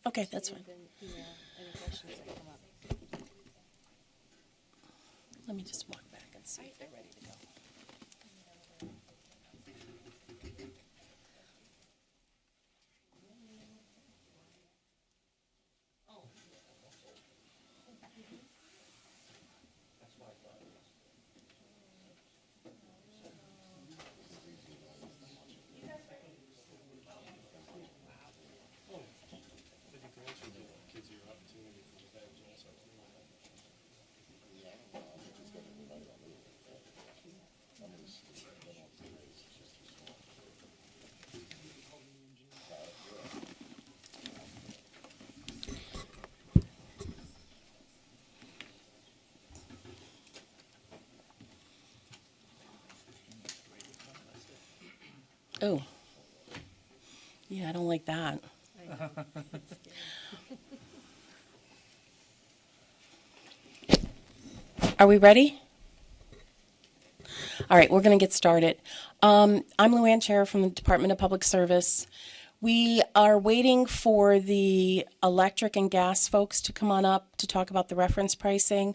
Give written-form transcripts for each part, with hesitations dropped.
Okay, that's fine. Any questions that come up. Let me just walk back and see if they're ready to go. Oh, yeah, I don't like that. Are we ready? All right, we're going to get started. I'm Luann Chair from the Department of Public Service. We are waiting for the electric and gas folks to come on up to talk about the reference pricing.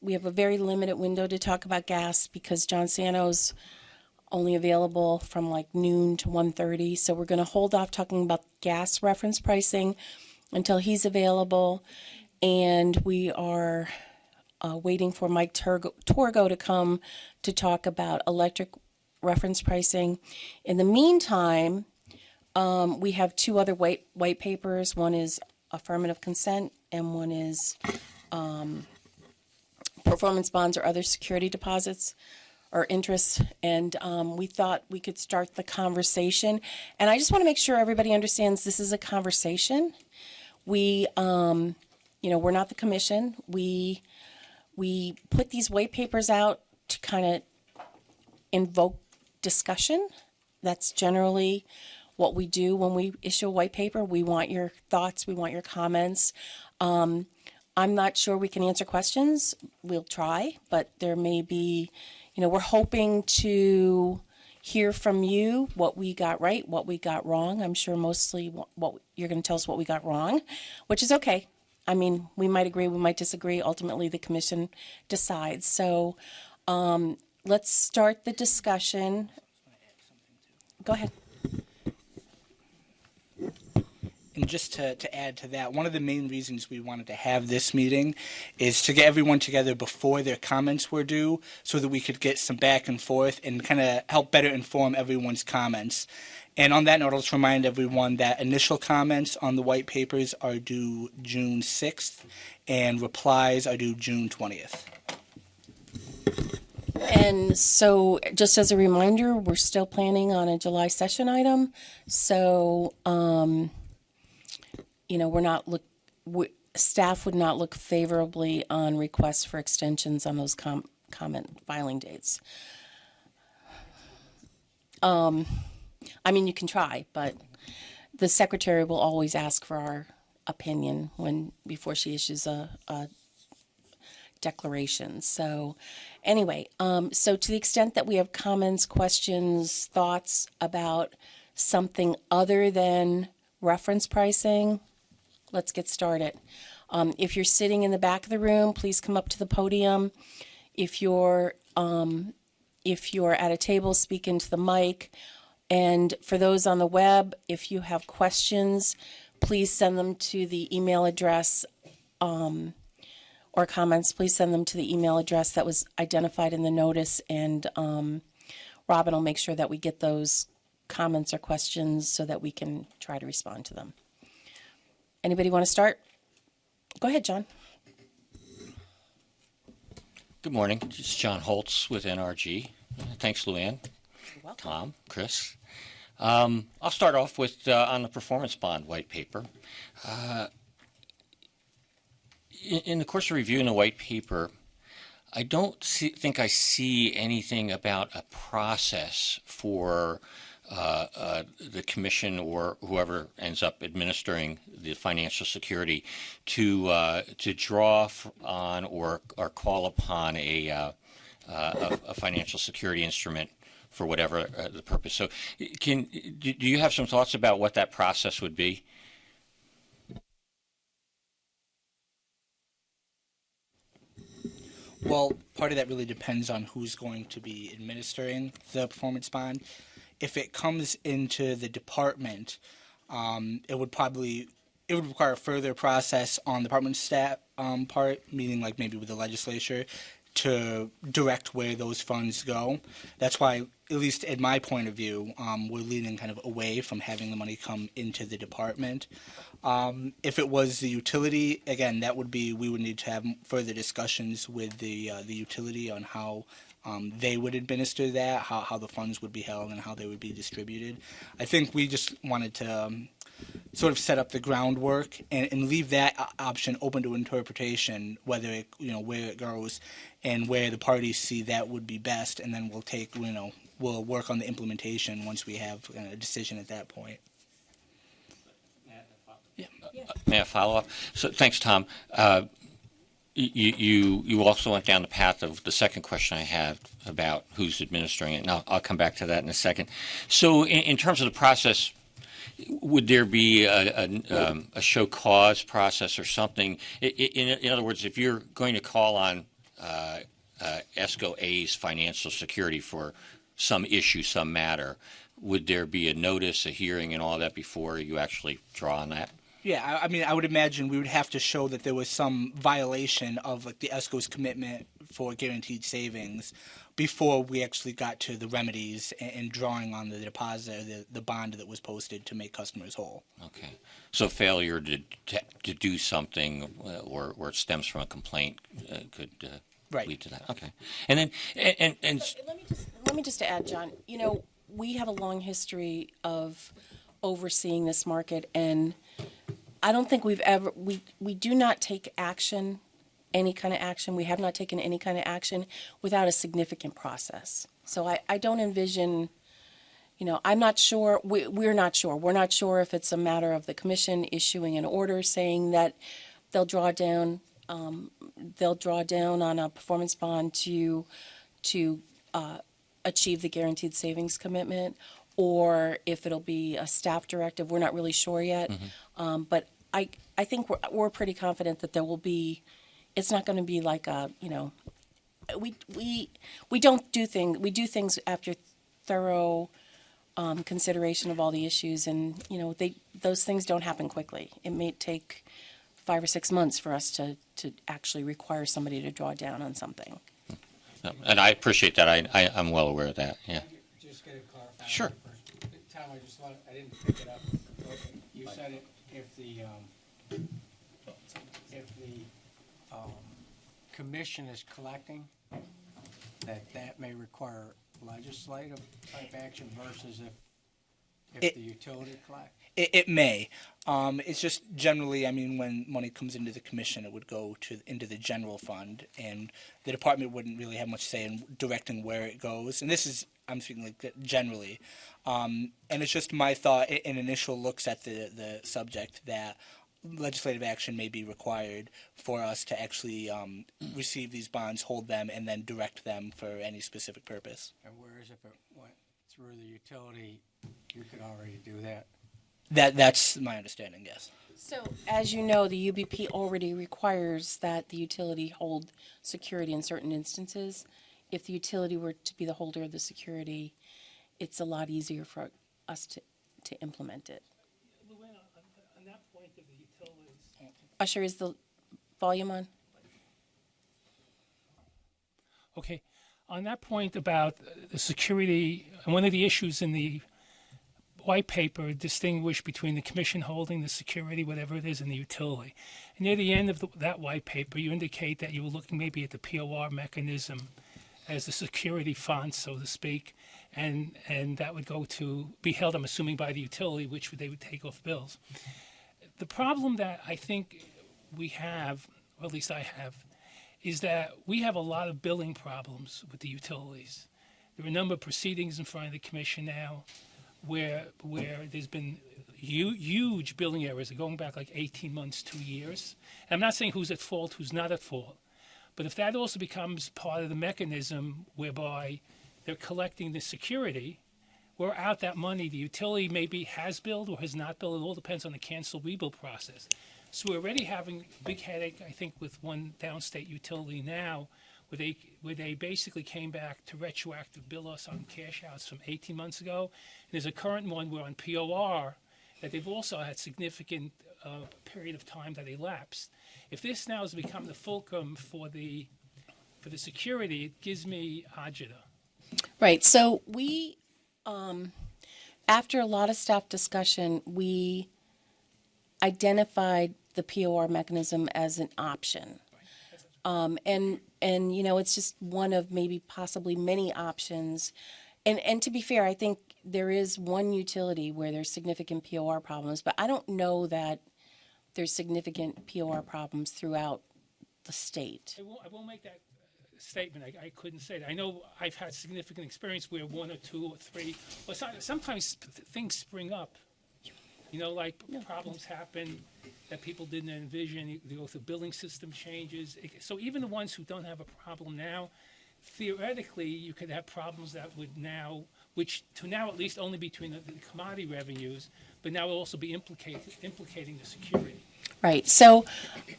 We have a very limited window to talk about gas because John Sano's only available from like noon to 1:30. So we're going to hold off talking about gas reference pricing until he's available. And we are waiting for Mike Torgo to come to talk about electric reference pricing. In the meantime, we have two other white papers. One is affirmative consent and one is performance bonds or other security deposits or interests, and we thought we could start the conversation. And I just want to make sure everybody understands this is a conversation. We, we're not the commission. We put these white papers out to kind of invoke discussion. That's generally what we do when we issue a white paper. We want your thoughts. We want your comments. I'm not sure we can answer questions. We'll try, but there may be, we're hoping to hear from you what we got right, what we got wrong. I'm sure mostly what you're going to tell us what we got wrong, which is okay. I mean, we might agree, we might disagree. Ultimately, the commission decides. So let's start the discussion. Go ahead. And just to add to that, one of the main reasons we wanted to have this meeting is to get everyone together before their comments were due so that we could get some back and forth and kind of help better inform everyone's comments. And on that note, I'll just remind everyone that initial comments on the white papers are due June 6th and replies are due June 20th. And so just as a reminder, we're still planning on a July session item. So, staff would not look favorably on requests for extensions on those comment filing dates. You can try, but the secretary will always ask for our opinion before she issues a declaration. So anyway, so to the extent that we have comments, questions, thoughts about something other than reference pricing, let's get started. If you're sitting in the back of the room, please come up to the podium. If you're at a table, speak into the mic. And for those on the web, if you have questions, please send them to the email address, or comments, please send them to the email address that was identified in the notice, and Robin will make sure that we get those comments or questions so that we can try to respond to them. Anybody want to start? Go ahead, John. Good morning. This is John Holtz with NRG. Thanks, Luann. You're welcome. Tom, Chris. I'll start off with on the performance bond white paper. In the course of reviewing the white paper, I don't think I see anything about a process for the commission or whoever ends up administering the financial security to draw on or call upon a financial security instrument for whatever the purpose. So, do you have some thoughts about what that process would be? Well, part of that really depends on who's going to be administering the performance bond. If it comes into the department, it would require further process on the department staff part, meaning like maybe with the legislature, to direct where those funds go. That's why, at least in my point of view, we're leaning kind of away from having the money come into the department. If it was the utility, again, we would need to have further discussions with the utility on how they would administer that, how the funds would be held, and how they would be distributed. I think we just wanted to sort of set up the groundwork and leave that option open to interpretation, whether it, where it goes and where the parties see that would be best, and then we'll work on the implementation once we have a decision at that point. May I follow up? So, thanks, Tom. You also went down the path of the second question I have about who's administering it, and I'll come back to that in a second. So, in terms of the process, would there be a show cause process or something? In other words, if you're going to call on ESCO A's financial security for some issue, some matter, would there be a notice, a hearing, and all that before you actually draw on that? Yeah, I mean, I would imagine we would have to show that there was some violation of like the ESCO's commitment for guaranteed savings before we actually got to the remedies and drawing on the deposit, the bond that was posted to make customers whole. Okay. So failure to do something or it stems from a complaint could Right. lead to that. Okay. And then and Let me just add, John, we have a long history of overseeing this market, and I don't think we do not take action, any kind of action. We have not taken any kind of action without a significant process. So I don't envision, I'm not sure, we're not sure. We're not sure if it's a matter of the commission issuing an order saying that they'll draw down on a performance bond to achieve the guaranteed savings commitment, or if it'll be a staff directive. We're not really sure yet. Mm-hmm. But I think we're pretty confident that there will be. It's not going to be like we don't do things. We do things after thorough consideration of all the issues, and those things don't happen quickly. It may take 5 or 6 months for us to actually require somebody to draw down on something. No, and I appreciate that. I'm well aware of that. Yeah. Just get a clarification. Sure. Tom, I didn't pick it up. You said it, if the commission is collecting, that may require legislative type action versus if the utility collects? It may. It's just generally, I mean, when money comes into the commission, it would go into the general fund, and the department wouldn't really have much say in directing where it goes. And this is, I'm speaking like generally. And it's just my thought in initial looks at the subject that legislative action may be required for us to actually receive these bonds, hold them, and then direct them for any specific purpose. And whereas if it went through the utility, you could already do that? That's my understanding, yes. So, as you know, the UBP already requires that the utility hold security in certain instances. If the utility were to be the holder of the security, it's a lot easier for us to implement it. Luann, on that point of the utilities, Usher, is the volume on? okay, on that point about the security, and one of the issues in the white paper distinguished between the commission holding the security, whatever it is, and the utility. And near the end of that white paper, you indicate that you were looking maybe at the POR mechanism as the security fund, so to speak, and that would go to be held, I'm assuming, by the utility, which they would take off bills. The problem that I think we have, or at least I have, is that we have a lot of billing problems with the utilities. There are a number of proceedings in front of the commission now where there's been huge billing errors going back like 18 months, 2 years. And I'm not saying who's at fault, who's not at fault. But if that also becomes part of the mechanism whereby they're collecting the security, we're out that money. The utility maybe has billed or has not billed. It all depends on the cancel rebill process. So we're already having a big headache, I think, with one downstate utility now, where they basically came back to retroactive bill us on cash outs from 18 months ago. And there's a current one where on POR that they've also had significant period of time that elapsed. If this now has become the fulcrum for the security, it gives me agita. Right. So we, after a lot of staff discussion, we identified the POR mechanism as an option. And you know, it's just one of maybe possibly many options. And to be fair, I think there is one utility where there's significant POR problems, but I don't know that there's significant POR problems throughout the state. I won't make that statement. I couldn't say that. I know I've had significant experience where one or two or three, or sometimes things spring up. You know, like problems happen that people didn't envision. The billing system changes. So even the ones who don't have a problem now, theoretically, you could have problems that would now, which to now at least only between the commodity revenues, but now will also be implicating the security. Right. So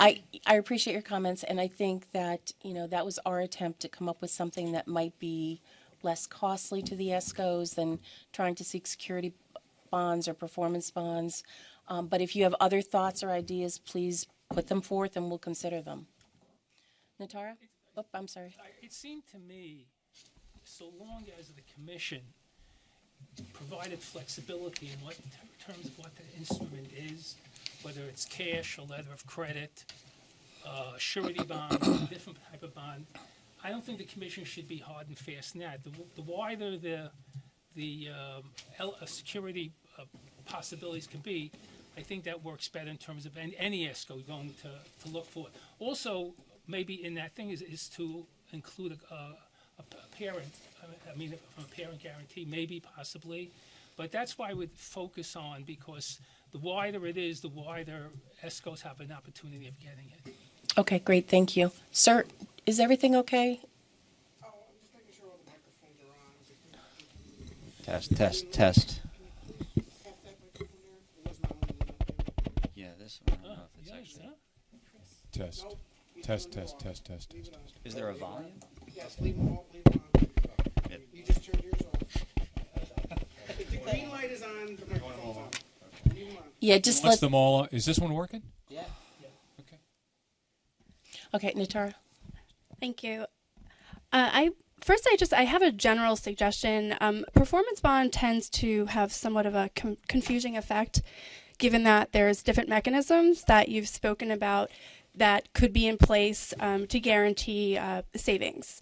I appreciate your comments, and I think that, you know, that was our attempt to come up with something that might be less costly to the ESCOs than trying to seek security bonds or performance bonds. But if you have other thoughts or ideas, please put them forth and we'll consider them. Natara? Oh, I'm sorry. It seemed to me, so long as the commission provided flexibility in terms of what the instrument is, whether it's cash, a letter of credit, a surety bond, a different type of bond, I don't think the commission should be hard and fast in that. The wider the security possibilities can be, I think that works better in terms of any ESCO going to look for. Also, maybe in that thing is to include a parent. I mean, a parent guarantee, maybe, possibly. But that's why I would focus on, because the wider it is, the wider ESCOs have an opportunity of getting it. Okay, great. Thank you. Sir, is everything okay? Oh, I'm just making sure all the microphones are on. Test. Yeah, this one. I don't know if it's Yes, actually. huh? Test. Is there a volume? Yes, leave them on. Yep. You just turned yours off. If the green light is on, the microphone's on. Leave them on. Yeah, just Once let. them all, is this one working? Yeah. Okay. Okay, Natara. Thank you. I have a general suggestion. Performance bond tends to have somewhat of a confusing effect, given that there's different mechanisms that you've spoken about that could be in place to guarantee savings.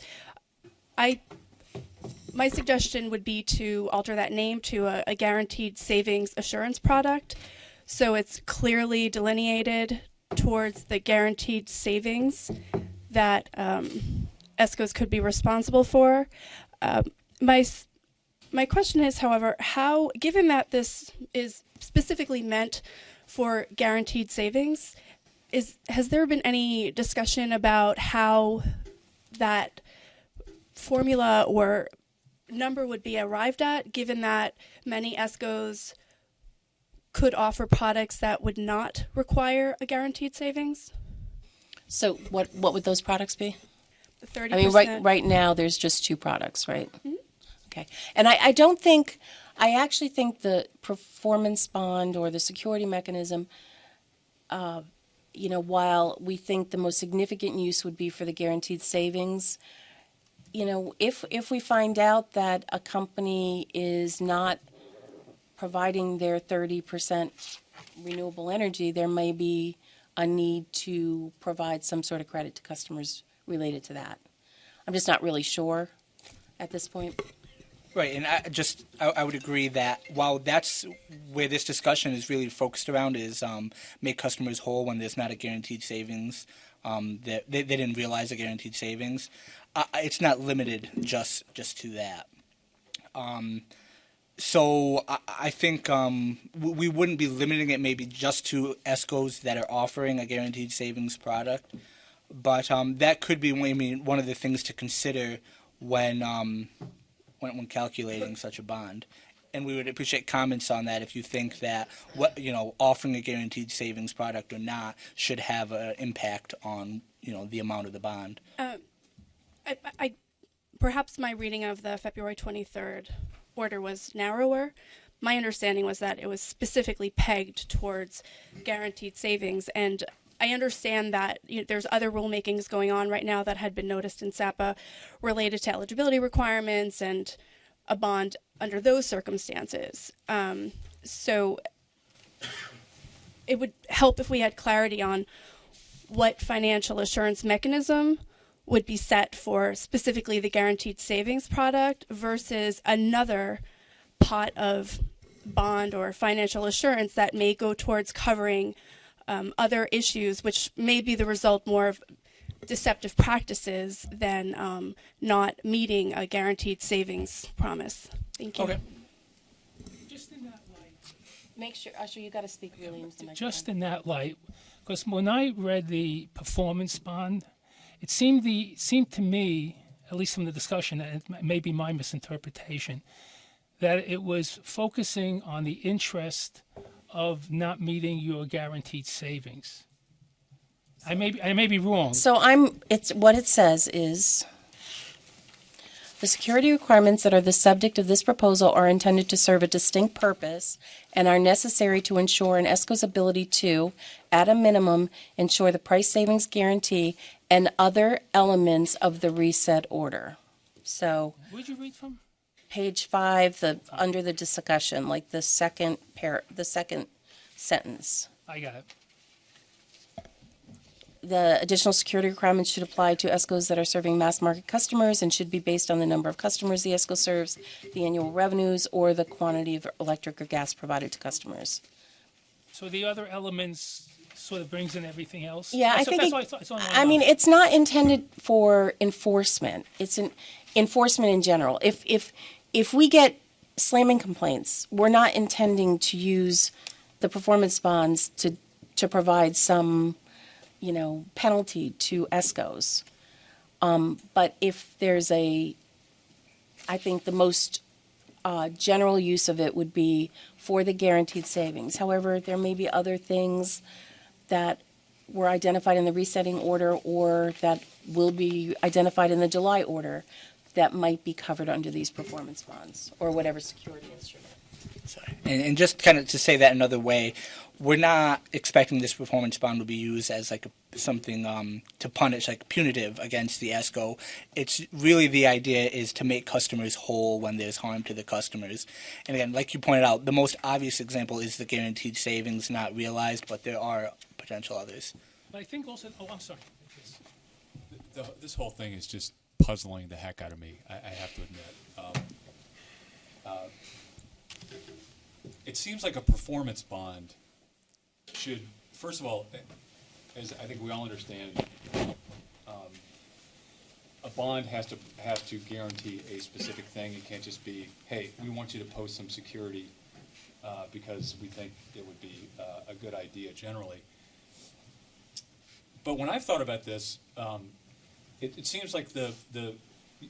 My suggestion would be to alter that name to a guaranteed savings assurance product, so it's clearly delineated towards the guaranteed savings that ESCOs could be responsible for. My question is, however, how, given that this is specifically meant for guaranteed savings, has there been any discussion about how that formula or number would be arrived at, given that many ESCOs could offer products that would not require a guaranteed savings? So what would those products be? The 30%. I mean, right now, there's just two products, right? Mm-hmm. Okay. And I actually think the performance bond or the security mechanism, you know, while we think the most significant use would be for the guaranteed savings, you know, if we find out that a company is not providing their 30% renewable energy, there may be a need to provide some sort of credit to customers related to that. I'm just not really sure at this point. Right, and I would agree that while that's where this discussion is really focused around is make customers whole when there's not a guaranteed savings, that they didn't realize a guaranteed savings. It's not limited just to that. So I think we wouldn't be limiting it maybe just to ESCOs that are offering a guaranteed savings product, but that could be one of the things to consider when calculating such a bond. And we would appreciate comments on that if you think that offering a guaranteed savings product or not should have an impact on the amount of the bond. I perhaps my reading of the February 23rd order was narrower. My understanding was that it was specifically pegged towards guaranteed savings, and I understand that there's other rulemakings going on right now that had been noticed in SAPA related to eligibility requirements and a bond under those circumstances. So it would help if we had clarity on what financial assurance mechanism would be set for specifically the guaranteed savings product versus another pot of bond or financial assurance that may go towards covering other issues, which may be the result more of deceptive practices than not meeting a guaranteed savings promise. Thank you. Okay. Just in that light, Make sure, Usher, you got to speak really into the microphone. just in that light, because when I read the performance bond, it seemed to me, at least from the discussion, and it may be my misinterpretation, that it was focusing on the interest of not meeting your guaranteed savings. I may be wrong. So it's what it says is, the security requirements that are the subject of this proposal are intended to serve a distinct purpose and are necessary to ensure an ESCO's ability to, at a minimum, ensure the price savings guarantee and other elements of the reset order. So, Where'd you read from? page 5, under the discussion, like the second sentence. I got it. The additional security requirements should apply to ESCOs that are serving mass market customers and should be based on the number of customers the ESCO serves, the annual revenues, or the quantity of electric or gas provided to customers. So the other elements sort of brings in everything else? Yeah, I So think, that's why it's on I mean, it's not intended for enforcement. It's an enforcement in general. If we get slamming complaints, we're not intending to use the performance bonds to provide some penalty to ESCOs. But if there's I think the most general use of it would be for the guaranteed savings. However, there may be other things that were identified in the resetting order or that will be identified in the July order that might be covered under these performance bonds or whatever security instrument. Sorry. And just kind of to say that another way, we're not expecting this performance bond will be used as like something to punish, like punitive against the ESCO. It's really the idea is to make customers whole when there's harm to the customers. And again, like you pointed out, the most obvious example is the guaranteed savings not realized, but there are potential others. But I think also, I'm sorry. This whole thing is just puzzling the heck out of me, I have to admit. It seems like a performance bond should, first of all, as I think we all understand, a bond has to guarantee a specific thing. It can't just be, hey, we want you to post some security because we think it would be a good idea generally. But when I've thought about this, it seems like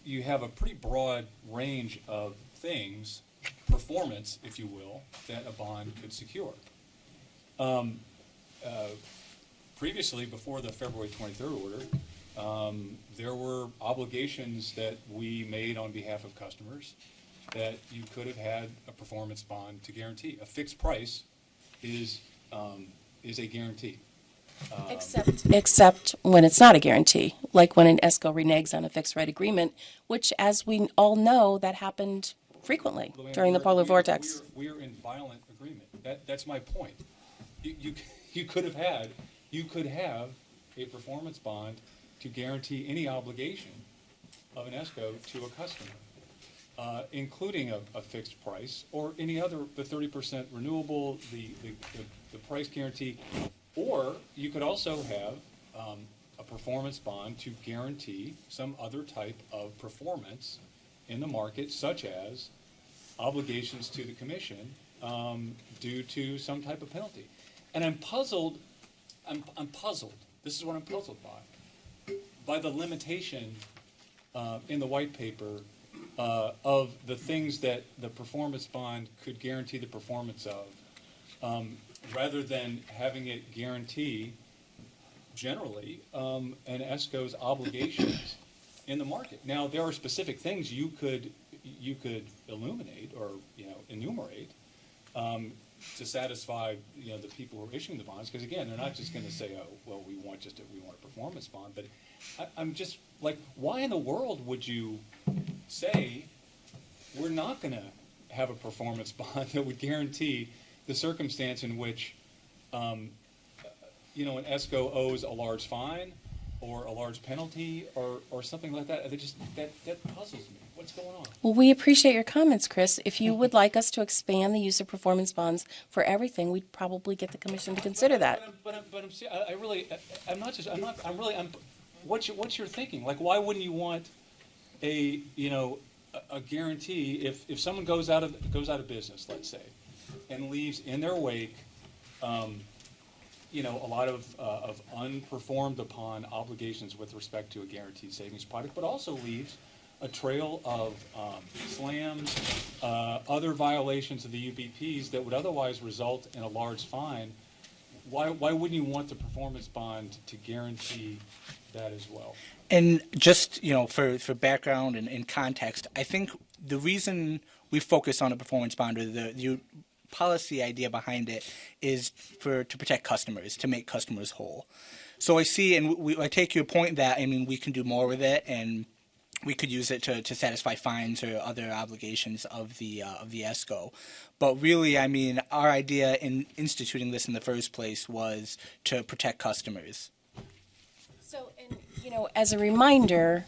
you have a pretty broad range of things, performance, if you will, that a bond could secure. Previously, before the February 23rd order, there were obligations that we made on behalf of customers that you could have had a performance bond to guarantee. A fixed price is a guarantee. Except when it's not a guarantee, like when an ESCO reneges on a fixed rate agreement, which, as we all know, that happened frequently during the polar vortex. We are in violent agreement. That's my point. You could have a performance bond to guarantee any obligation of an ESCO to a customer, including a fixed price or any other, the 30% renewable, the price guarantee. Or you could also have a performance bond to guarantee some other type of performance in the market, such as obligations to the commission due to some type of penalty. And I'm puzzled. I'm puzzled. This is what I'm puzzled by the limitation in the white paper of the things that the performance bond could guarantee the performance of. Rather than having it guarantee, generally, an ESCO's obligations in the market. Now, there are specific things you could illuminate or enumerate to satisfy the people who are issuing the bonds, because again, they're not just going to say, oh, well, we want a performance bond. But I'm just like, why in the world would you say we're not going to have a performance bond that would guarantee the circumstance in which an ESCO owes a large fine or a large penalty or something like that? That puzzles me. What's going on? Well, we appreciate your comments, Chris. If you would like us to expand the use of performance bonds for everything, we'd probably get the commission to consider that. What's your thinking? Like, why wouldn't you want a guarantee if someone goes out of business, let's say, and leaves in their wake a lot of unperformed upon obligations with respect to a guaranteed savings product, but also leaves a trail of slams, other violations of the UBPs that would otherwise result in a large fine. Why wouldn't you want the performance bond to guarantee that as well? And just, for background and context, I think the reason we focus on a performance bond, or the policy idea behind it, is to protect customers, to make customers whole. So I see, and I take your point that, we can do more with it, and we could use it to satisfy fines or other obligations of the ESCO. But really, our idea in instituting this in the first place was to protect customers. So, and as a reminder,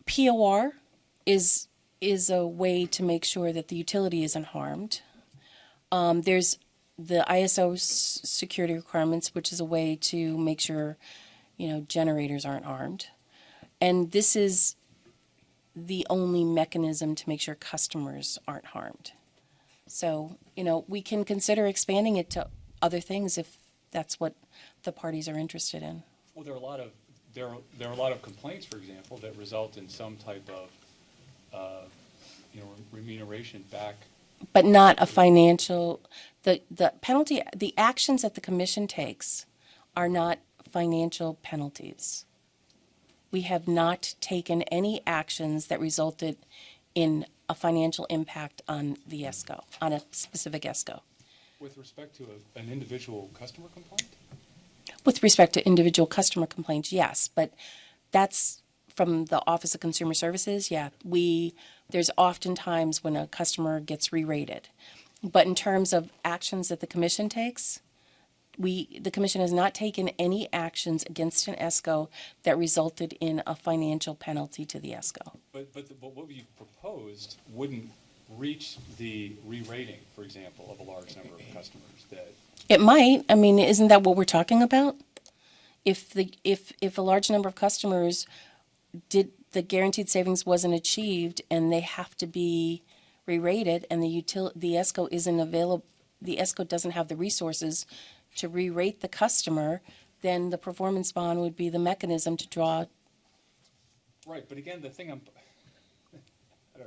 POR is a way to make sure that the utility isn't harmed. There's the ISO security requirements, which is a way to make sure, generators aren't harmed. And this is the only mechanism to make sure customers aren't harmed. So, we can consider expanding it to other things if that's what the parties are interested in. Well, there are a lot of complaints, for example, that result in some type of remuneration back. But not a financial, the penalty, the actions that the commission takes are not financial penalties. We have not taken any actions that resulted in a financial impact on the ESCO, on a specific ESCO. With respect to an individual customer complaint? With respect to individual customer complaints, yes, but that's from the Office of Consumer Services. Yeah, there's often times when a customer gets re-rated. But in terms of actions that the commission takes, the commission has not taken any actions against an ESCO that resulted in a financial penalty to the ESCO. But what you've proposed wouldn't reach the re-rating, for example, of a large number of customers. It might. Isn't that what we're talking about? If a large number of customers the guaranteed savings wasn't achieved and they have to be re-rated, and the ESCO isn't available, the ESCO doesn't have the resources to re-rate the customer, then the performance bond would be the mechanism to draw. Right, but again, the thing I don't know,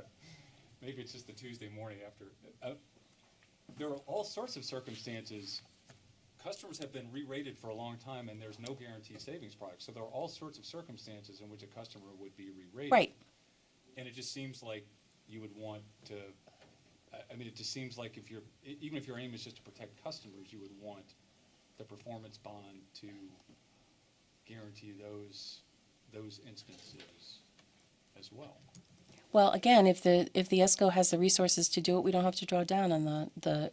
maybe it's just the Tuesday morning after. There are all sorts of circumstances. Customers have been re-rated for a long time, and there's no guaranteed savings product. So there are all sorts of circumstances in which a customer would be re-rated. Right. And it just seems like you would want to. It just seems like even if your aim is just to protect customers, you would want the performance bond to guarantee those instances as well. Well, again, if the ESCO has the resources to do it, we don't have to draw down on the.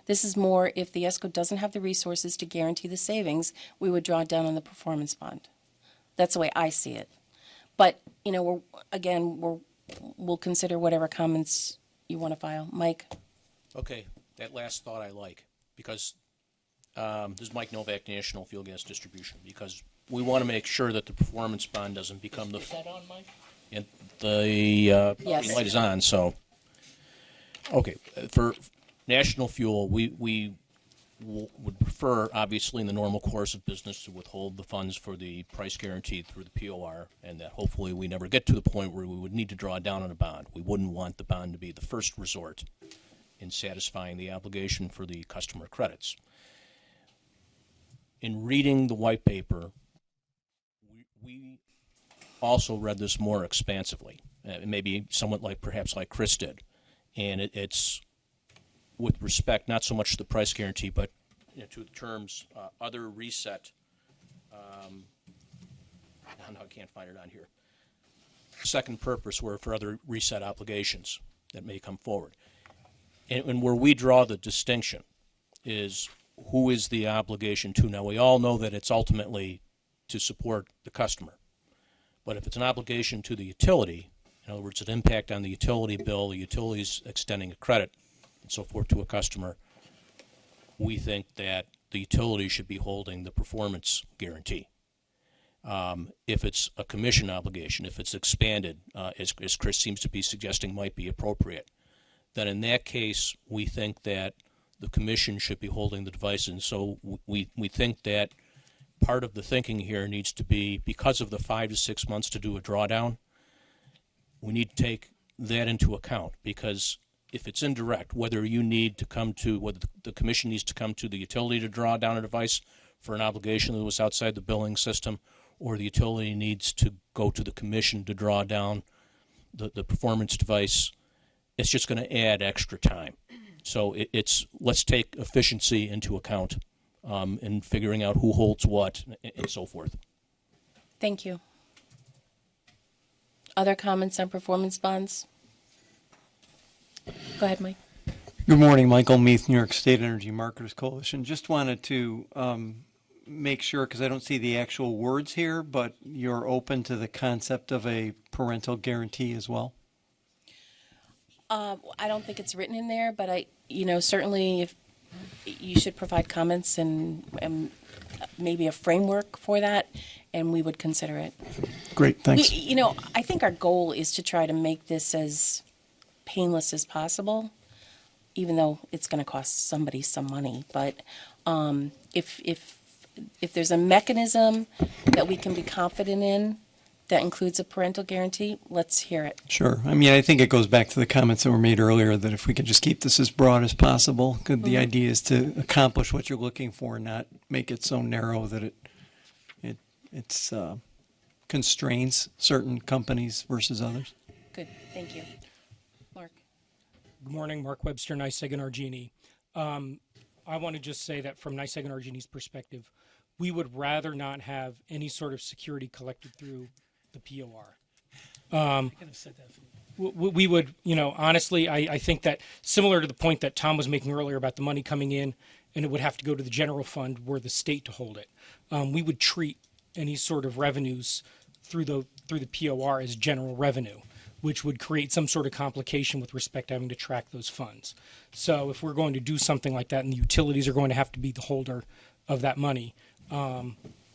This is more, if the ESCO doesn't have the resources to guarantee the savings, we would draw down on the performance bond. That's the way I see it. But we'll consider whatever comments you want to file. Mike? Okay, that last thought I like, because this is Mike Novak, National Fuel Gas Distribution, because we want to make sure that the performance bond doesn't become the... Is that on, Mike? And the yes. light is on, so... Okay, for National Fuel, we would prefer, obviously, in the normal course of business, to withhold the funds for the price guarantee through the POR, and that hopefully we never get to the point where we would need to draw down on a bond. We wouldn't want the bond to be the first resort in satisfying the obligation for the customer credits. In reading the white paper, we also read this more expansively, maybe somewhat like perhaps like Chris did, and it's with respect not so much to the price guarantee, but to the terms other reset. No, I can't find it on here. Second purpose were for other reset obligations that may come forward, and where we draw the distinction is who is the obligation to. Now we all know that it's ultimately to support the customer. But if it's an obligation to the utility, in other words, an impact on the utility bill, the utility's extending a credit, and so forth to a customer, we think that the utility should be holding the performance guarantee. If it's a commission obligation, if it's expanded, as Chris seems to be suggesting might be appropriate, then in that case, we think that the commission should be holding the device. And so we think that part of the thinking here needs to be, because of the 5 to 6 months to do a drawdown, we need to take that into account, because if it's indirect, whether the commission needs to come to the utility to draw down a device for an obligation that was outside the billing system, or the utility needs to go to the commission to draw down the performance device, it's just going to add extra time. So let's take efficiency into account in figuring out who holds what and so forth. Thank you. Other comments on performance bonds? Go ahead, Mike. Good morning, Michael Meath, New York State Energy Marketers Coalition. Just wanted to make sure, because I don't see the actual words here, but you're open to the concept of a parental guarantee as well? I don't think it's written in there, but certainly if you should provide comments and maybe a framework for that, and we would consider it. Great, thanks. I think our goal is to try to make this as painless as possible, even though it's going to cost somebody some money. But if there's a mechanism that we can be confident in that includes a parental guarantee, let's hear it. Sure. I mean, I think it goes back to the comments that were made earlier, that if we could just keep this as broad as possible, the idea is to accomplish what you're looking for, not make it so narrow that it constrains certain companies versus others. Good. Thank you. Mark. Good morning. Mark Webster, NYSEG and Argini. I want to just say that from NYSEG and Argini's perspective, we would rather not have any sort of security collected through the POR. I could have said that. We would, honestly, I think that similar to the point that Tom was making earlier about the money coming in, and it would have to go to the general fund where the state to hold it. We would treat any sort of revenues through the POR as general revenue, which would create some sort of complication with respect to having to track those funds. So if we're going to do something like that, and the utilities are going to have to be the holder of that money,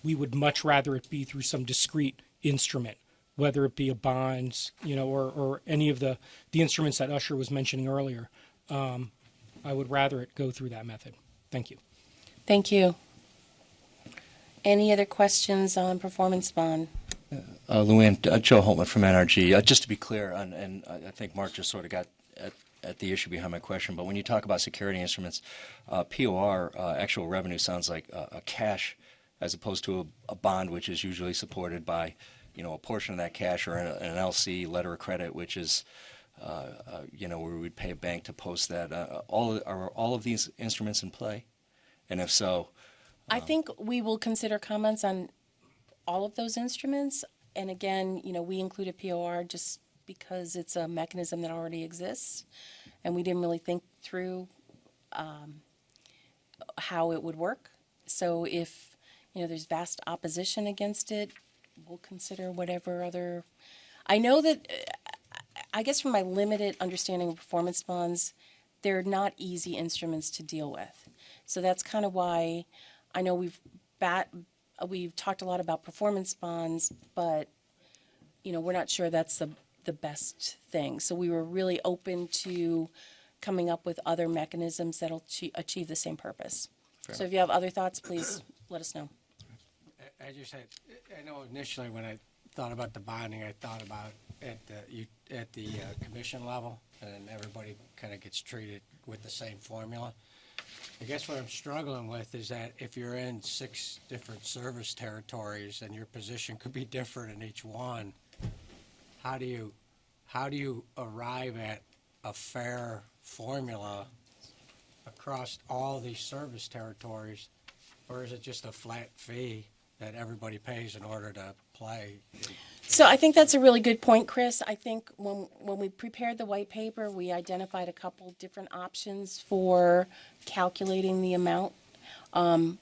we would much rather it be through some discrete instrument, whether it be a bonds, or any of the instruments that Usher was mentioning earlier. I would rather it go through that method. Thank you. Thank you. Any other questions on performance bond? Luann, Joe Holtman from NRG. Just to be clear, and I think Mark just sort of got at the issue behind my question, but when you talk about security instruments, POR, actual revenue sounds like a cash as opposed to a bond, which is usually supported by, a portion of that cash, or an LC, letter of credit, which is, where we'd pay a bank to post that. Are all of these instruments in play? And if so... I think we will consider comments on all of those instruments. And again, we include a POR just because it's a mechanism that already exists. And we didn't really think through how it would work. So if, there's vast opposition against it, we'll consider whatever other... I know that, I guess from my limited understanding of performance bonds, they're not easy instruments to deal with. So that's kind of why I know we've talked a lot about performance bonds, but we're not sure that's the best thing. So we were really open to coming up with other mechanisms that'll achieve the same purpose. So if you have other thoughts, please let us know. I know initially when I thought about the bonding, I thought about at the commission level, and everybody kind of gets treated with the same formula. I guess what I'm struggling with is that if you're in 6 different service territories and your position could be different in each one, how do you arrive at a fair formula across all these service territories, or is it just a flat fee that everybody pays in order to play? So I think that's a really good point, Chris. I think when we prepared the white paper, we identified a couple different options for calculating the amount. And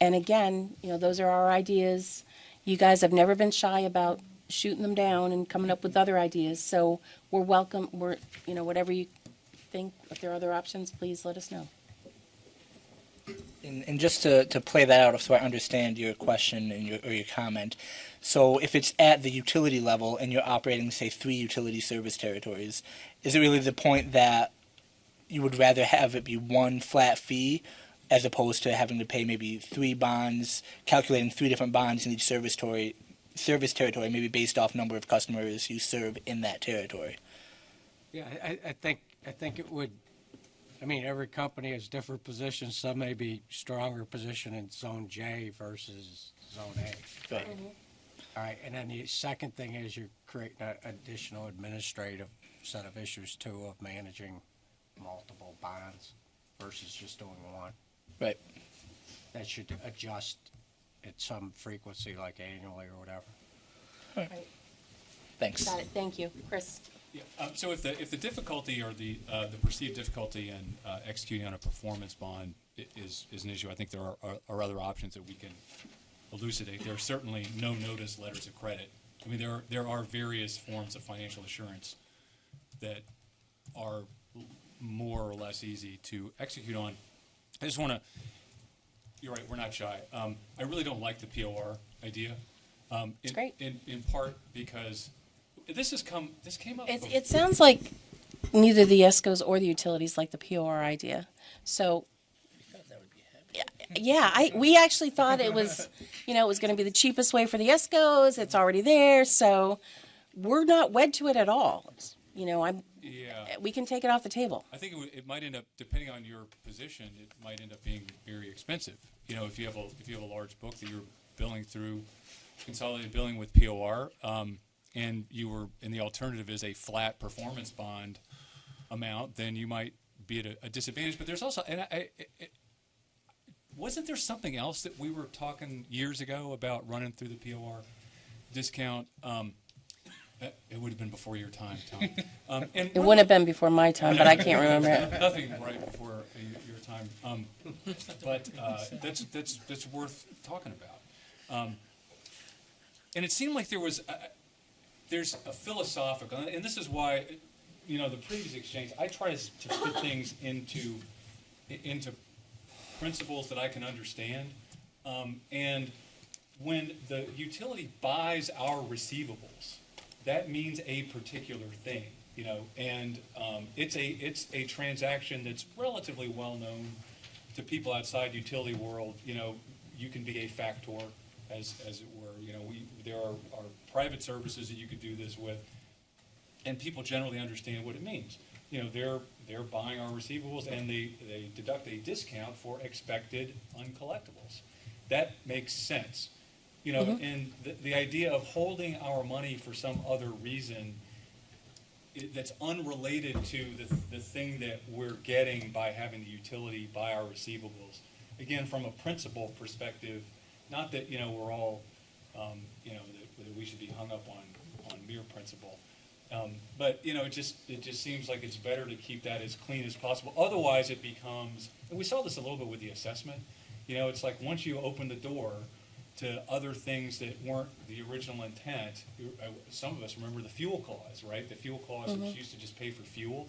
again, those are our ideas. You guys have never been shy about shooting them down and coming up with other ideas. So we're welcome. Whatever you think, if there are other options, please let us know. And just to play that out so I understand your question and your comment, so if it's at the utility level and you're operating, say, 3 utility service territories, is it really the point that you would rather have it be one flat fee as opposed to having to pay maybe 3 bonds, calculating 3 different bonds in each service territory, maybe based off number of customers you serve in that territory? Yeah, I think it would. I mean, every company has different positions. Some may be stronger position in Zone J versus Zone A. Right. All right, and then the second thing is you're creating an additional administrative set of issues, too, of managing multiple bonds versus just doing one. Right. That should adjust at some frequency, like annually or whatever. Right. Thanks. Got it. Thank you. Chris? Yeah, so if the difficulty or the perceived difficulty in executing on a performance bond is an issue, I think there are other options that we can elucidate. There are certainly no notice letters of credit. I mean, there are various forms of financial assurance that are more or less easy to execute on. I just want to. You're right. We're not shy. I really don't like the POR idea. It's great. In part because. This came up. It sounds like neither the ESCOs or the utilities like the POR idea. So, yeah, we actually thought it was, it was going to be the cheapest way for the ESCOs. It's already there, so we're not wed to it at all. We can take it off the table. I think it might end up, depending on your position, it might end up being very expensive. If you have a large book that you're billing through consolidated billing with POR. And the alternative is a flat performance bond amount, then you might be at a disadvantage. But there's also, wasn't there something else that we were talking years ago about running through the POR discount? It would have been before your time, Tom. It wouldn't have been before my time, but I can't remember it. Nothing right before your time. But that's worth talking about. And it seemed like there's a philosophical, and this is why, the previous exchange, I try to fit things into principles that I can understand. And when the utility buys our receivables, that means a particular thing, and it's a transaction that's relatively well known to people outside utility world. You can be a factor, as it were. There are private services that you could do this with, and people generally understand what it means. They're buying our receivables, and they deduct a discount for expected uncollectibles. That makes sense. And the idea of holding our money for some other reason that's unrelated to the thing that we're getting by having the utility buy our receivables. Again, from a principle perspective, not that we're all that we should be hung up on mere principle, but it just seems like it's better to keep that as clean as possible. Otherwise, it becomes, and we saw this a little bit with the assessment. It's like once you open the door to other things that weren't the original intent. Some of us remember the fuel clause, right? The fuel clause which used to just pay for fuel,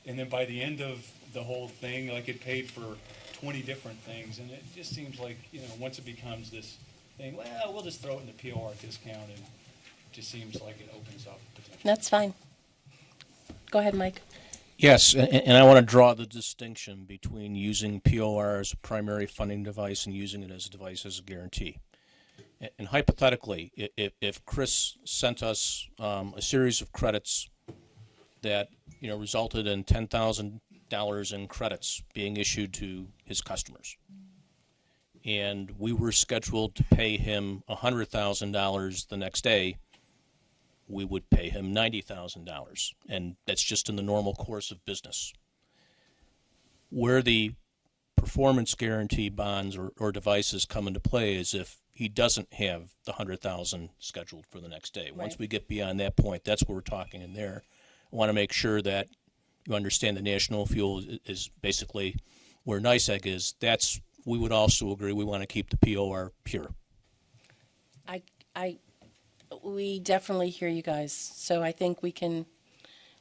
and then by the end of the whole thing, like it paid for 20 different things, and it just seems like once it becomes this thing, well, we'll just throw it in the POR discount, and it just seems like it opens up potential. That's fine. Go ahead, Mike. Yes, and I want to draw the distinction between using POR as a primary funding device and using it as a device as a guarantee. And hypothetically, if Chris sent us a series of credits that resulted in $10,000 dollars in credits being issued to his customers. And we were scheduled to pay him $100,000 the next day. We would pay him $90,000, and that's just in the normal course of business. Where the performance guarantee bonds or devices come into play is if he doesn't have the $100,000 scheduled for the next day. Once we get beyond that point, that's what we're talking in there. I want to make sure that you understand that National Fuel is basically where NICEAG is. That's, we would also agree we want to keep the POR pure. We definitely hear you guys. So I think we can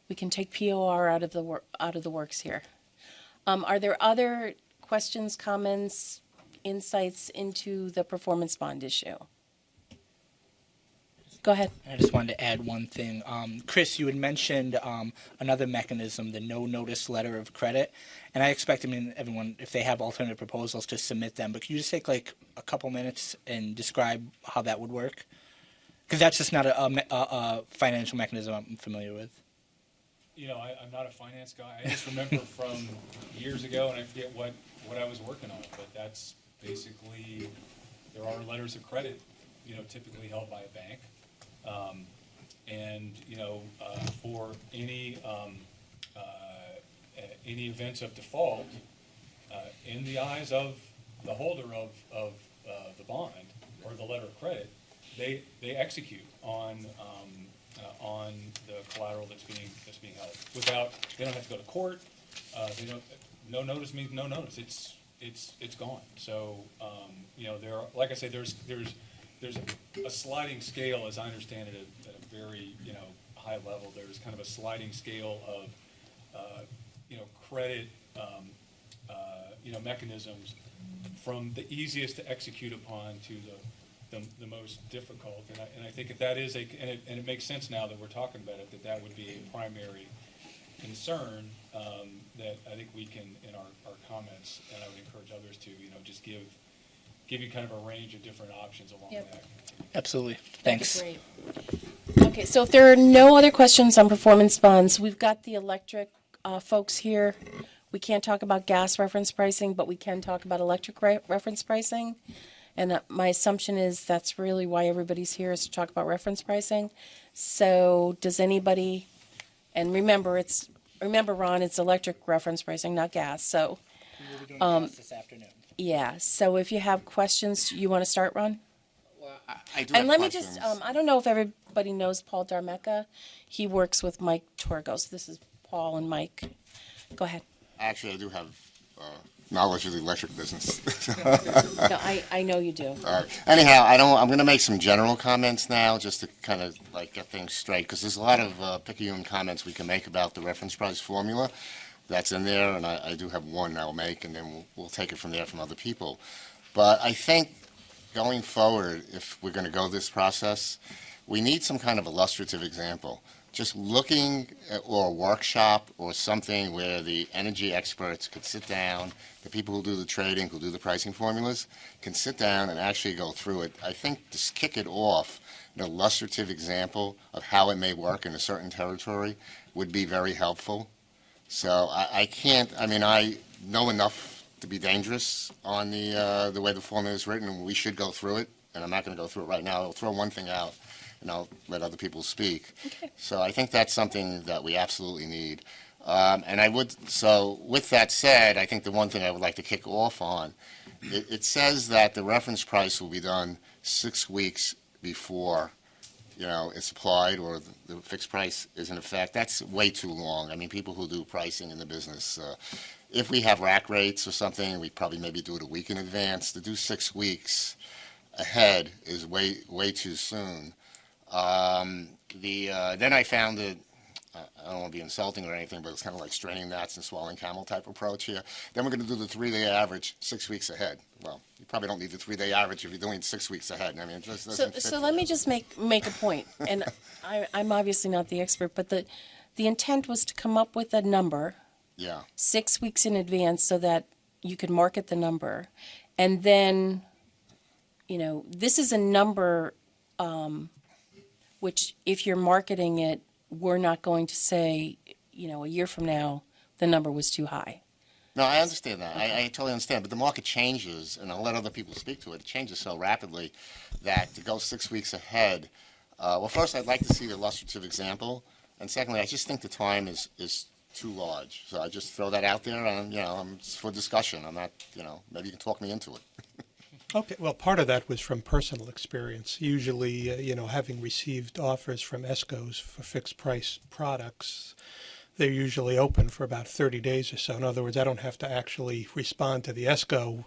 take POR out of the works here. Are there other questions, comments, insights into the performance bond issue? Go ahead. I just wanted to add one thing. Chris, you had mentioned another mechanism, the no notice letter of credit. And I expect, everyone, if they have alternative proposals, to submit them. But can you just take like a couple minutes and describe how that would work? Because that's just not a financial mechanism I'm familiar with. I'm not a finance guy. I just remember from years ago, and I forget what I was working on, but that's basically, there are letters of credit, typically held by a bank. For any events of default, in the eyes of the holder of the bond or the letter of credit, they execute on the collateral that's being held without, they don't have to go to court. No notice means no notice. It's gone. So there are, like I say, there's a sliding scale, as I understand it, at a very high level. There's kind of a sliding scale of credit mechanisms from the easiest to execute upon to the most difficult. And I think if that is and it makes sense now that we're talking about it, that would be a primary concern that I think we can, in our comments, and I would encourage others to, just give you kind of a range of different options along that. Absolutely. Thanks. Great. Okay, so if there are no other questions on performance bonds, we've got the electric folks here. We can't talk about gas reference pricing, but we can talk about electric reference pricing. And my assumption is that's really why everybody's here, is to talk about reference pricing. So does anybody, and remember, Ron, it's electric reference pricing, not gas. So, We'll be doing gas this afternoon. yeah. So if you have questions, you want to start, Ron? Well, I do And have let questions. me just, I don't know if everybody knows Paul Darmecca. He works with Mike Torgos. This is Paul and Mike. Go ahead. Actually, I do have knowledge of the electric business. No, I know you do. All right. Anyhow, I'm going to make some general comments now, just to kind of get things straight, because there's a lot of picayune comments we can make about the reference price formula that's in there, and I do have one I'll make, and then we'll take it from there from other people. But I think going forward, if we're going to go this process, we need some kind of illustrative example. Just looking at, or a workshop or something where the energy experts could sit down, the people who do the trading, who do the pricing formulas, can sit down and actually go through it. I think just kick it off, an illustrative example of how it may work in a certain territory would be very helpful. So I know enough to be dangerous on the way the formula is written, and we should go through it, and I'm not going to go through it right now. I'll throw one thing out, and I'll let other people speak. Okay. So I think that's something that we absolutely need. So with that said, I think the one thing I would like to kick off on, it says that the reference price will be done 6 weeks before, it's applied, or the fixed price is in effect. That's way too long. I mean, people who do pricing in the business, if we have rack rates or something, we probably maybe do it a week in advance. To do 6 weeks ahead is way too soon. Then I found it, I don't want to be insulting or anything, but it's kind of like straining gnats and swallowing camel type approach here. Then we're going to do the 3-day average 6 weeks ahead. Well, you probably don't need the 3-day average if you're doing 6 weeks ahead. I mean, it just doesn't fit So let me just make a point. And I'm obviously not the expert, but the intent was to come up with a number. Yeah. 6 weeks in advance so that you could market the number. And then, this is a number which if you're marketing it, we're not going to say, a year from now, the number was too high. No, I understand that. I totally understand. But the market changes, and I'll let other people speak to it. It changes so rapidly that to go 6 weeks ahead, well, first, I'd like to see the illustrative example. And secondly, I just think the time is too large. So I just throw that out there, and, it's for discussion. I'm not, maybe you can talk me into it. Okay, well, part of that was from personal experience. Usually, having received offers from ESCOs for fixed price products, they're usually open for about 30 days or so. In other words, I don't have to actually respond to the ESCO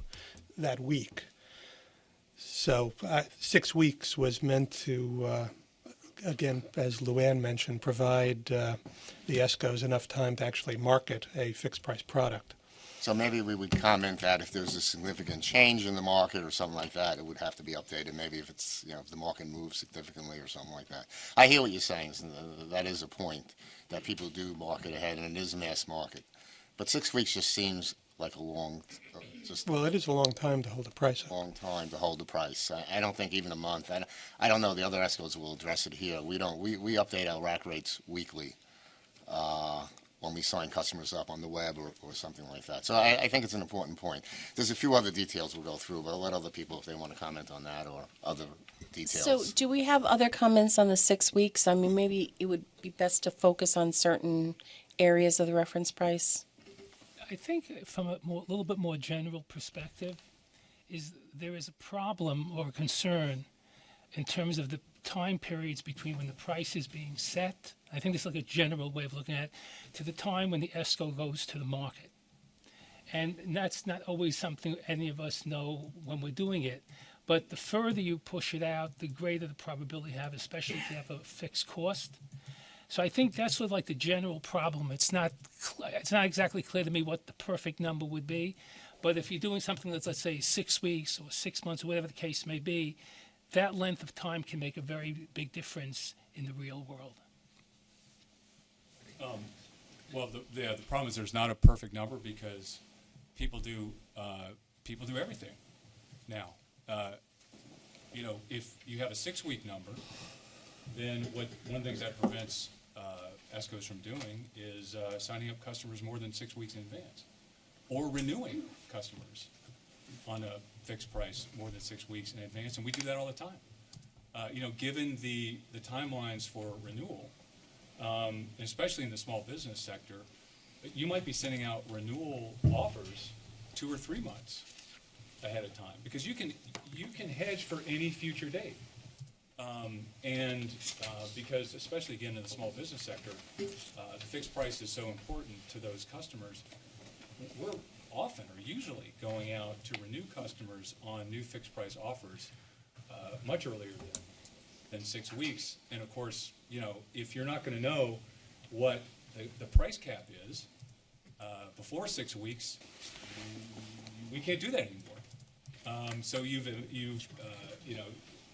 that week. So 6 weeks was meant to, again, as Luann mentioned, provide the ESCOs enough time to actually market a fixed price product. So maybe we would comment that if there's a significant change in the market or something like that, it would have to be updated. Maybe if it's, if the market moves significantly or something like that. I hear what you're saying. That is a point, that people do market ahead, and it is a mass market. But 6 weeks just seems like a long, well, it is a long time to hold the price up. Long time to hold the price. I don't think even a month. I don't know. The other ESCOs will address it here. We don't. We update our rack rates weekly. When we sign customers up on the web or something like that. So I think it's an important point. There's a few other details we'll go through, but I'll let other people, if they want to comment on that or other details. So do we have other comments on the 6 weeks? I mean, maybe it would be best to focus on certain areas of the reference price. I think from a little bit more general perspective, there is a problem or concern in terms of the time periods between when the price is being set. I think this is like a general way of looking at it, to the time when the ESCO goes to the market. And that's not always something any of us know when we're doing it. But the further you push it out, the greater the probability you have, especially if you have a fixed cost. So I think that's sort of like the general problem. It's not exactly clear to me what the perfect number would be. But if you're doing something that's, let's say, 6 weeks or 6 months or whatever the case may be, that length of time can make a very big difference in the real world. Well, the problem is there's not a perfect number because people do everything now. If you have a 6 week number, then one of the things that prevents ESCOs from doing is signing up customers more than 6 weeks in advance, or renewing customers on a fixed price more than 6 weeks in advance, and we do that all the time. Given the timelines for renewal, especially in the small business sector, you might be sending out renewal offers 2 or 3 months ahead of time because you can hedge for any future date. Because especially again in the small business sector, the fixed price is so important to those customers. We're often or usually going out to renew customers on new fixed price offers much earlier than 6 weeks. And of course, if you're not going to know what the price cap is before 6 weeks, we can't do that anymore. So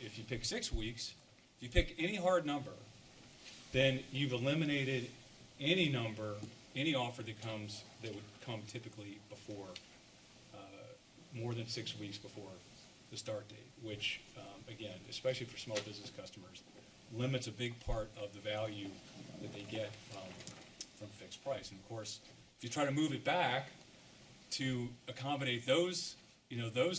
if you pick 6 weeks, if you pick any hard number, then you've eliminated any offer that would come typically before more than 6 weeks before the start date, which again, especially for small business customers, limits a big part of the value that they get from fixed price. And of course, if you try to move it back to accommodate those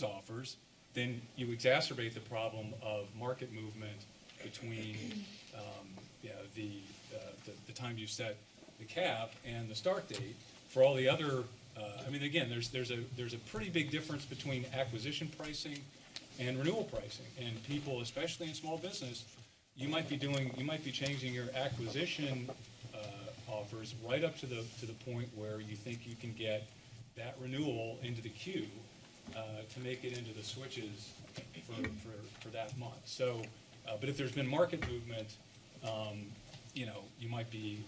offers, then you exacerbate the problem of market movement between the time you set the cap and the start date. For all the other, again, there's a pretty big difference between acquisition pricing and renewal pricing. And people, especially in small business, you might be changing your acquisition offers right up to the point where you think you can get that renewal into the queue to make it into the switches for that month. So, but if there's been market movement, you might be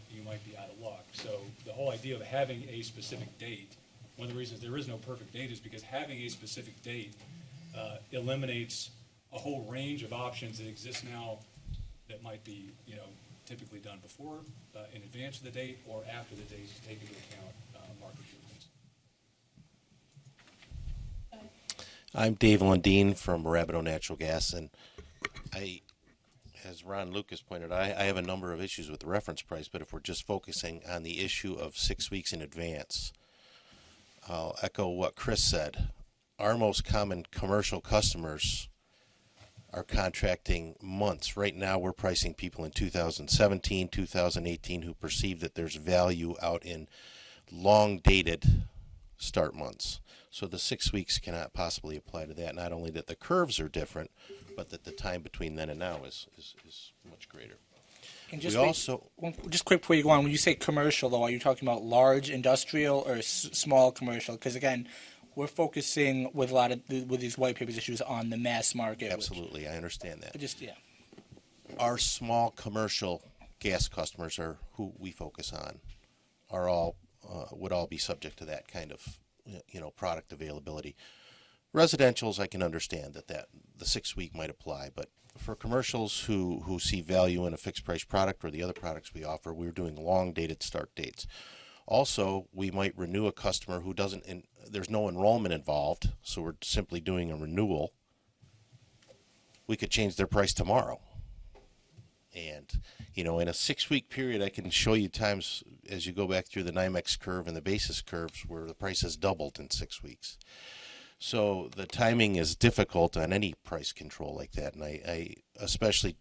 out of luck. So the whole idea of having a specific date, one of the reasons there is no perfect date is because having a specific date eliminates a whole range of options that exist now that might be, typically done before, in advance of the date, or after the date to take into account market movements. I'm Dave Lundeen from Rabideau Natural Gas, and I as Ron Lucas pointed out, I have a number of issues with the reference price, but if we're just focusing on the issue of 6 weeks in advance, I'll echo what Chris said. Our most common commercial customers are contracting months. Right now, we're pricing people in 2017, 2018 who perceive that there's value out in long-dated start months. So the 6 weeks cannot possibly apply to that. Not only that the curves are different, but that the time between then and now is much greater. And just We also just quick before you go on, when you say commercial, though, are you talking about large industrial or small commercial? Because again, we're focusing with a lot of with these white papers issues on the mass market. Absolutely, I understand that. Just Our small commercial gas customers are who we focus on. Are all would all be subject to that kind of product availability. Residentials, I can understand that the 6 week might apply, but for commercials who see value in a fixed price product or the other products we offer, we're doing long dated start dates. Also, we might renew a customer who doesn't, there's no enrollment involved, so we're simply doing a renewal. We could change their price tomorrow. And, in a 6 week period, I can show you times as you go back through the NYMEX curve and the basis curves where the price has doubled in 6 weeks. So the timing is difficult on any price control like that. And I especially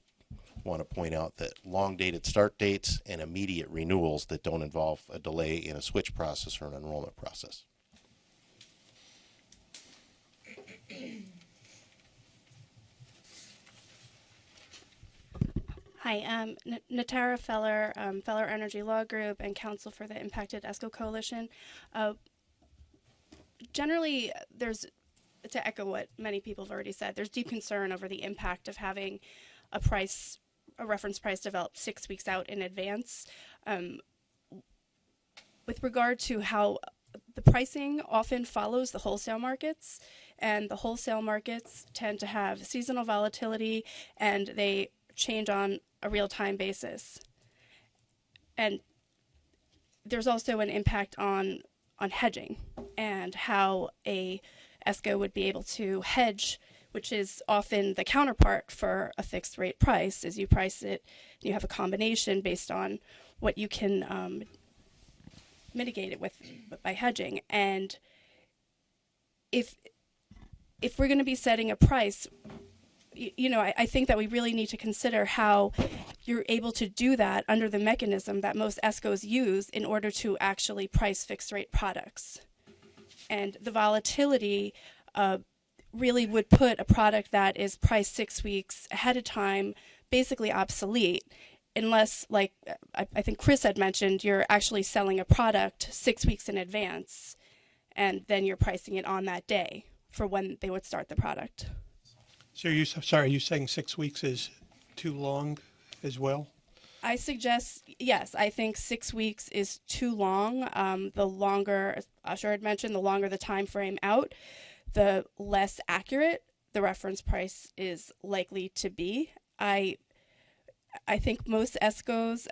want to point out that long-dated start dates and immediate renewals that don't involve a delay in a switch process or an enrollment process. Hi, Natara Feller, Feller Energy Law Group and Counsel for the Impacted ESCO Coalition. Generally, to echo what many people have already said, there's deep concern over the impact of having a reference price developed 6 weeks out in advance. With regard to how the pricing often follows the wholesale markets, and the wholesale markets tend to have seasonal volatility, and they change on a real-time basis. And there's also an impact on hedging and how a ESCO would be able to hedge, which is often the counterpart for a fixed rate price. As you price it, you have a combination based on what you can mitigate it with by hedging. And if we're going to be setting a price, I think that we really need to consider how you're able to do that under the mechanism that most ESCOs use in order to actually price fixed rate products. And the volatility really would put a product that is priced 6 weeks ahead of time basically obsolete, unless, like I think Chris had mentioned, you're actually selling a product 6 weeks in advance, and then you're pricing it on that day for when they would start the product. So are you saying 6 weeks is too long as well? I suggest, yes, I think 6 weeks is too long. The longer, as Usher had mentioned, the longer the time frame out, the less accurate the reference price is likely to be. I think most ESCOs,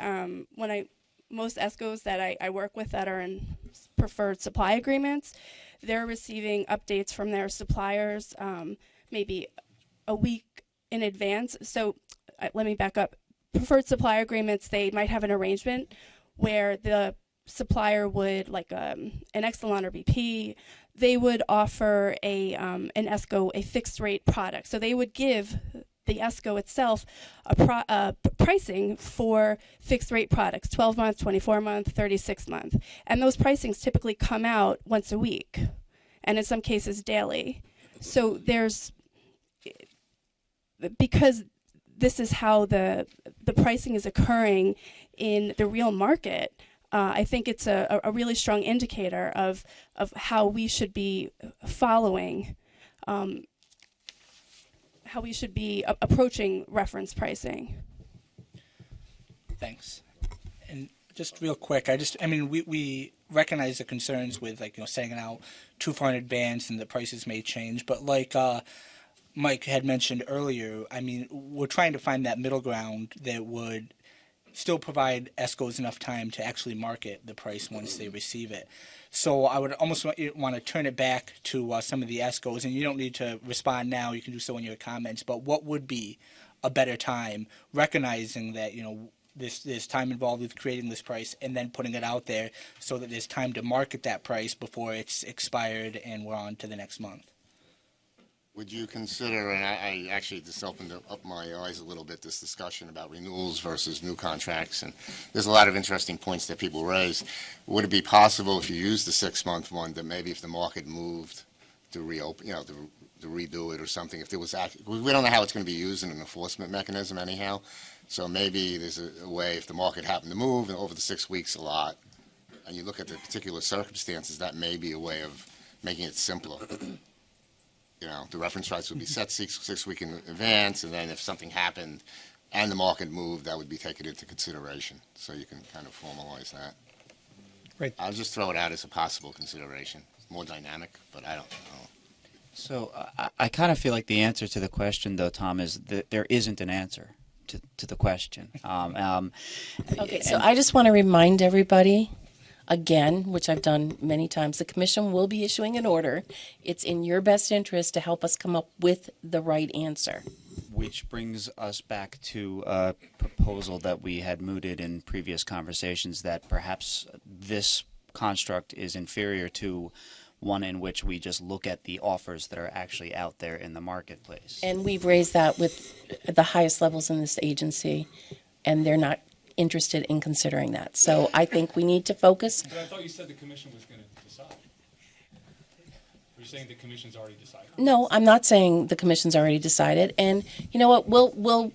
most ESCOs that I work with that are in preferred supply agreements, they're receiving updates from their suppliers maybe a week in advance. So let me back up. Preferred supply agreements, they might have an arrangement where the supplier would, like an Exelon or BP, they would offer an ESCO a fixed rate product. So they would give the ESCO itself a pricing for fixed rate products, 12 month, 24 month, 36 month. And those pricings typically come out once a week, and in some cases daily. So because this is how the pricing is occurring in the real market, I think it's a really strong indicator of how we should be following, how we should be approaching reference pricing. Thanks. And just real quick, we recognize the concerns with setting it out too far in advance and the prices may change, but like Mike had mentioned earlier, we're trying to find that middle ground that would still provide ESCOs enough time to actually market the price once they receive it. So I would almost want to turn it back to some of the ESCOs, and you don't need to respond now, you can do so in your comments, but what would be a better time, recognizing that, there's time involved with creating this price and then putting it out there so that there's time to market that price before it's expired and we're on to the next month. Would you consider, and I actually just opened up my eyes a little bit, this discussion about renewals versus new contracts, and there's a lot of interesting points that people raise. Would it be possible if you used the 6-month one that maybe if the market moved to reopen, to redo it or something, if there was, we don't know how it's going to be used in an enforcement mechanism anyhow, so maybe there's a way if the market happened to move and over the 6 weeks a lot, and you look at the particular circumstances, that may be a way of making it simpler. The reference price would be set six weeks in advance, and then if something happened and the market moved, that would be taken into consideration. So you can kind of formalize that. Right. I'll just throw it out as a possible consideration. It's more dynamic, but I don't know. So I kind of feel like the answer to the question, though, Tom, is that there isn't an answer to the question. Okay, so I just want to remind everybody, again, which I've done many times, the commission will be issuing an order. It's in your best interest to help us come up with the right answer. Which brings us back to a proposal that we had mooted in previous conversations, that perhaps this construct is inferior to one in which we just look at the offers that are actually out there in the marketplace. And we've raised that with the highest levels in this agency, and they're not interested in considering that. So I think we need to focus. But I thought you said the commission was going to decide. You're saying the commission's already decided? No, I'm not saying the commission's already decided. And you know what? We'll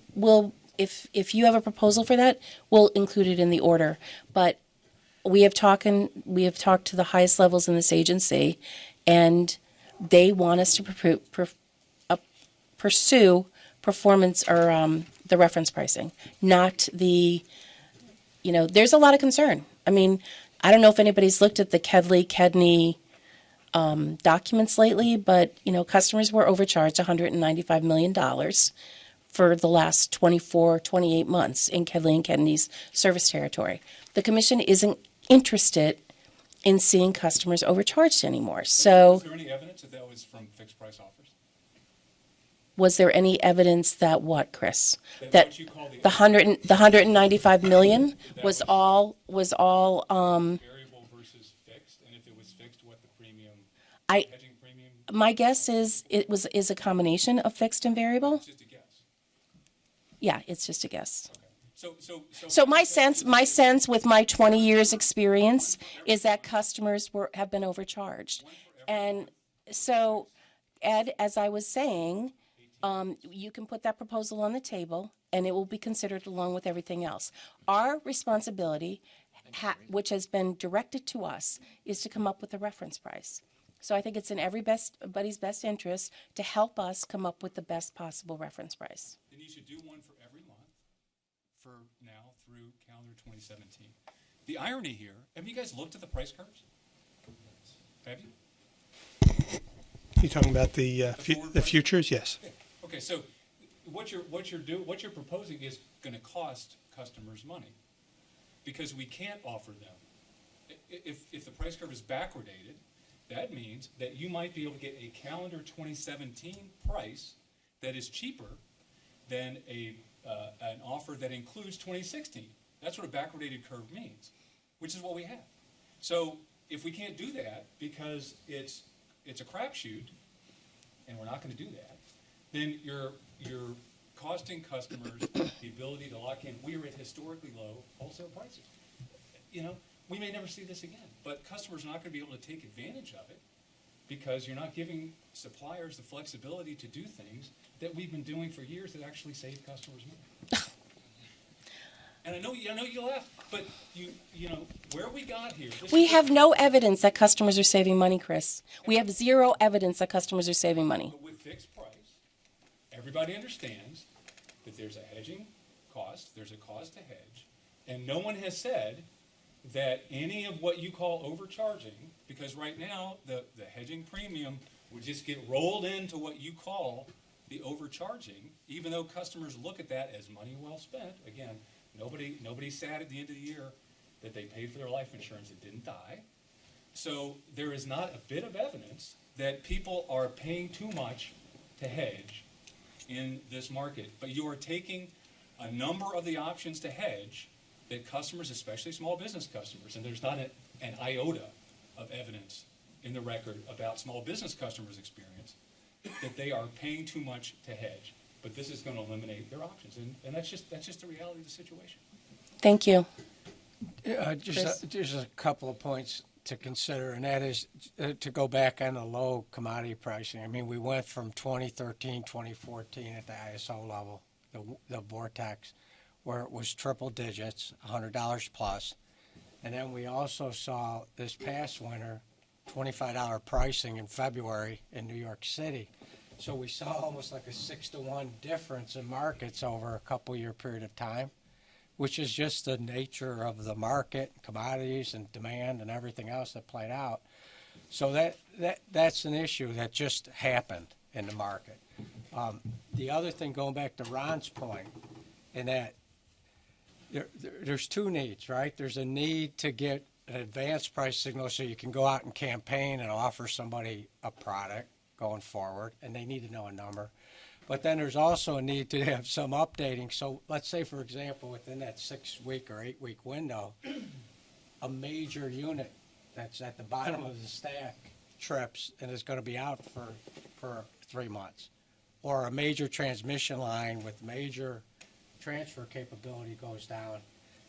if you have a proposal for that, we'll include it in the order. But we have talked to the highest levels in this agency, and they want us to pursue performance or the reference pricing, not the. There's a lot of concern. I mean, I don't know if anybody's looked at the Kedney documents lately, but, customers were overcharged $195 million for the last 24, 28 months in Kedley and Kedney's service territory. The commission isn't interested in seeing customers overcharged anymore. So, was there any evidence that that was from fixed price offers? Was there any evidence that what, Chris? That what you call the 195 million was all variable versus fixed, and if it was fixed, what the premium, hedging premium? My guess is is a combination of fixed and variable. It's just a guess. Yeah, it's just a guess. Okay. So my sense with my 20 years experience is that customers have been overcharged. And so, Ed, as I was saying, you can put that proposal on the table and it will be considered along with everything else. Our responsibility, which has been directed to us, is to come up with a reference price. So I think it's in everybody's best interest to help us come up with the best possible reference price. Then you should do one for every month for now through calendar 2017. The irony here, have you guys looked at the price curves? Have you? You talking about the futures? Yes. Okay, so what you're proposing is going to cost customers money because we can't offer them. If the price curve is backwardated, that means that you might be able to get a calendar 2017 price that is cheaper than an offer that includes 2016. That's what a backwardated curve means, which is what we have. So if we can't do that because it's a crapshoot, and we're not going to do that, then you're costing customers the ability to lock in. We are at historically low wholesale prices. We may never see this again, but customers are not going to be able to take advantage of it because you're not giving suppliers the flexibility to do things that we've been doing for years that actually save customers money. And I know you laugh, but where we got here. We have no evidence that customers are saving money, Chris. We have zero evidence that customers are saving money. But with fixed price, everybody understands that there's a hedging cost, there's a cost to hedge, and no one has said that any of what you call overcharging, because right now the hedging premium would just get rolled into what you call the overcharging, even though customers look at that as money well spent. Again, nobody sad at the end of the year that they paid for their life insurance and didn't die. So there is not a bit of evidence that people are paying too much to hedge in this market. But you are taking a number of the options to hedge that customers, especially small business customers, and there's not an iota of evidence in the record about small business customers' experience, that they are paying too much to hedge. But this is going to eliminate their options, and that's just the reality of the situation. Thank you. Just a couple of points to consider, and that is to go back on the low commodity pricing. I mean, we went from 2013, 2014 at the ISO level, the vortex, where it was triple digits, $100 plus. And then we also saw this past winter, $25 pricing in February in New York City. So we saw almost like a 6-to-1 difference in markets over a couple-year period of time, which is just the nature of the market, commodities and demand and everything else that played out. So that's an issue that just happened in the market. The other thing, going back to Ron's point, in that there's two needs, right? There's a need to get an advanced price signal so you can go out and campaign and offer somebody a product going forward, and they need to know a number. But then there's also a need to have some updating. So let's say, for example, within that 6-week or 8-week window, a major unit that's at the bottom of the stack trips and is going to be out for 3 months. Or a major transmission line with major transfer capability goes down.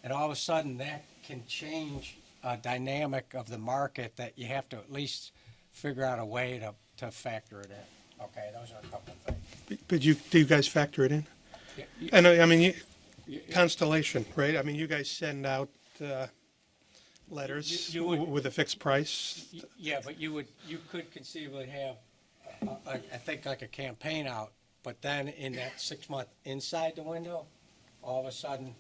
And all of a sudden that can change a dynamic of the market that you have to at least figure out a way to factor it in. Okay, those are a couple of things. But do you guys factor it in? Yeah, I know. I mean, Constellation, right? I mean, you guys send out letters You would- with a fixed price. Yeah, but you could conceivably have, I think, like a campaign out, but then in that 6-month inside the window, all of a sudden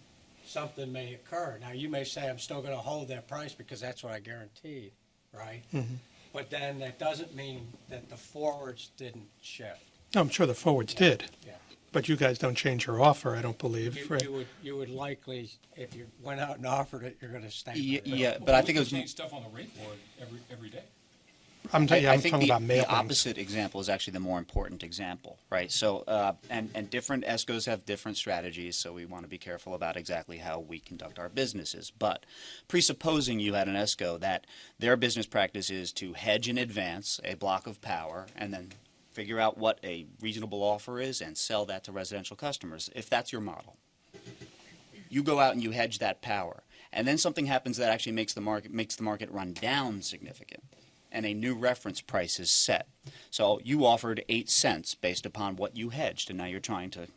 something may occur. Now you may say, I'm still going to hold that price because that's what I guaranteed, right? Mm-hmm. But then that doesn't mean that the forwards didn't shift. No, I'm sure the forwards did. Yeah. But you guys don't change your offer, I don't believe. Right? You would likely, if you went out and offered it, you're going to stay. Yeah, but I think it was change stuff on the rate board every day. I'm I think talking about mailings. the opposite example is actually the more important example, right? So, and different ESCOs have different strategies, so we want to be careful about exactly how we conduct our businesses. But presupposing you had an ESCO that their business practice is to hedge in advance a block of power and then figure out what a reasonable offer is and sell that to residential customers, if that's your model. You go out and you hedge that power, and then something happens that actually makes the market run down significant, and a new reference price is set. So you offered 8 cents based upon what you hedged, and now you're trying to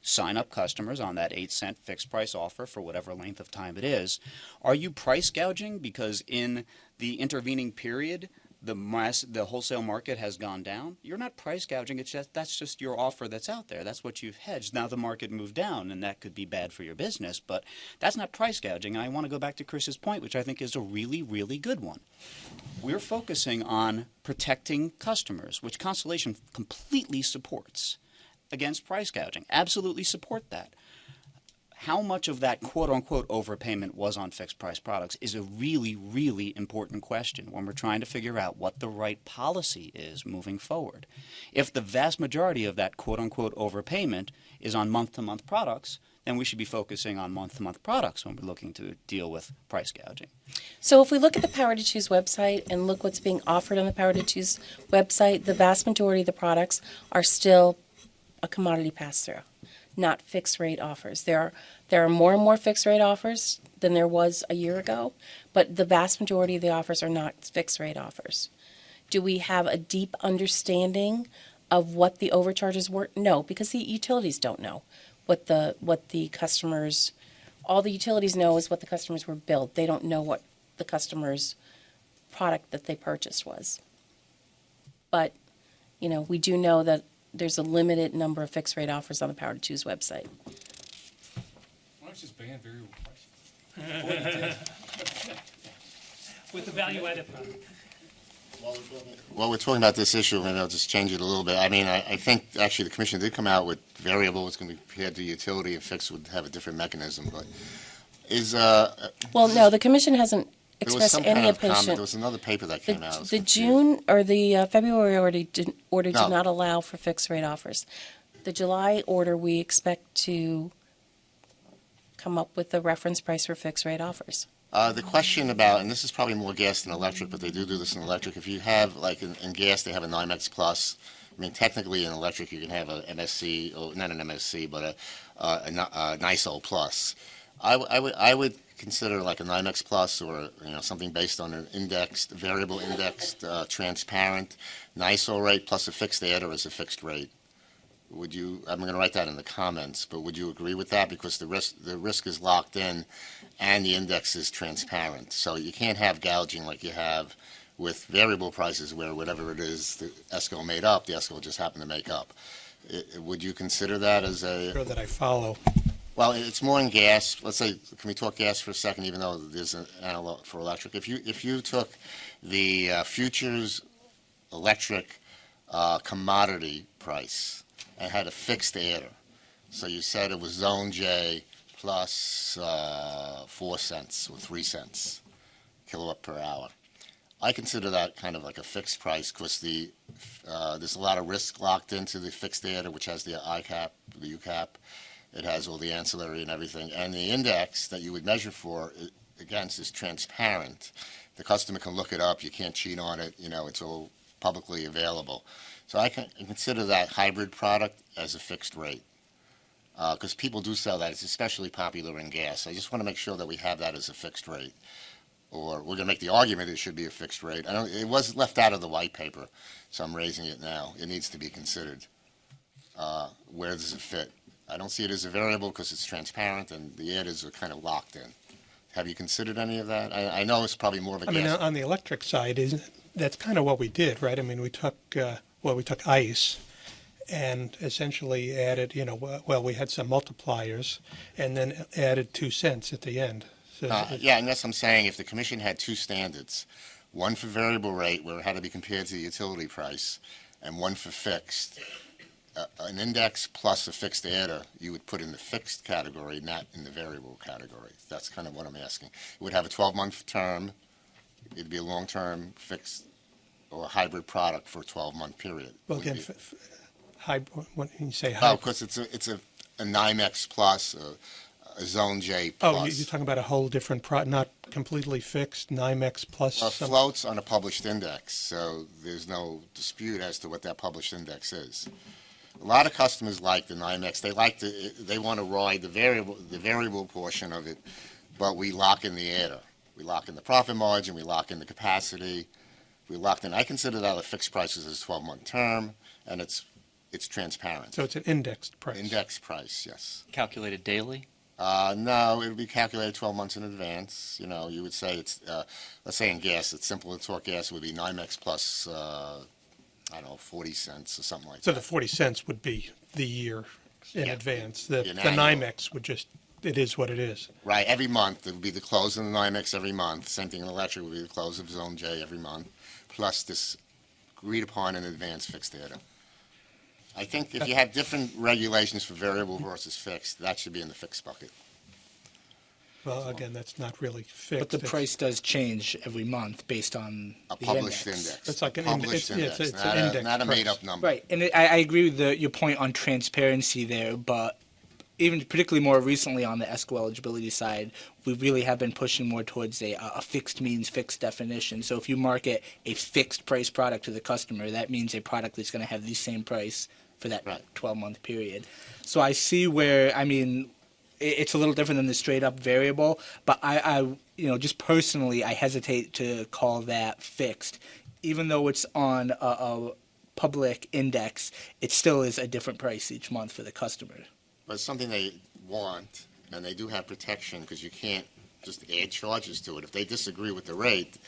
sign up customers on that 8-cent fixed price offer for whatever length of time it is. Are you price gouging because in the intervening period the wholesale market has gone down? You're not price gouging. That's just your offer that's out there. That's what you've hedged. Now the market moved down, and that could be bad for your business, but that's not price gouging. And I want to go back to Chris's point, which I think is a really, really good one. We're focusing on protecting customers, which Constellation completely supports, against price gouging. Absolutely support that. How much of that quote-unquote overpayment was on fixed-price products is a really, really important question when we're trying to figure out what the right policy is moving forward. If the vast majority of that quote-unquote overpayment is on month-to-month products, then we should be focusing on month-to-month products when we're looking to deal with price gouging. So if we look at the Power to Choose website and look what's being offered on the Power to Choose website, the vast majority of the products are still a commodity pass-through, not fixed rate offers. There are more and more fixed rate offers than there was a year ago, but the vast majority of the offers are not fixed rate offers. Do we have a deep understanding of what the overcharges were? No, because the utilities don't know what the customers, all the utilities know is what the customers were billed. They don't know what the customer's product that they purchased was. But, we do know that there's a limited number of fixed rate offers on the Power to Choose website. Why don't you just ban variable pricing? With the value-added product. While we're talking about this issue, maybe I'll just change it a little bit. I mean, I think actually the commission did come out with variable. It's going to be compared to utility, and fixed would have a different mechanism. But well, no, the commission hasn't there was expressed some any kind of comment. opinion. There was another paper that came out. The June or the February order did not allow for fixed rate offers. the July order, we expect to come up with the reference price for fixed rate offers. The question about, and this is probably more gas than electric, but they do this in electric. If you have, like in gas, they have a NYMEX Plus. I mean, technically in electric, you can have a MSC, or not an MSC, but a NISO Plus. I would consider like a NYMEX Plus, or something based on an indexed, variable indexed, transparent NISO rate plus a fixed adder as a fixed rate. Would you? I'm going to write that in the comments, but would you agree with that? Because the risk is locked in, and the index is transparent. So you can't have gouging like you have with variable prices, where whatever it is the ESCO made up, the ESCO just happened to make up. Would you consider that as a? Sure that I follow. Well, it's more in gas. Let's say, can we talk gas for a second? Even though there's an analog for electric, if you took the futures electric commodity price and had a fixed adder. So you said it was zone J plus 4 cents or 3 cents kilowatt per hour. I consider that kind of like a fixed price because there's a lot of risk locked into the fixed adder, which has the ICAP, the UCAP. It has all the ancillary and everything. And the index that you would measure for against is transparent. The customer can look it up. You can't cheat on it. It's all publicly available. So I can consider that hybrid product as a fixed rate because people do sell that. It's especially popular in gas. I just want to make sure that we have that as a fixed rate. Or we're going to make the argument it should be a fixed rate. It was left out of the white paper, so I'm raising it now. It needs to be considered. Where does it fit? I don't see it as a variable because it's transparent and the adders are kind of locked in. Have you considered any of that? I know it's probably more of a gas. I mean, on the electric side, that's kind of what we did, right? I mean, we took ICE and essentially added, we had some multipliers and then added 2 cents at the end. So yeah, and that's what I'm saying. If the commission had two standards, one for variable rate where it had to be compared to the utility price, and one for fixed, an index plus a fixed adder, you would put in the fixed category, not in the variable category. That's kind of what I'm asking. It would have a 12-month term. It'd be a long-term fixed or a hybrid product for a 12-month period. Well, again, when you say hybrid. Oh, because it's a NYMEX plus, a zone J plus. Oh, you're talking about a whole different not completely fixed, NYMEX plus. Well, it floats on a published index, so there's no dispute as to what that published index is. A lot of customers like the NYMEX. They want to ride the variable portion of it, but we lock in the adder. We lock in the profit margin. We lock in the capacity. We locked in. I consider that a fixed price as a 12-month term, and it's transparent. So it's an indexed price. Indexed price, yes. Calculated daily? No, it would be calculated 12 months in advance. You would say it's, let's say in gas, it's simple to talk gas, it would be NYMEX plus, 40 cents or something like that. So the 40 cents would be the year in advance. The An NYMEX would just, it is what it is. Right, every month. It would be the close of the NYMEX every month. Same thing in electric would be the close of Zone J every month, plus this agreed upon in advance fixed adder. I think if you have different regulations for variable versus fixed, that should be in the fixed bucket. Well, again, that's not really fixed. But the price does change every month based on A the published index. It's like an published index. index, It's not an index not a price. made-up number. Right, and I agree with your point on transparency there, but even particularly more recently on the ESCO eligibility side, we really have been pushing more towards a fixed means fixed definition. So if you market a fixed price product to the customer, that means a product that's going to have the same price for that 12-month period. So I see where, it's a little different than the straight up variable, but I just personally, I hesitate to call that fixed. Even though it's on a public index, it still is a different price each month for the customer. But it's something they want, and they do have protection because you can't just add charges to it. If they disagree with the rate,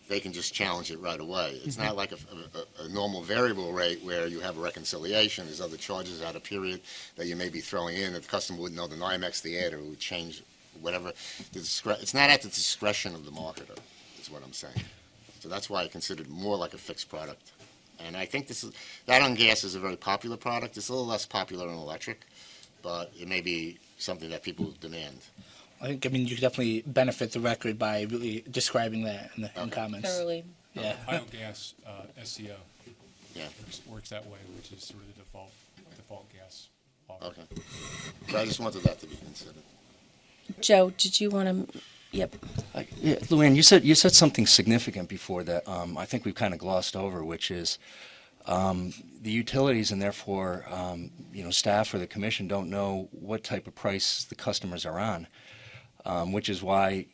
they can just challenge it right away. It's not like a normal variable rate where you have a reconciliation. There's other charges out of period that you may be throwing in that the customer wouldn't know the NYMEX, the adder, would change whatever. It's not at the discretion of the marketer, is what I'm saying. So that's why I consider it more like a fixed product. And I think that on gas is a very popular product. It's a little less popular in electric, but it may be something that people demand. You could definitely benefit the record by really describing that in comments. Thoroughly. Yeah. Biogas SCO. Yeah. works that way, which is sort of the default gas offer. Okay. So I just wanted that to be considered. Joe, did you want to? Yep. Yeah, Luann, you said something significant before that I think we've kind of glossed over, which is the utilities and therefore staff or the commission don't know what type of price the customers are on, which is why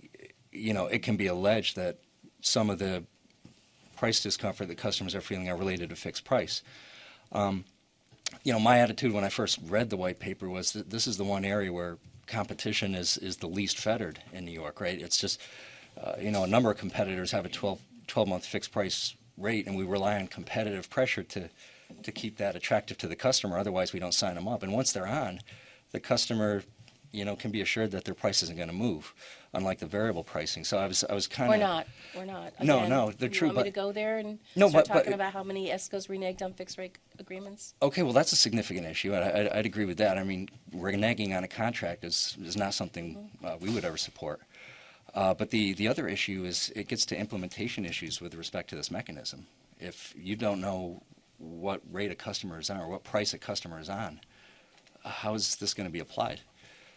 it can be alleged that some of the price discomfort that customers are feeling are related to fixed price. My attitude when I first read the white paper was that this is the one area where competition is the least fettered in New York, right? It's just, a number of competitors have a 12-month fixed price rate, and we rely on competitive pressure to keep that attractive to the customer. Otherwise, we don't sign them up. And once they're on, the customer, can be assured that their price isn't going to move, unlike the variable pricing. So I was kind of. We're not. No, Again, no, they're true. You want me But to go there and no, start but talking about how many ESCOs reneged on fixed rate agreements? Okay, well, that's a significant issue. I'd agree with that. I mean, reneging on a contract is not something we would ever support. But the other issue is it gets to implementation issues with respect to this mechanism. If you don't know what rate a customer is on or what price a customer is on, how is this going to be applied?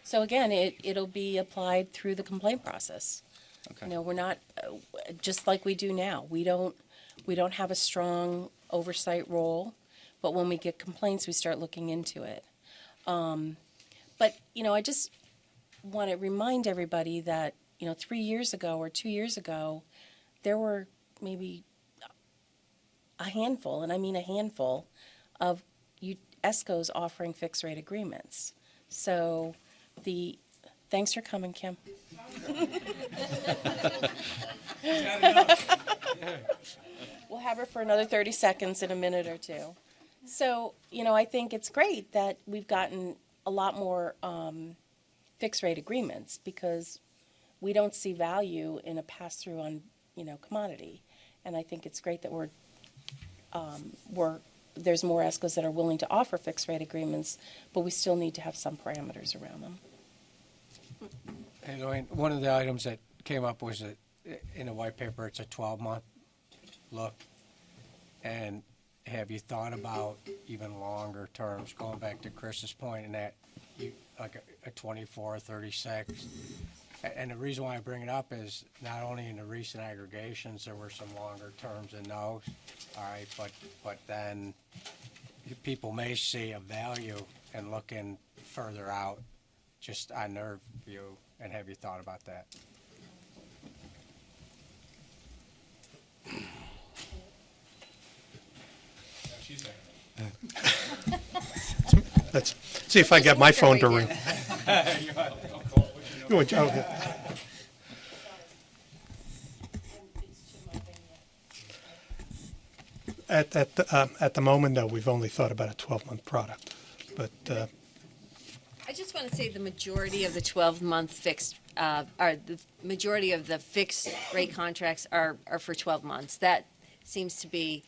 So again, it'll be applied through the complaint process. Okay. We're not just like we do now. We don't have a strong oversight role, but when we get complaints, we start looking into it. But I just want to remind everybody that 3 years ago or 2 years ago, there were maybe a handful, and I mean a handful, of ESCOs offering fixed rate agreements. So thanks for coming, Kim. We'll have her for another 30 seconds in a minute or two. So, I think it's great that we've gotten a lot more fixed rate agreements because we don't see value in a pass-through on, commodity. And I think it's great that there's more ESCOs that are willing to offer fixed rate agreements, but we still need to have some parameters around them. Hey, Lorraine, one of the items that came up was that in the white paper, it's a 12-month look. And have you thought about even longer terms, going back to Chris's point, in that like a 24, 36? And the reason why I bring it up is not only in the recent aggregations, there were some longer terms in those, all right, but then people may see a value in looking further out, just on their view. And have you thought about that? Let's see if I get my phone to ring. At the moment, no, we've only thought about a 12-month product, but. I just want to say the majority of the 12-month fixed, or the majority of the fixed rate contracts are for 12 months. That seems to be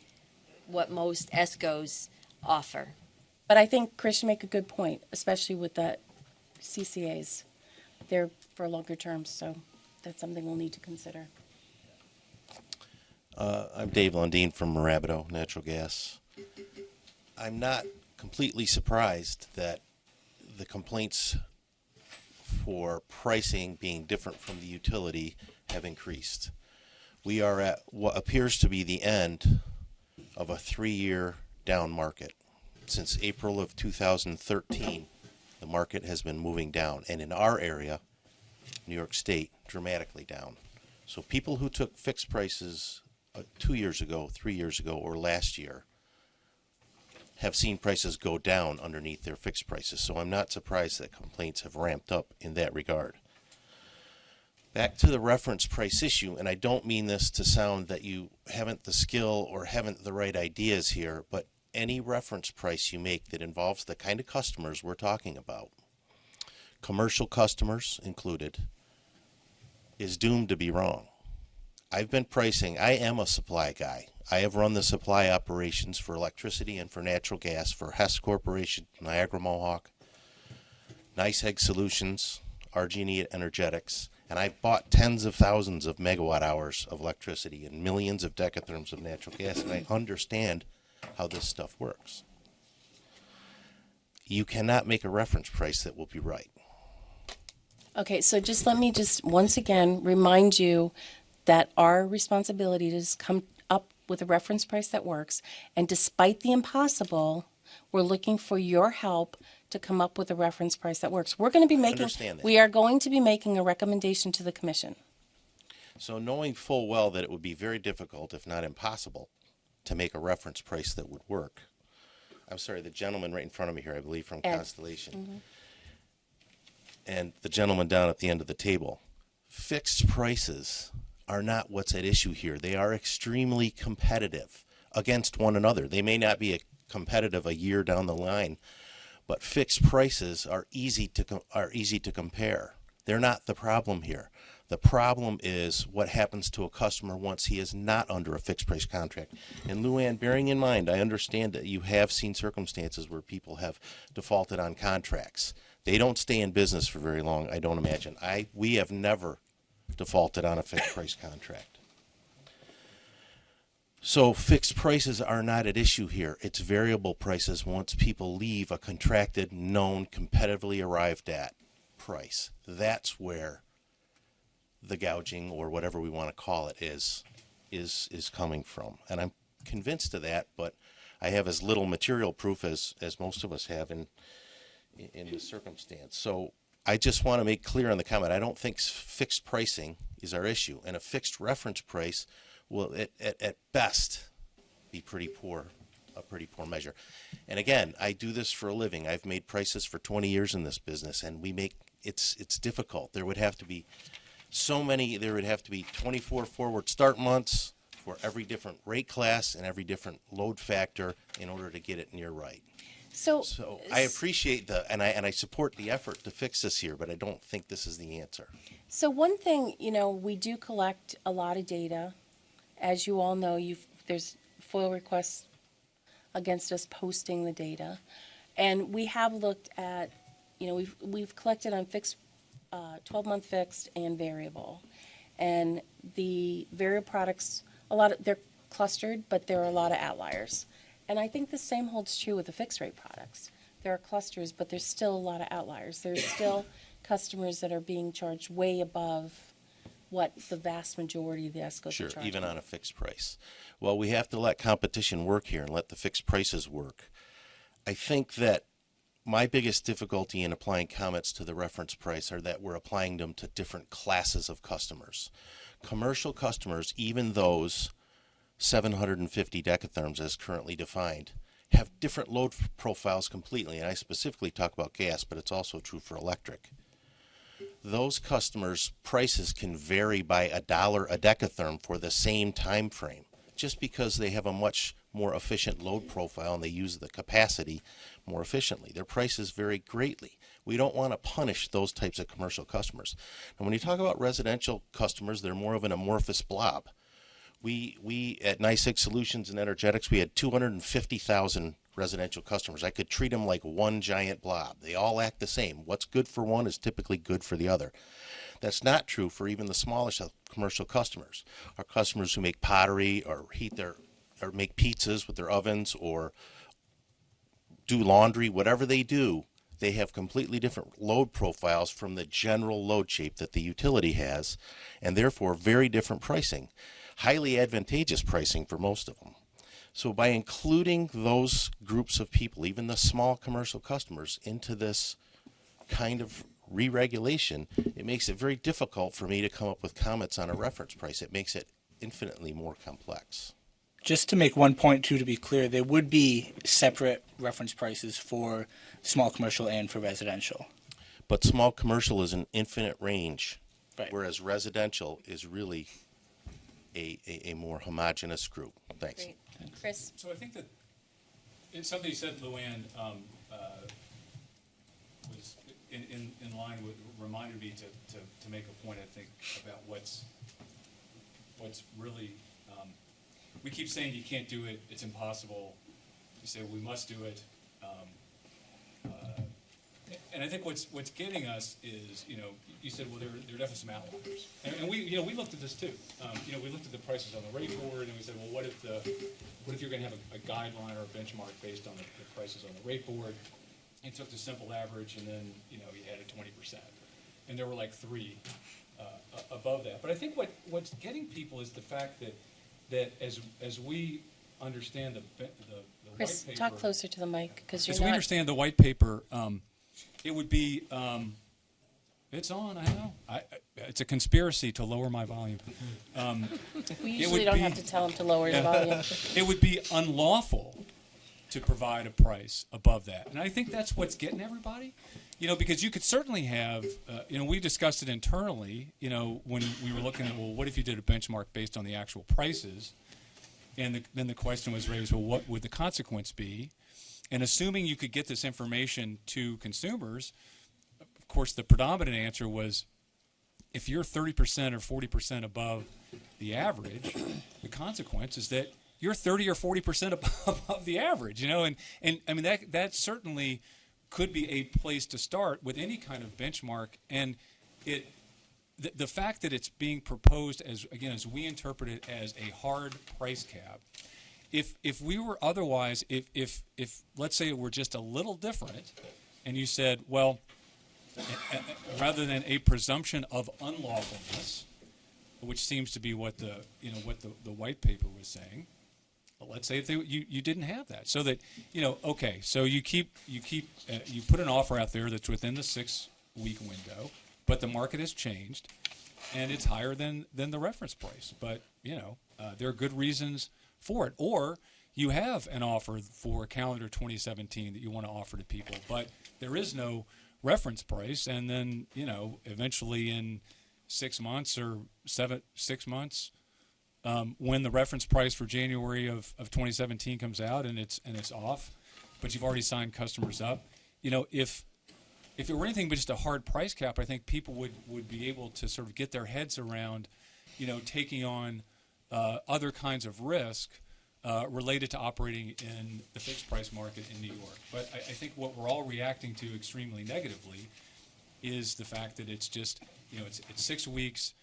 what most ESCOs offer. But I think Chris should make a good point, especially with the CCAs. They're for longer terms, so that's something we'll need to consider. I'm Dave Lundeen from Mirabito Natural Gas. I'm not completely surprised that the complaints for pricing being different from the utility have increased. We are at what appears to be the end of a 3-year down market. Since April of 2013, the market has been moving down, and in our area, New York State, dramatically down. So people who took fixed prices 2 years ago, 3 years ago, or last year have seen prices go down underneath their fixed prices. So I'm not surprised that complaints have ramped up in that regard. Back to the reference price issue, and I don't mean this to sound that you haven't the skill or haven't the right ideas here, but any reference price you make that involves the kind of customers we're talking about, commercial customers included, is doomed to be wrong. I've been pricing, I am a supply guy. I have run the supply operations for electricity and for natural gas for Hess Corporation, Niagara Mohawk, Nice Egg Solutions, RG&E Energetics, and I bought tens of thousands of megawatt hours of electricity and millions of decatherms of natural gas, and I understand how this stuff works. You cannot make a reference price that will be right. Okay, so just let me just once again remind you that our responsibility is to come up with a reference price that works. And despite the impossible, we're looking for your help to come up with a reference price that works. We're going to be making, understand that. we are going to be making a recommendation to the commission. So knowing full well that it would be very difficult, if not impossible, to make a reference price that would work. I'm sorry, the gentleman right in front of me here, I believe from Ed. Constellation, Mm-hmm. and the gentleman down at the end of the table. Fixed prices are not what's at issue here. They are extremely competitive against one another. They may not be competitive a year down the line, but fixed prices are easy to compare. They're not the problem here. The problem is what happens to a customer once he is not under a fixed price contract. And Luann, bearing in mind, I understand that you have seen circumstances where people have defaulted on contracts. They don't stay in business for very long, I don't imagine. We have never defaulted on a fixed price contract. So fixed prices are not at issue here. It's variable prices once people leave a contracted, known, competitively arrived at price. That's where the gouging, or whatever we want to call it, is coming from. And I'm convinced of that, but I have as little material proof as most of us have in this circumstance. So I just want to make clear on the comment, I don't think fixed pricing is our issue. And a fixed reference price will, at best, be a pretty poor measure. And again, I do this for a living. I've made prices for 20 years in this business, and it's difficult. There would have to be 24 forward start months for every different rate class and every different load factor in order to get it near right. So I appreciate and I support the effort to fix this here, but I don't think this is the answer. So one thing, we do collect a lot of data. As you all know, there's FOIL requests against us posting the data. And we have looked at, we've collected on fixed, 12-month fixed and variable. And the variable products, they're clustered, but there are a lot of outliers. And I think the same holds true with the fixed rate products. There are clusters, but there's still a lot of outliers. There's still customers that are being charged way above what the vast majority of the ESCOs Sure, are charging. even on a fixed price. Well, we have to let competition work here and let the fixed prices work. I think that my biggest difficulty in applying comments to the reference price are that we're applying them to different classes of customers. Commercial customers, even those 750 decatherms as currently defined, have different load profiles completely. And I specifically talk about gas, but it's also true for electric. Those customers' prices can vary by $1 a decatherm for the same time frame, just because they have a much more efficient load profile and they use the capacity more efficiently. Their prices vary greatly. We don't want to punish those types of commercial customers. And when you talk about residential customers, they're more of an amorphous blob. We at NYSEG Solutions and Energetics, we had 250,000 residential customers. I could treat them like one giant blob. They all act the same. What's good for one is typically good for the other. That's not true for even the smallest of commercial customers. Our customers who make pottery or or make pizzas with their ovens or do laundry, whatever they do, they have completely different load profiles from the general load shape that the utility has, and therefore very different pricing. Highly advantageous pricing for most of them. So by including those groups of people, even the small commercial customers, into this kind of re-regulation, it makes it very difficult for me to come up with comments on a reference price. It makes it infinitely more complex. Just to make one point, too, to be clear, there would be separate reference prices for small commercial and for residential. But small commercial is an infinite range, right, whereas residential is really a more homogeneous group. Thanks. Great. Chris? So I think that something you said, Luann, was in line with, reminded me to make a point, I think, about what's really, we keep saying you can't do it, it's impossible. You say we must do it. And I think what's getting us is, you said, well, there are definitely some outliers. And we looked at this too. We looked at the prices on the rate board, and we said, well, what if you're going to have a guideline or a benchmark based on the prices on the rate board? And took the simple average, and then you added 20%, and there were like 3 above that. But I think what's getting people is the fact that as we understand the Chris, white paper, talk closer to the mic because you're as not. we understand the white paper, it would be. It's on. I know. It's a conspiracy to lower my volume. We usually don't have to tell him to lower his volume. It would be unlawful to provide a price above that. And I think that's what's getting everybody, because you could certainly have, we discussed it internally, when we were looking at, well, what if you did a benchmark based on the actual prices? And then the question was raised, well, what would the consequence be? And assuming you could get this information to consumers, of course, the predominant answer was, if you're 30% or 40% above the average, the consequence is that you're 30 or 40% above the average, and I mean that certainly could be a place to start with any kind of benchmark, and the fact that it's being proposed as we interpret it as a hard price cap. If we were otherwise, if let's say it were just a little different, and you said, well, rather than a presumption of unlawfulness, which seems to be what the white paper was saying. Let's say if you didn't have that, so that okay, so you put an offer out there that's within the 6-week window, but the market has changed, and it's higher than the reference price. But there are good reasons for it, or you have an offer for calendar 2017 that you want to offer to people, but there is no reference price, and then eventually in 6 months or 6 months. When the reference price for January of 2017 comes out and it's off, but you've already signed customers up, if it were anything but just a hard price cap, I think people would be able to sort of get their heads around, taking on other kinds of risk related to operating in the fixed price market in New York. But I think what we're all reacting to extremely negatively is the fact that it's just, it's 6 weeks.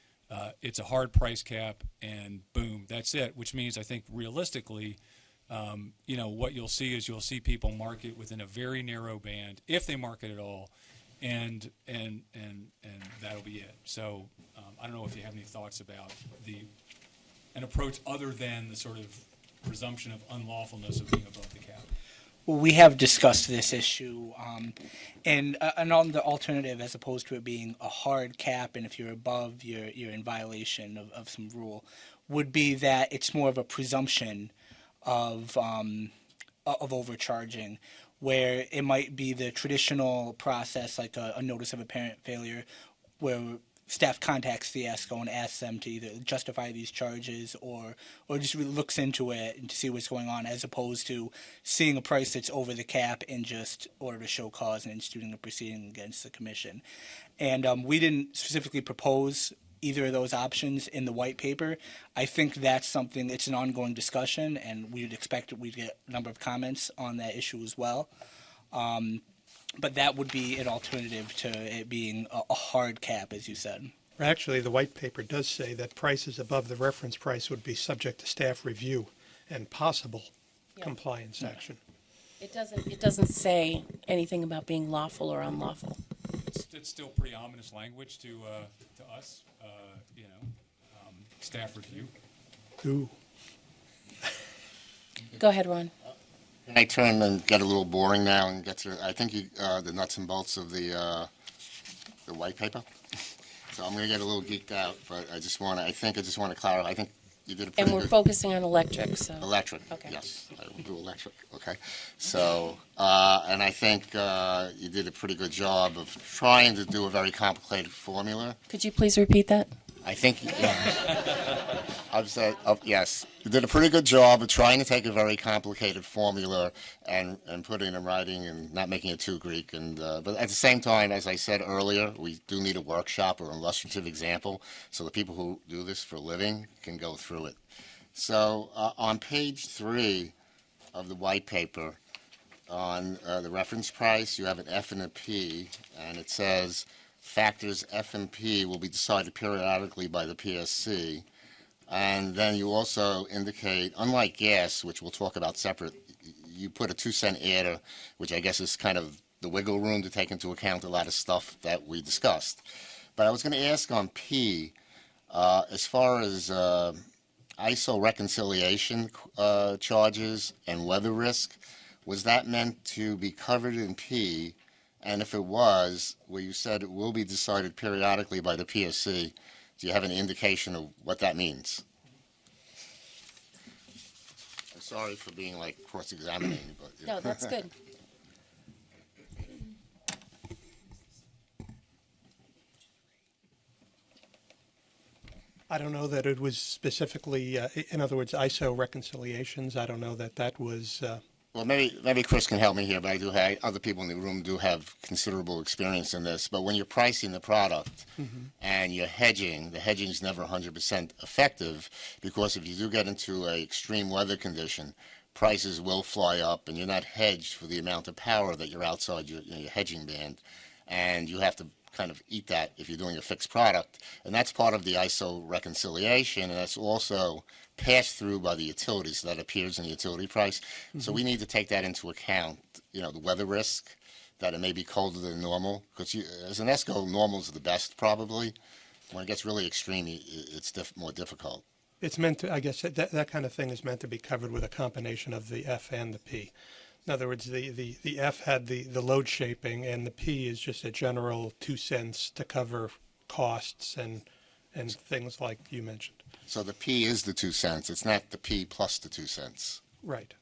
It's a hard price cap, and boom, that's it. Which means, I think, realistically, what you'll see people market within a very narrow band, if they market at all, and that'll be it. So I don't know if you have any thoughts about an approach other than the sort of presumption of unlawfulness of being above the cap. Well, we have discussed this issue, and on the alternative, as opposed to it being a hard cap, and if you're above, you're in violation of some rule, would be that it's more of a presumption of overcharging, where it might be the traditional process, like a notice of apparent failure, where staff contacts the ESCO and asks them to either justify these charges or just really looks into it and to see what's going on, as opposed to seeing a price that's over the cap and just order to show cause and instituting a proceeding against the commission. And we didn't specifically propose either of those options in the white paper. I think that's something, it's an ongoing discussion, and we'd expect we'd get a number of comments on that issue as well. But that would be an alternative to it being a hard cap, as you said. Actually, the white paper does say that prices above the reference price would be subject to staff review and possible compliance action. It doesn't say anything about being lawful or unlawful. It's still pretty ominous language to us, staff review. Ooh. Go ahead, Ron. Can I turn and get a little boring now and get to, I think the nuts and bolts of the white paper? So I'm going to get a little geeked out, but I just want to clarify. I think you did a pretty And we're good, focusing on electric, so. Electric, Okay. yes. I will do electric, okay. So, and I think you did a pretty good job of trying to do a very complicated formula. Could you please repeat that? I think, I've said, yes, you did a pretty good job of trying to take a very complicated formula and put it in writing and not making it too Greek. And but at the same time, as I said earlier, we do need a workshop or an illustrative example so the people who do this for a living can go through it. So on page 3 of the white paper, on the reference price, you have an F and a P, and it says factors F and P will be decided periodically by the PSC. And then you also indicate, unlike gas, which we'll talk about separate, you put a 2-cent adder, which I guess is kind of the wiggle room to take into account a lot of stuff that we discussed. But I was going to ask on P, as far as ISO reconciliation charges and weather risk, was that meant to be covered in P? And if it was, where you said it will be decided periodically by the PSC, do you have an indication of what that means? I'm sorry for being like cross-examining, but No, that's good. I don't know that it was specifically, in other words, ISO reconciliations. I don't know that that was. Well, maybe Chris can help me here, but I do have other people in the room do have considerable experience in this. But when you're pricing the product and you're hedging, the hedging is never 100% effective, because if you do get into an extreme weather condition, prices will fly up, and you're not hedged for the amount of power that you're outside your hedging band, and you have to kind of eat that if you're doing a fixed product. And that's part of the ISO reconciliation, and that's also passed through by the utilities, so that appears in the utility price. So we need to take that into account, the weather risk, that it may be colder than normal, because as an ESCO, normal is the best probably. When it gets really extreme, it's more difficult. It's meant to, I guess, that kind of thing is meant to be covered with a combination of the F and the P. In other words, the F had the load shaping, and the P is just a general 2 cents to cover costs and things like you mentioned. So the P is the 2 cents. It's not the P plus the 2 cents. Right.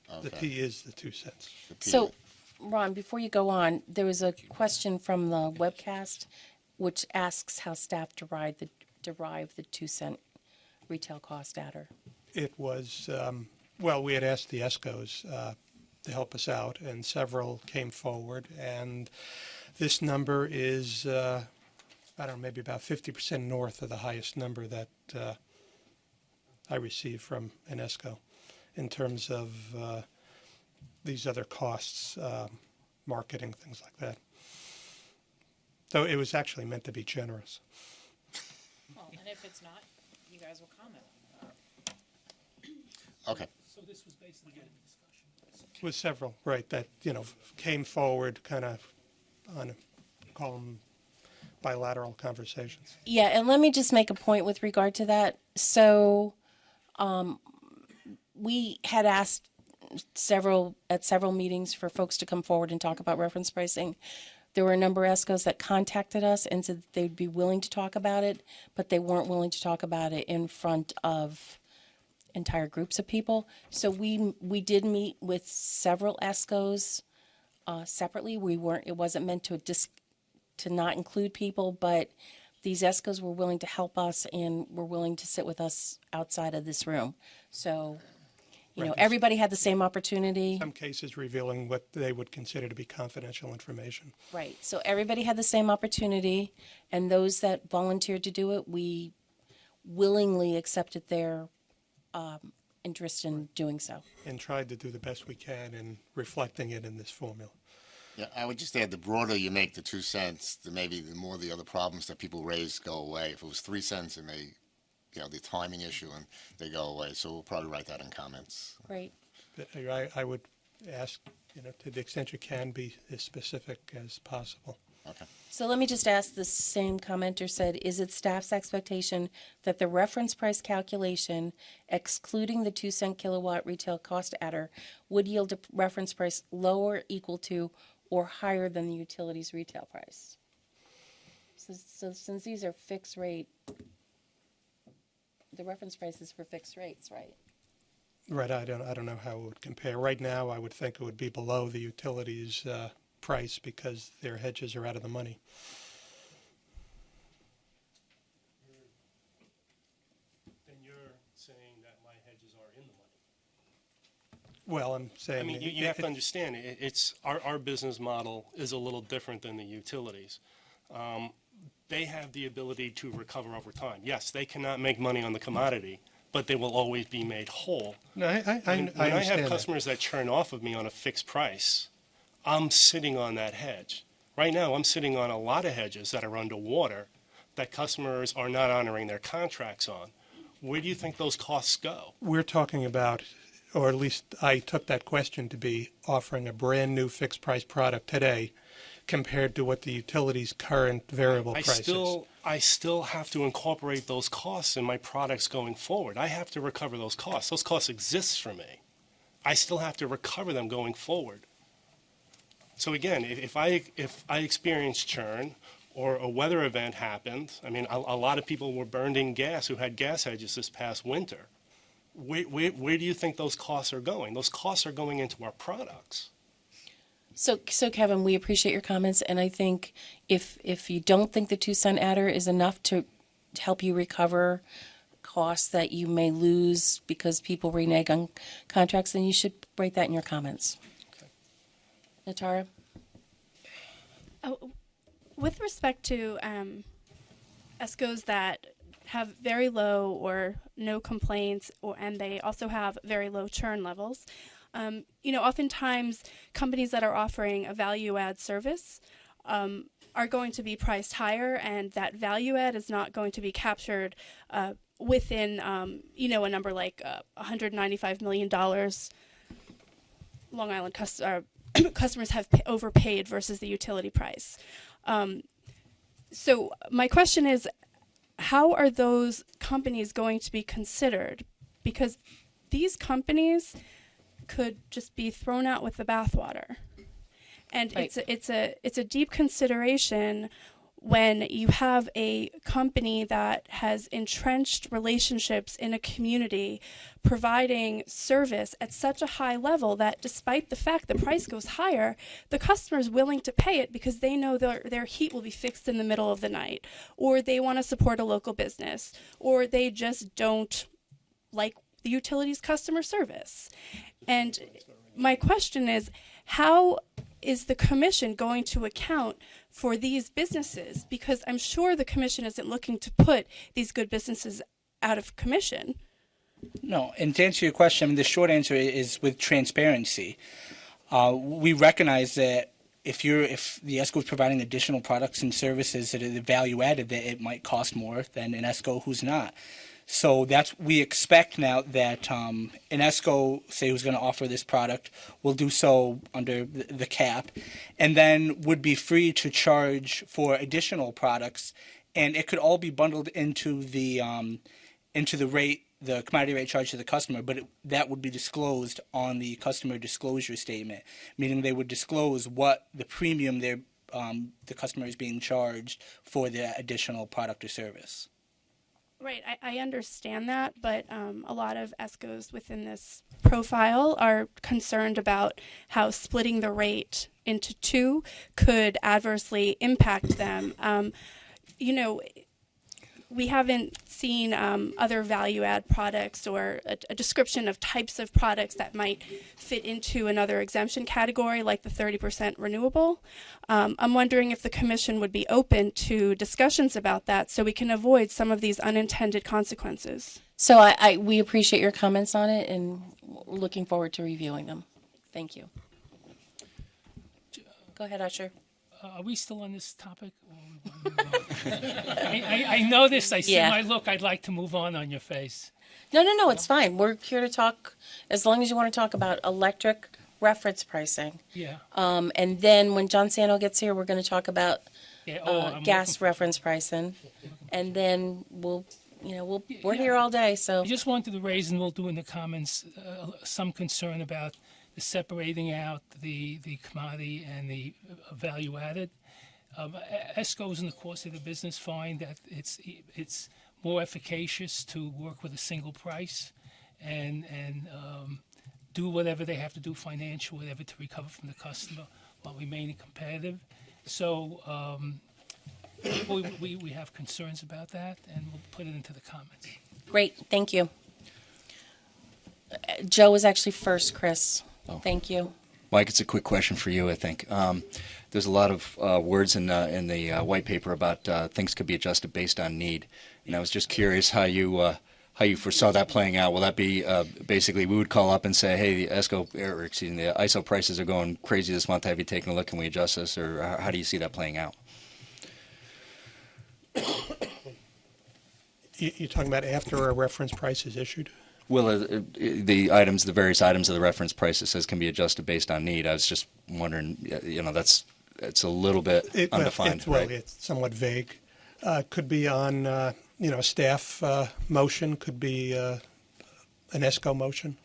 Okay. The P is the 2 cents. So, Ron, before you go on, there was a question from the webcast which asks how staff derive the 2-cent retail cost adder. It was, well, we had asked the ESCOs to help us out, and several came forward, and this number is, I don't know, maybe about 50% north of the highest number that I received from an ESCO in terms of these other costs, marketing, things like that. So it was actually meant to be generous. Well, and if it's not, you guys will comment. Okay. So this was basically getting a discussion. With several, right, that, came forward kind of on, call them bilateral conversations. Yeah, and let me just make a point with regard to that. So we had asked at several meetings for folks to come forward and talk about reference pricing. There were a number of ESCOs that contacted us and said they'd be willing to talk about it, but they weren't willing to talk about it in front of entire groups of people. So we did meet with several ESCOs separately. It wasn't meant to not include people, but these ESCOs were willing to help us and were willing to sit with us outside of this room. So, Right. Everybody had the same opportunity. Some cases revealing what they would consider to be confidential information. Right. So everybody had the same opportunity, and those that volunteered to do it, we willingly accepted their interest in doing so. And tried to do the best we can in reflecting it in this formula. Yeah, I would just add, the broader you make the 2 cents, the more the other problems that people raise go away. If it was 3 cents, it may, the timing issue, and they go away. So we'll probably write that in comments. Great. But I would ask, to the extent you can, be as specific as possible. Okay. So let me just ask, the same commenter said, is it staff's expectation that the reference price calculation, excluding the 2-cent kilowatt retail cost adder, would yield a reference price lower, equal to, or higher than the utilities retail price? So since these are fixed rate, the reference price is for fixed rates, right? Right, I don't know how it would compare. Right now, I would think it would be below the utilities price because their hedges are out of the money. Then you're saying that my hedges are in the money. Well, I'm saying... I mean, you have to understand, it's our business model is a little different than the utilities. They have the ability to recover over time. Yes, they cannot make money on the commodity, but they will always be made whole. No, I When I understand have that. customers that churn off of me on a fixed price, I'm sitting on that hedge. Right now, I'm sitting on a lot of hedges that are underwater that customers are not honoring their contracts on. Where do you think those costs go? We're talking about, or at least I took that question to be, offering a brand-new fixed-price product today compared to what the utility's current variable price is. I still have to incorporate those costs in my products going forward. I have to recover those costs. Those costs exist for me. I still have to recover them going forward. So again, if I experience churn or a weather event happened, I mean, a lot of people were burning gas who had gas hedges this past winter. Where do you think those costs are going? Those costs are going into our products. So Kevin, we appreciate your comments, and I think if you don't think the 2-cent adder is enough to help you recover costs that you may lose because people renege on contracts, then you should write that in your comments. Natara? Oh, with respect to ESCOs that have very low or no complaints, and they also have very low churn levels, oftentimes companies that are offering a value-add service are going to be priced higher, and that value add is not going to be captured within, a number like $195 million. Long Island customers have overpaid versus the utility price. So my question is, how are those companies going to be considered? Because these companies could just be thrown out with the bathwater. And Right. it's a deep consideration when you have a company that has entrenched relationships in a community providing service at such a high level that despite the fact the price goes higher, the customer is willing to pay it because they know their heat will be fixed in the middle of the night, or they want to support a local business, or they just don't like the utilities customer service. And my question is, how is the commission going to account for these businesses? Because I'm sure the commission isn't looking to put these good businesses out of commission. No, and to answer your question, I mean, the short answer is with transparency. We recognize that if the ESCO is providing additional products and services that are value added, that it might cost more than an ESCO who's not. So we expect now that an ESCO, say, who's going to offer this product, will do so under the cap, and then would be free to charge for additional products, and it could all be bundled into the rate, the commodity rate charged to the customer, but that would be disclosed on the customer disclosure statement, meaning they would disclose what the premium the customer is being charged for the additional product or service. Right, I understand that, but a lot of ESCOs within this profile are concerned about how splitting the rate into two could adversely impact them. We haven't seen other value-add products or a description of types of products that might fit into another exemption category, like the 30% renewable. I'm wondering if the Commission would be open to discussions about that so we can avoid some of these unintended consequences. So we appreciate your comments on it, and we're looking forward to reviewing them. Thank you. Go ahead, Usher. Are we still on this topic? I noticed, I see Yeah. my look, I'd like to move on your face. No, it's fine. We're here to talk, as long as you want to talk about electric reference pricing. Yeah. And then when John Sano gets here, we're going to talk about Yeah, I'm gas reference pricing. And then we're here all day, so. I just wanted to raise, and we'll do in the comments, some concern about the separating out the commodity and the value added. ESCOs in the course of the business find that it's more efficacious to work with a single price and do whatever they have to do, financial, whatever, to recover from the customer while remaining competitive. So we have concerns about that, and we'll put it into the comments. Great, thank you. Joe was actually first, Chris. Thank you. Mike, it's a quick question for you, I think. There's a lot of words in the white paper about things could be adjusted based on need, and I was just curious how you how you foresaw that playing out. Will that be basically we would call up and say, hey, the ESCO, or excuse me, the ISO prices are going crazy this month. Have you taken a look? Can we adjust this? Or how do you see that playing out? You're talking about after a reference price is issued? Well, the items, the various items of the reference price, it says can be adjusted based on need. I was just wondering, it's a little bit undefined. Well, it's somewhat vague. Could be on, staff motion, could be an ESCO motion.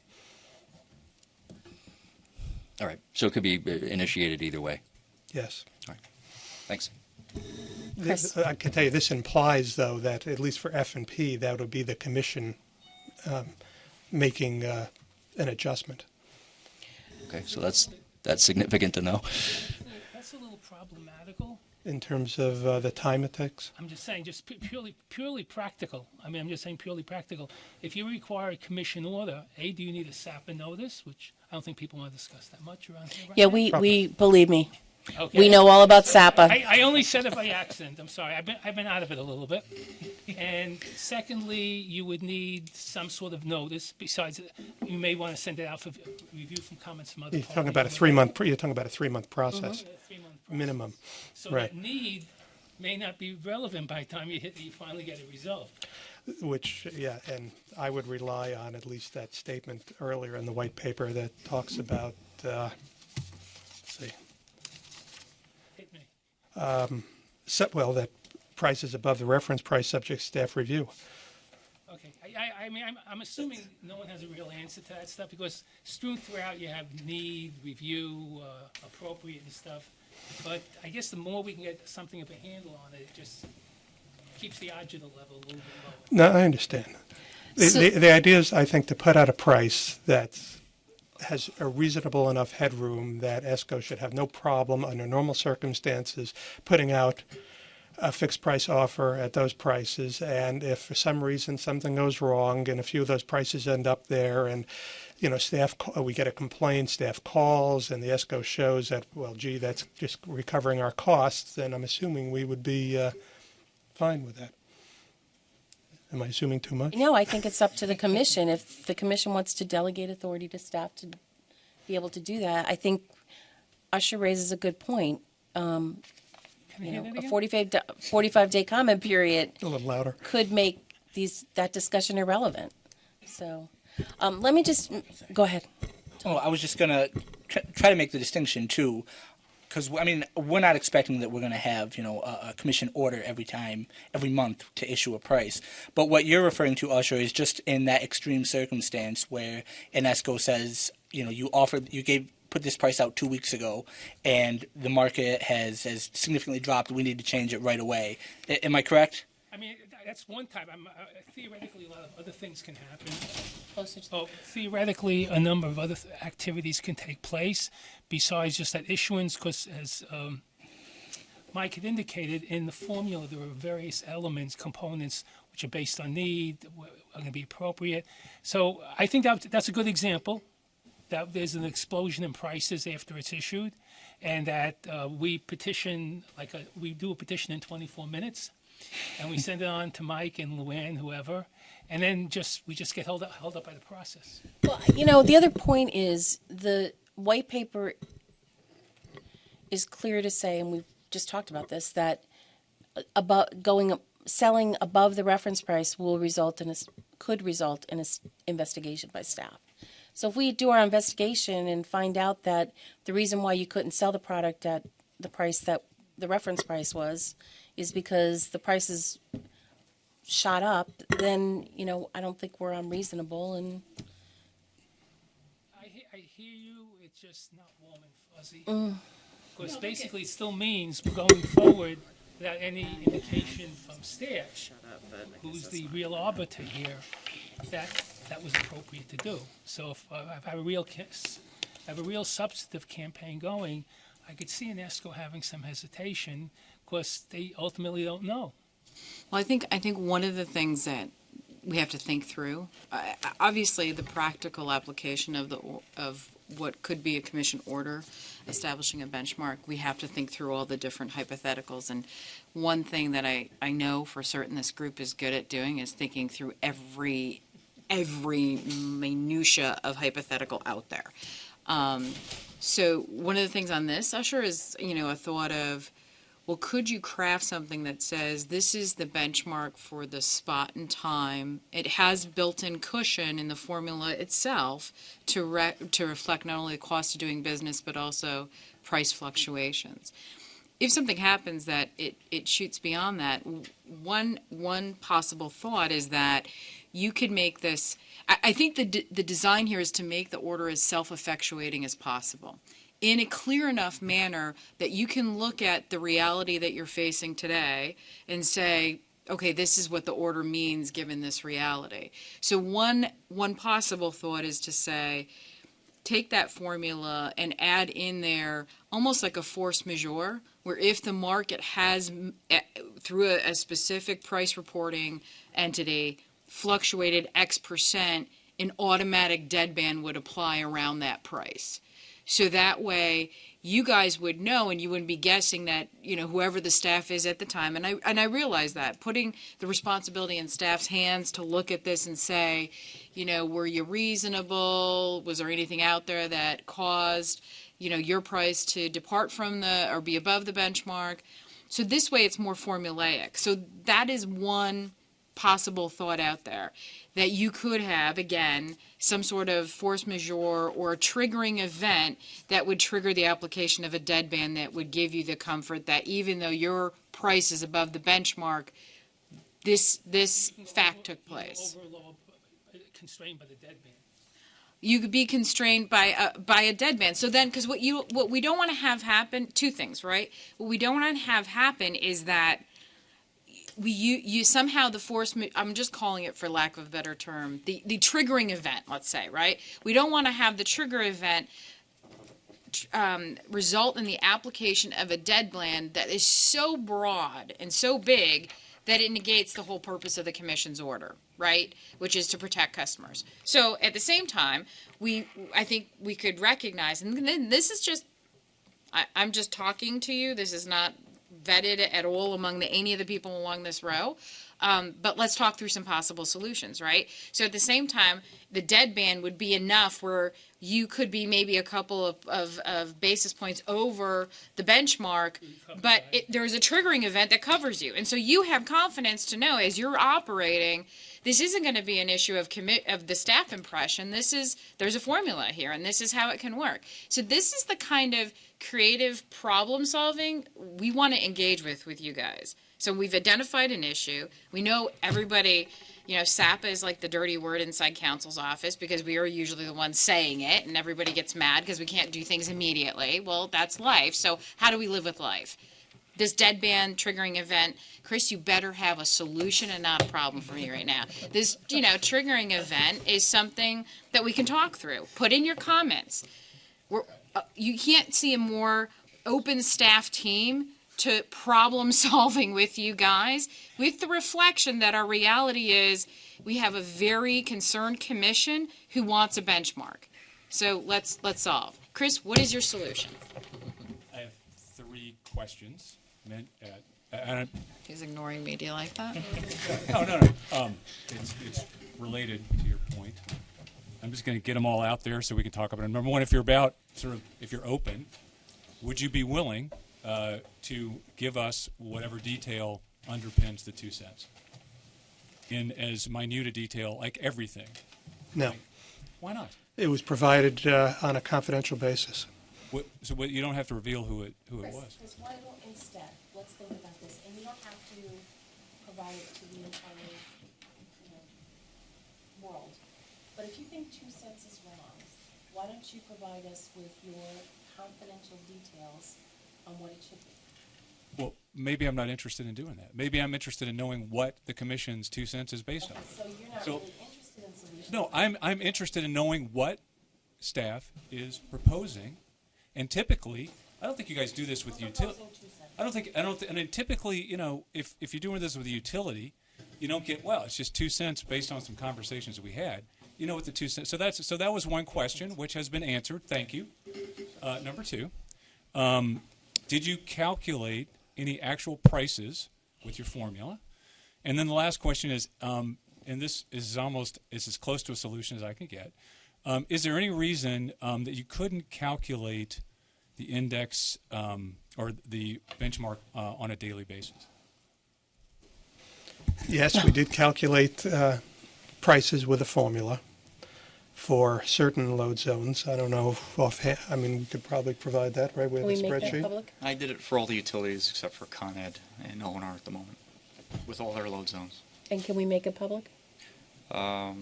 All right. So it could be initiated either way. Yes. All right. Thanks. I can tell you this implies, though, that at least for F&P, that would be the commission making an adjustment. Okay, so that's significant to know. That's a little problematical. In terms of the time it takes? I'm just saying, just purely practical. I mean, I'm just saying purely practical. If you require a commission order, do you need a SAPA notice, which I don't think people want to discuss that much around here right Yeah, now? we believe me. Okay. We know all about SAPA. I only said it by accident. I'm sorry. I've been out of it a little bit. And secondly, you would need some sort of notice. Besides, you may want to send it out for review from comments from other You're parties. talking about a 3-month. You're talking about a 3-month process, Mm-hmm. minimum. So Right. that need may not be relevant by the time you finally get it resolved. Which, yeah, and I would rely on at least that statement earlier in the white paper that talks about, let's see. Hit me. That prices above the reference price subject to staff review. Okay. I mean, I'm assuming no one has a real answer to that stuff because strewn throughout you have need, review, appropriate and stuff. But I guess the more we can get something of a handle on it, it just keeps the agita level a little bit lower. No, I understand. The idea is, I think, to put out a price that has a reasonable enough headroom that ESCO should have no problem under normal circumstances putting out a fixed price offer at those prices. And if for some reason something goes wrong and a few of those prices end up there and we get a complaint, staff calls, and the ESCO shows that, well, gee, that's just recovering our costs, then I'm assuming we would be fine with that. Am I assuming too much? No, I think it's up to the commission. If the commission wants to delegate authority to staff to be able to do that, I think Usher raises a good point. A 45-day comment period a little louder could make that discussion irrelevant. So let me just go ahead. Oh, I was just going to try to make the distinction, too, because, I mean, we're not expecting that we're going to have, a commission order every month to issue a price. But what you're referring to, Usher, is just in that extreme circumstance where an ESCO says, put this price out 2 weeks ago, and the market has significantly dropped. We need to change it right away. Am I correct? I mean, that's one type. Theoretically, a lot of other things can happen. Oh, theoretically, a number of other activities can take place besides just that issuance, because as Mike had indicated, in the formula there are various elements, components, which are based on need, are going to be appropriate. So I think that's a good example, that there's an explosion in prices after it's issued, and that we do a petition in 24 minutes, and we send it on to Mike and Luann, whoever, and then we just get held up by the process. Well, the other point is the white paper is clear to say, and we've just talked about this, that selling above the reference price could result in an investigation by staff. So if we do our investigation and find out that the reason why you couldn't sell the product at the price that the reference price was is because the prices shot up, then, I don't think we're unreasonable. And I hear you, it's just not warm and fuzzy. Because basically it still means going forward without any indication from staff, who's the real arbiter here, that was appropriate to do. So if I have a real substantive campaign going, I could see an ESCO having some hesitation because they ultimately don't know. Well, I think one of the things that we have to think through. Obviously, the practical application of what could be a commission order establishing a benchmark, we have to think through all the different hypotheticals. And one thing that I know for certain this group is good at doing is thinking through every minutia of hypothetical out there. So one of the things on this, Usher, is, a thought of, well, could you craft something that says this is the benchmark for the spot and time? It has built-in cushion in the formula itself to reflect not only the cost of doing business but also price fluctuations. If something happens that it shoots beyond that, one possible thought is that you could make this. I think the design here is to make the order as self-effectuating as possible, in a clear enough manner that you can look at the reality that you're facing today and say, okay, this is what the order means given this reality. So one possible thought is to say, take that formula and add in there almost like a force majeure, where if the market has, through a specific price reporting entity, fluctuated X percent, an automatic deadband would apply around that price. So that way you guys would know, and you wouldn't be guessing that, whoever the staff is at the time. And I realize that putting the responsibility in staff's hands to look at this and say, were you reasonable? Was there anything out there that caused, your price to depart from or be above the benchmark? So this way it's more formulaic. So that is one possible thought out there, that you could have, again, some sort of force majeure or a triggering event that would trigger the application of a deadband that would give you the comfort that even though your price is above the benchmark, this fact took place. Constrained by the deadband. You could be constrained by a deadband. So then, because what we don't want to have happen, two things, right? What we don't want to have happen is that you somehow the force, I'm just calling it for lack of a better term, the triggering event, let's say, right? We don't want to have the trigger event result in the application of a deadband that is so broad and so big that it negates the whole purpose of the commission's order, right? Which is to protect customers. So at the same time, I think we could recognize, and then this is just, I'm just talking to you, this is not vetted at all among any of the people along this row. But let's talk through some possible solutions, right? So at the same time, the deadband would be enough where you could be maybe a couple of basis points over the benchmark, but there's a triggering event that covers you. And so you have confidence to know as you're operating, this isn't going to be an issue of the staff impression. There's a formula here, and this is how it can work. So this is the kind of creative problem solving we want to engage with you guys. So we've identified an issue. We know everybody, SAPA is like the dirty word inside council's office because we are usually the ones saying it, and everybody gets mad because we can't do things immediately. Well, that's life. So how do we live with life? This deadband triggering event, Chris, you better have a solution and not a problem for me right now. This, triggering event is something that we can talk through. Put in your comments. You can't see a more open staff team to problem solving with you guys, with the reflection that our reality is we have a very concerned commission who wants a benchmark. So let's solve. Chris, what is your solution? I have 3 questions meant at. He's ignoring me. Do you like that? No. It's related to your point. I'm just going to get them all out there so we can talk about it. Number one, if you're open, would you be willing to give us whatever detail underpins the 2 cents in as minute a detail like everything? No. Why not? It was provided on a confidential basis. You don't have to reveal who it was. Chris, why don't instead, let's think about this, and you don't have to provide it to the entire world. But if you think 2 cents is wrong, why don't you provide us with your confidential details on what it should be? Well, maybe I'm not interested in doing that. Maybe I'm interested in knowing what the commission's 2 cents is based on. So you're not really interested in solutions? No, I'm interested in knowing what staff is proposing, and typically, I don't think you guys do this with utility. I don't think, and then typically, if you're doing this with a utility, you don't get, well, it's just 2 cents based on some conversations that we had. You know what the 2 cents, so that was one question, which has been answered. Thank you. Number two, did you calculate any actual prices with your formula? And then the last question is, and this is as close to a solution as I can get, is there any reason that you couldn't calculate the index or the benchmark on a daily basis? Yes, we did calculate prices with a formula for certain load zones. I don't know if offhand, I mean, we could probably provide that, right? We have a Can we make that spreadsheet. public? I did it for all the utilities except for Con Ed and O&R at the moment, with all their load zones. And can we make it public? I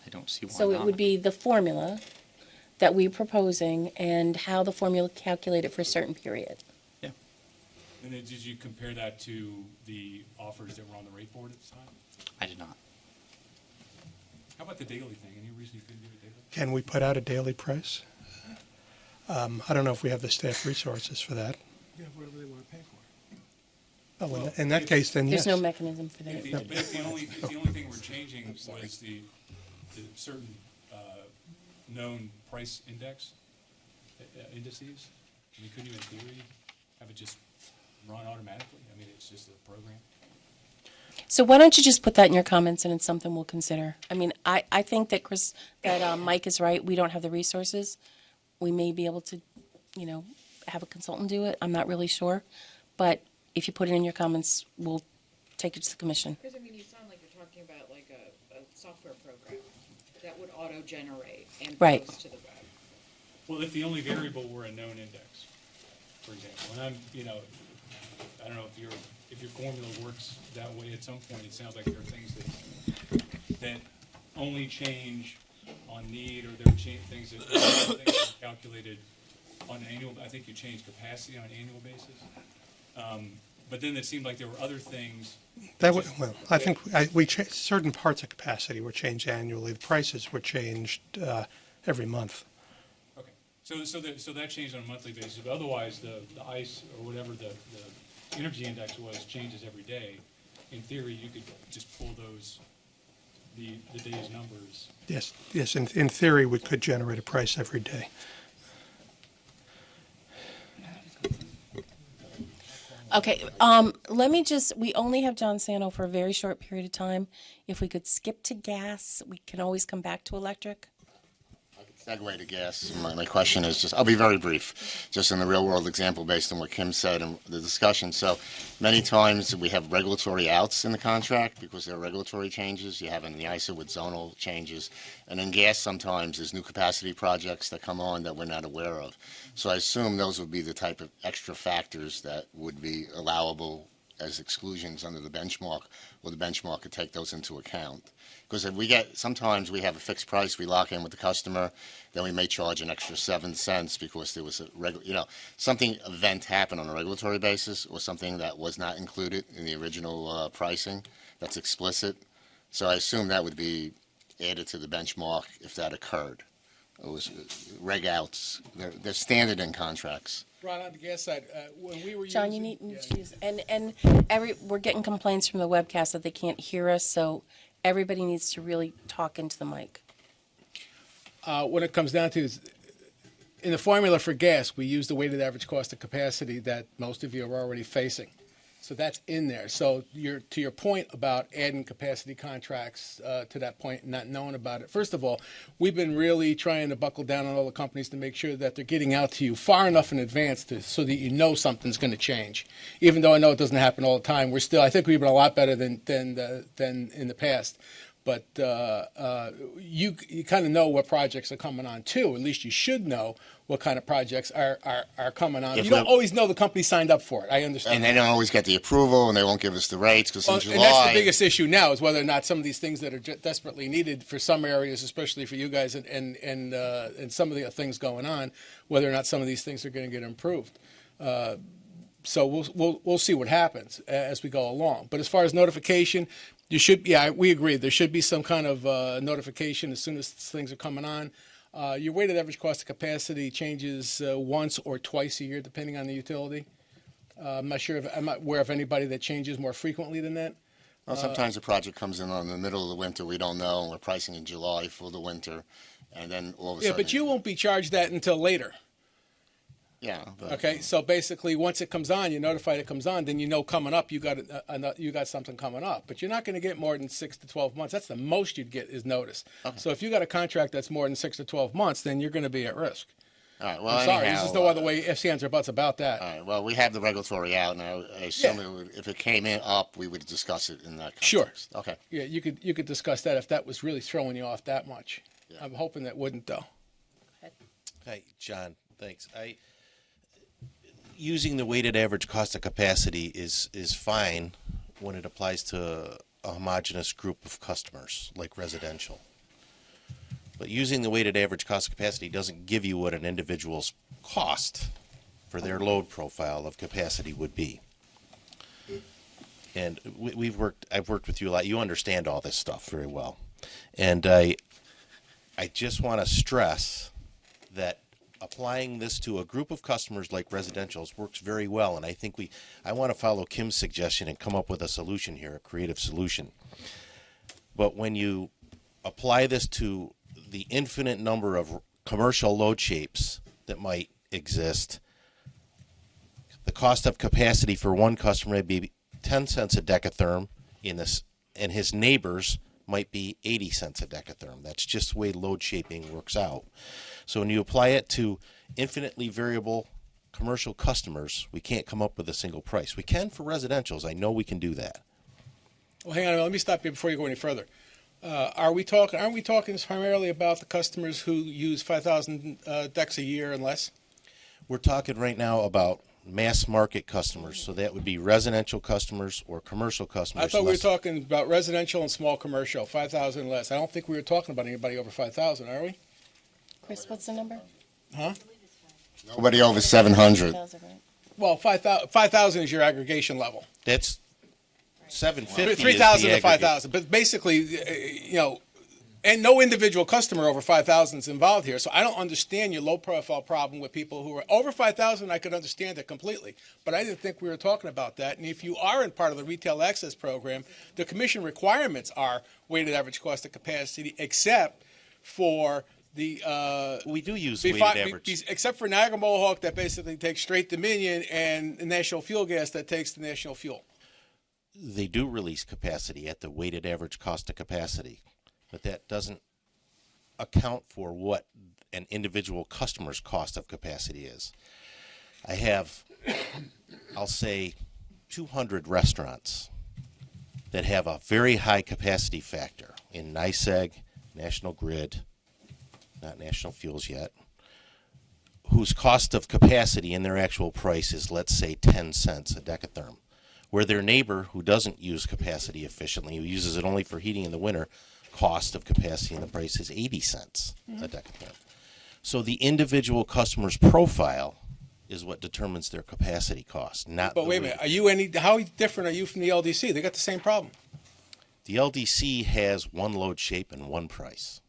don't see why So not. it would be the formula that we're proposing and how the formula calculated for a certain period. And then did you compare that to the offers that were on the rate board at the time? I did not. How about the daily thing? Any reason you couldn't do it daily? Can we put out a daily price? I don't know if we have the staff resources for that. Yeah, whatever they want to pay for. Oh, in that case, then yes. There's no mechanism for that. But if the only thing we're changing was the certain known price indices, I mean, couldn't you in theory have it just run automatically? I mean, it's just a program. So why don't you just put that in your comments and it's something we'll consider. I mean, I think that Mike is right. We don't have the resources. We may be able to, have a consultant do it. I'm not really sure. But if you put it in your comments, we'll take it to the commission. Because, I mean, you sound like you're talking about like a software program that would auto-generate and Right. post to the web. Well, if the only variable were a known index, for example, and I don't know if your formula works that way at some point. It sounds like there are things that only change on need, or there are things that are calculated on an annual. I think you change capacity on an annual basis. But then it seemed like there were other things. I think certain parts of capacity were changed annually. The prices were changed every month. Okay, so that changed on a monthly basis. But otherwise, the ICE or whatever the energy index was changes every day. In theory, you could just pull the day's numbers. Yes. In theory, we could generate a price every day. Okay, we only have John Sano for a very short period of time. If we could skip to gas, we can always come back to electric. Segue to gas. My question is I'll be very brief, just in the real world example based on what Kim said and the discussion. So many times we have regulatory outs in the contract because there are regulatory changes. You have in the ISO with zonal changes. And in gas sometimes there's new capacity projects that come on that we're not aware of. So I assume those would be the type of extra factors that would be allowable as exclusions under the benchmark, or the benchmark could take those into account. Because sometimes we have a fixed price, we lock in with the customer, then we may charge an extra 7 cents because there was something event happened on a regulatory basis, or something that was not included in the original pricing that's explicit. So I assume that would be added to the benchmark if that occurred. It was reg outs. They're standard in contracts. Ron, on the gas side, when we were John, you need to use, and we're getting complaints from the webcast that they can't hear us, so everybody needs to really talk into the mic. What it comes down to is, in the formula for gas, we use the weighted average cost of capacity that most of you are already facing. So that's in there. So to your point about adding capacity contracts to that point and not knowing about it, first of all, we've been really trying to buckle down on all the companies to make sure that they're getting out to you far enough in advance so that you know something's going to change. Even though I know it doesn't happen all the time, I think we've been a lot better than in the past. But you kind of know what projects are coming on too. At least you should know what kind of projects are coming on. You don't always know the company signed up for it. I understand. And they don't always get the approval, and they won't give us the rates because in July. And that's the biggest issue now is whether or not some of these things that are desperately needed for some areas, especially for you guys, and some of the things going on, whether or not some of these things are going to get improved. So we'll see what happens as we go along. But as far as notification, we agree. There should be some kind of notification as soon as things are coming on. Your weighted average cost of capacity changes once or twice a year, depending on the utility. I'm not aware of anybody that changes more frequently than that. Well, sometimes the project comes in on the middle of the winter, we don't know, and we're pricing in July for the winter, and then all of a Yeah, sudden. but you won't be charged that until later. Yeah. But, Okay, so basically, once it comes on, you're notified it comes on, then you know coming up you got something coming up. But you're not going to get more than 6 to 12 months. That's the most you'd get is notice. Okay. So if you got a contract that's more than 6 to 12 months, then you're going to be at risk. All right. Well, I'm sorry, anyhow, there's just no other way ifs, ands, or buts about that. All right. Well, we have the regulatory out, and I assume if it came in up, we would discuss it in that context. Sure. Okay. Yeah, you could discuss that if that was really throwing you off that much. Yeah. I'm hoping that wouldn't though. Hi, John. Thanks. Using the weighted average cost of capacity is fine when it applies to a homogeneous group of customers, like residential. But using the weighted average cost of capacity doesn't give you what an individual's cost for their load profile of capacity would be. And I've worked with you a lot. You understand all this stuff very well. And I just want to stress that applying this to a group of customers like residentials works very well, and I think I want to follow Kim's suggestion and come up with a solution here, a creative solution. But when you apply this to the infinite number of commercial load shapes that might exist, the cost of capacity for one customer may be 10 cents a decatherm and his neighbors might be 80 cents a decatherm. That's just the way load shaping works out. So when you apply it to infinitely variable commercial customers, we can't come up with a single price. We can for residentials. I know we can do that. Well, hang on. Let me stop you before you go any further. Aren't we talking primarily about the customers who use 5,000 decks a year and less? We're talking right now about mass market customers, so that would be residential customers or commercial customers. I thought we were talking about residential and small commercial, 5,000 and less. I don't think we were talking about anybody over 5,000, are we? Chris, what's the number? Huh? Nobody over 700. Well, 5,000 is your aggregation level. That's 750. 3,000 to 5,000, but basically, and no individual customer over 5,000 is involved here. So I don't understand your low profile problem with people who are over 5,000. I could understand it completely, but I didn't think we were talking about that. And if you are in part of the retail access program, the commission requirements are weighted average cost of capacity, except for the we do use weighted average, except for Niagara Mohawk that basically takes straight Dominion, and National Fuel Gas that takes the National Fuel. They do release capacity at the weighted average cost of capacity, but that doesn't account for what an individual customer's cost of capacity is. I have, I'll say, 200 restaurants that have a very high capacity factor in NYSEG, National Grid, not National Fuels yet, whose cost of capacity in their actual price is, let's say, 10 cents a decatherm, where their neighbor who doesn't use capacity efficiently, who uses it only for heating in the winter, cost of capacity in the price is 80 cents a decatherm. So the individual customer's profile is what determines their capacity cost, not. But wait a minute, how different are you from the LDC? They got the same problem. The LDC has one load shape and one price.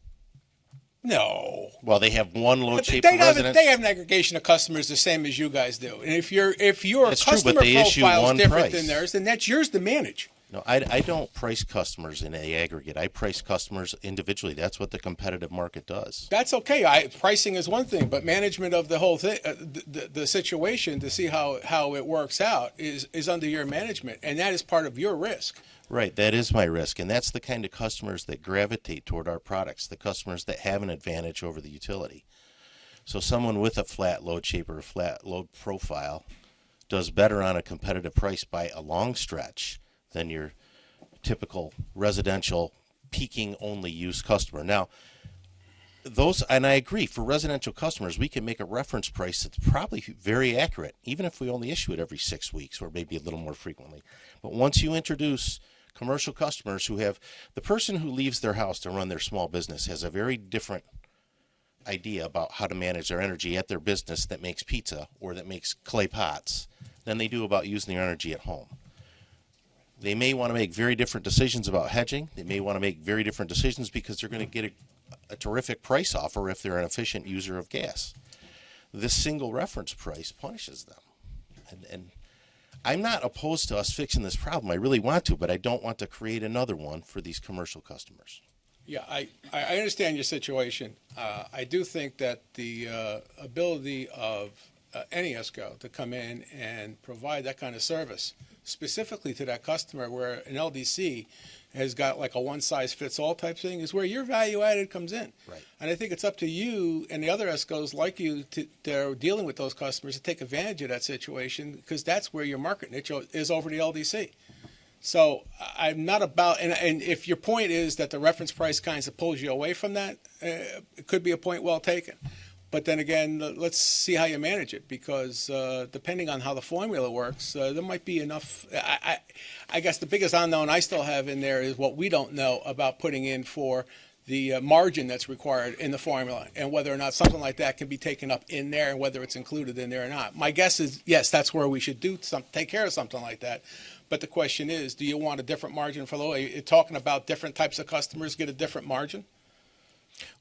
No. Well, they have one load shape They for residents. They have an aggregation of customers the same as you guys do. And if your That's true, customer but they issue profile is one different price. than theirs, then that's yours to manage. No, I don't price customers in the aggregate. I price customers individually. That's what the competitive market does. That's okay. Pricing is one thing, but management of the whole thing, the situation to see how it works out is under your management, and that is part of your risk. Right, that is my risk, and that's the kind of customers that gravitate toward our products, the customers that have an advantage over the utility. So someone with a flat load shape or a flat load profile does better on a competitive price by a long stretch than your typical residential peaking only use customer. Now, those, and I agree, for residential customers, we can make a reference price that's probably very accurate, even if we only issue it every 6 weeks or maybe a little more frequently. But once you introduce commercial customers who have, the person who leaves their house to run their small business has a very different idea about how to manage their energy at their business that makes pizza or that makes clay pots than they do about using their energy at home. They may want to make very different decisions about hedging. They may want to make very different decisions because they're going to get a terrific price offer if they're an efficient user of gas. This single reference price punishes them. And I'm not opposed to us fixing this problem. I really want to, but I don't want to create another one for these commercial customers. Yeah, I understand your situation. I do think that the ability of any ESCO to come in and provide that kind of service, specifically to that customer where an LDC has got like a one-size-fits-all type thing, is where your value added comes in. Right. And I think it's up to you and the other ESCOs like you that are dealing with those customers to take advantage of that situation, because that's where your market niche is over the LDC. So I'm not about, and if your point is that the reference price kind of pulls you away from that, it could be a point well taken. But then again, let's see how you manage it, because depending on how the formula works, there might be enough. I guess the biggest unknown I still have in there is what we don't know about putting in for the margin that's required in the formula, and whether or not something like that can be taken up in there, and whether it's included in there or not. My guess is yes, that's where we should take care of something like that. But the question is, do you want a different margin for low? You're talking about different types of customers get a different margin?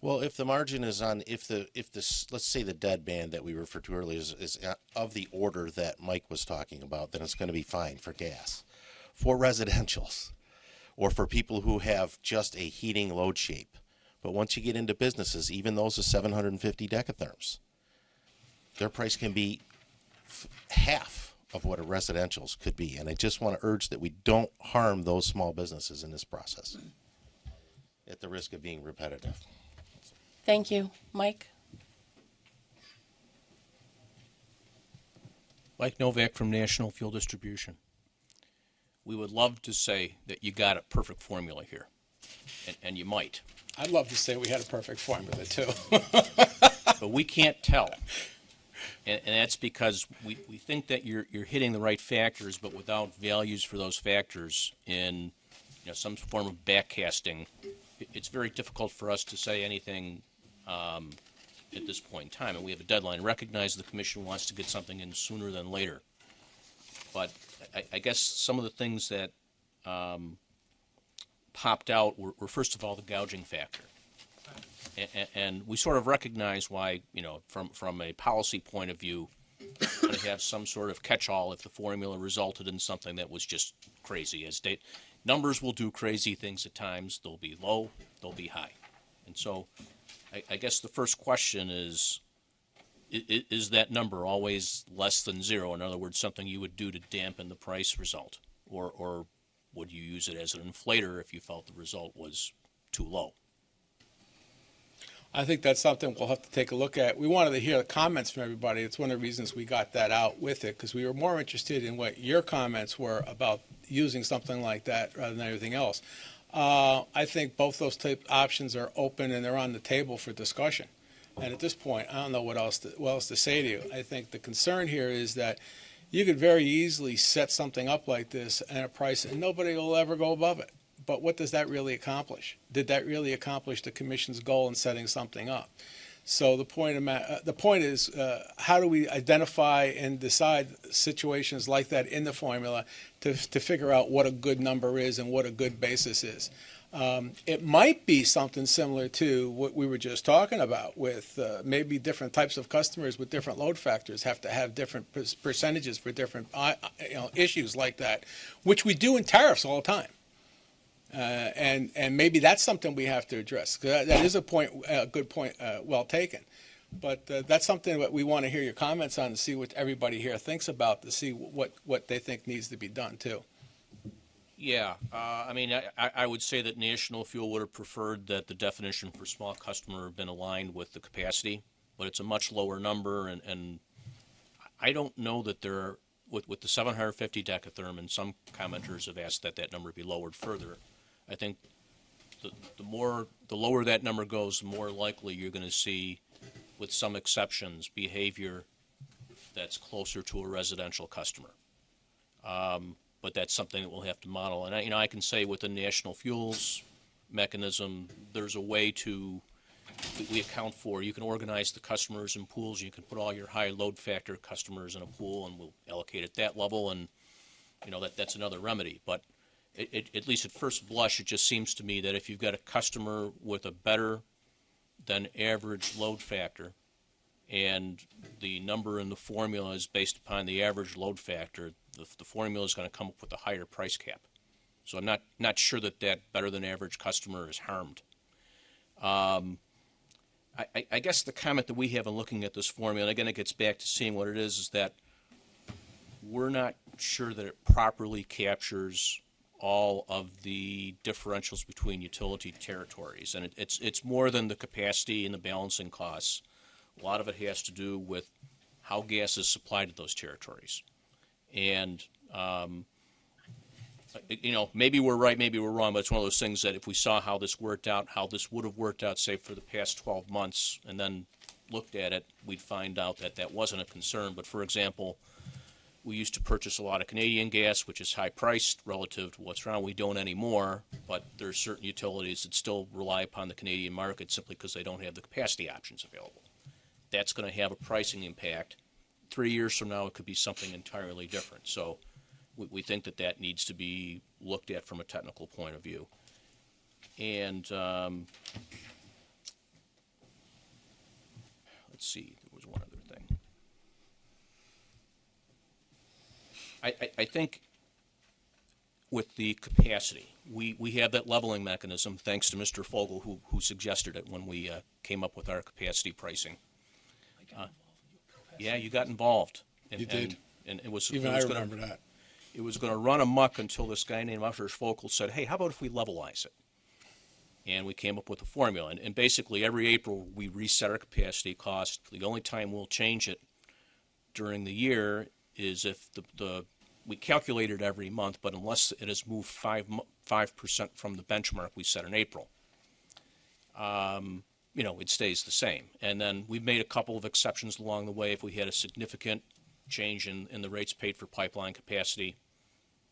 Well, if the margin is on, if this, let's say the dead band that we referred to earlier is of the order that Mike was talking about, then it's going to be fine for gas. For residentials, or for people who have just a heating load shape. But once you get into businesses, even those of 750 decatherms, their price can be half of what a residential's could be. And I just want to urge that we don't harm those small businesses in this process at the risk of being repetitive. Thank you. Mike? Mike Novak from National Fuel Distribution. We would love to say that you got a perfect formula here, and you might. I'd love to say we had a perfect formula, too. But we can't tell. And that's because we think that you're hitting the right factors, but without values for those factors in some form of backcasting, it's very difficult for us to say anything at this point in time. And we have a deadline. Recognize the Commission wants to get something in sooner than later. But I guess some of the things that popped out were first of all, the gouging factor. And we sort of recognize why, from a policy point of view, to have some sort of catch-all if the formula resulted in something that was just crazy. As numbers will do crazy things at times. They'll be low, they'll be high. And so I guess the first question is that number always less than zero? In other words, something you would do to dampen the price result? Or would you use it as an inflator if you felt the result was too low? I think that's something we'll have to take a look at. We wanted to hear the comments from everybody. It's one of the reasons we got that out with it, because we were more interested in what your comments were about using something like that rather than everything else. I think both those type options are open and they're on the table for discussion. And at this point, I don't know what else to say to you. I think the concern here is that you could very easily set something up like this at a price and nobody will ever go above it. But what does that really accomplish? Did that really accomplish the Commission's goal in setting something up? So the point is, how do we identify and decide situations like that in the formula to figure out what a good number is and what a good basis is? It might be something similar to what we were just talking about with maybe different types of customers with different load factors have to have different percentages for different issues like that, which we do in tariffs all the time. And maybe that's something we have to address. That is a good point, well taken. But that's something that we want to hear your comments on and see what everybody here thinks about, to see what they think needs to be done too. Yeah, I would say that National Fuel would have preferred that the definition for small customer have been aligned with the capacity, but it's a much lower number, and I don't know that there are, with the 750 decatherm, and some commenters have asked that number be lowered further. I think the lower that number goes, the more likely you're going to see, with some exceptions, behavior that's closer to a residential customer. But that's something that we'll have to model. And I can say with the National Fuels mechanism, there's a way we account for. You can organize the customers in pools. You can put all your high load factor customers in a pool, and we'll allocate at that level. And that's another remedy. But at least at first blush, it just seems to me that if you've got a customer with a better than average load factor, and the number in the formula is based upon the average load factor, the formula is going to come up with a higher price cap. So I'm not sure that better than average customer is harmed. I guess the comment that we have in looking at this formula, and again it gets back to seeing what it is that we're not sure that it properly captures all of the differentials between utility territories. And it's more than the capacity and the balancing costs. A lot of it has to do with how gas is supplied to those territories. And, maybe we're right, maybe we're wrong, but it's one of those things that if we saw how this worked out, how this would have worked out, say, for the past 12 months, and then looked at it, we'd find out that that wasn't a concern. But, for example, we used to purchase a lot of Canadian gas, which is high priced relative to what's around. We don't anymore, but there are certain utilities that still rely upon the Canadian market simply because they don't have the capacity options available. That's going to have a pricing impact. 3 years from now, it could be something entirely different. So we think that needs to be looked at from a technical point of view. And let's see, there was one other thing. I think with the capacity, we have that leveling mechanism, thanks to Mr. Fogel, who suggested it when we came up with our capacity pricing. Yeah, you got involved. You did. Even I remember that. It was going to run amok until this guy named Mr. Fogel said, hey, how about if we levelize it? And we came up with a formula. And basically, every April, we reset our capacity cost. The only time we'll change it during the year is if we calculate it every month, but unless it has moved 5% from the benchmark we set in April, it stays the same. And then we've made a couple of exceptions along the way. If we had a significant change in the rates paid for pipeline capacity,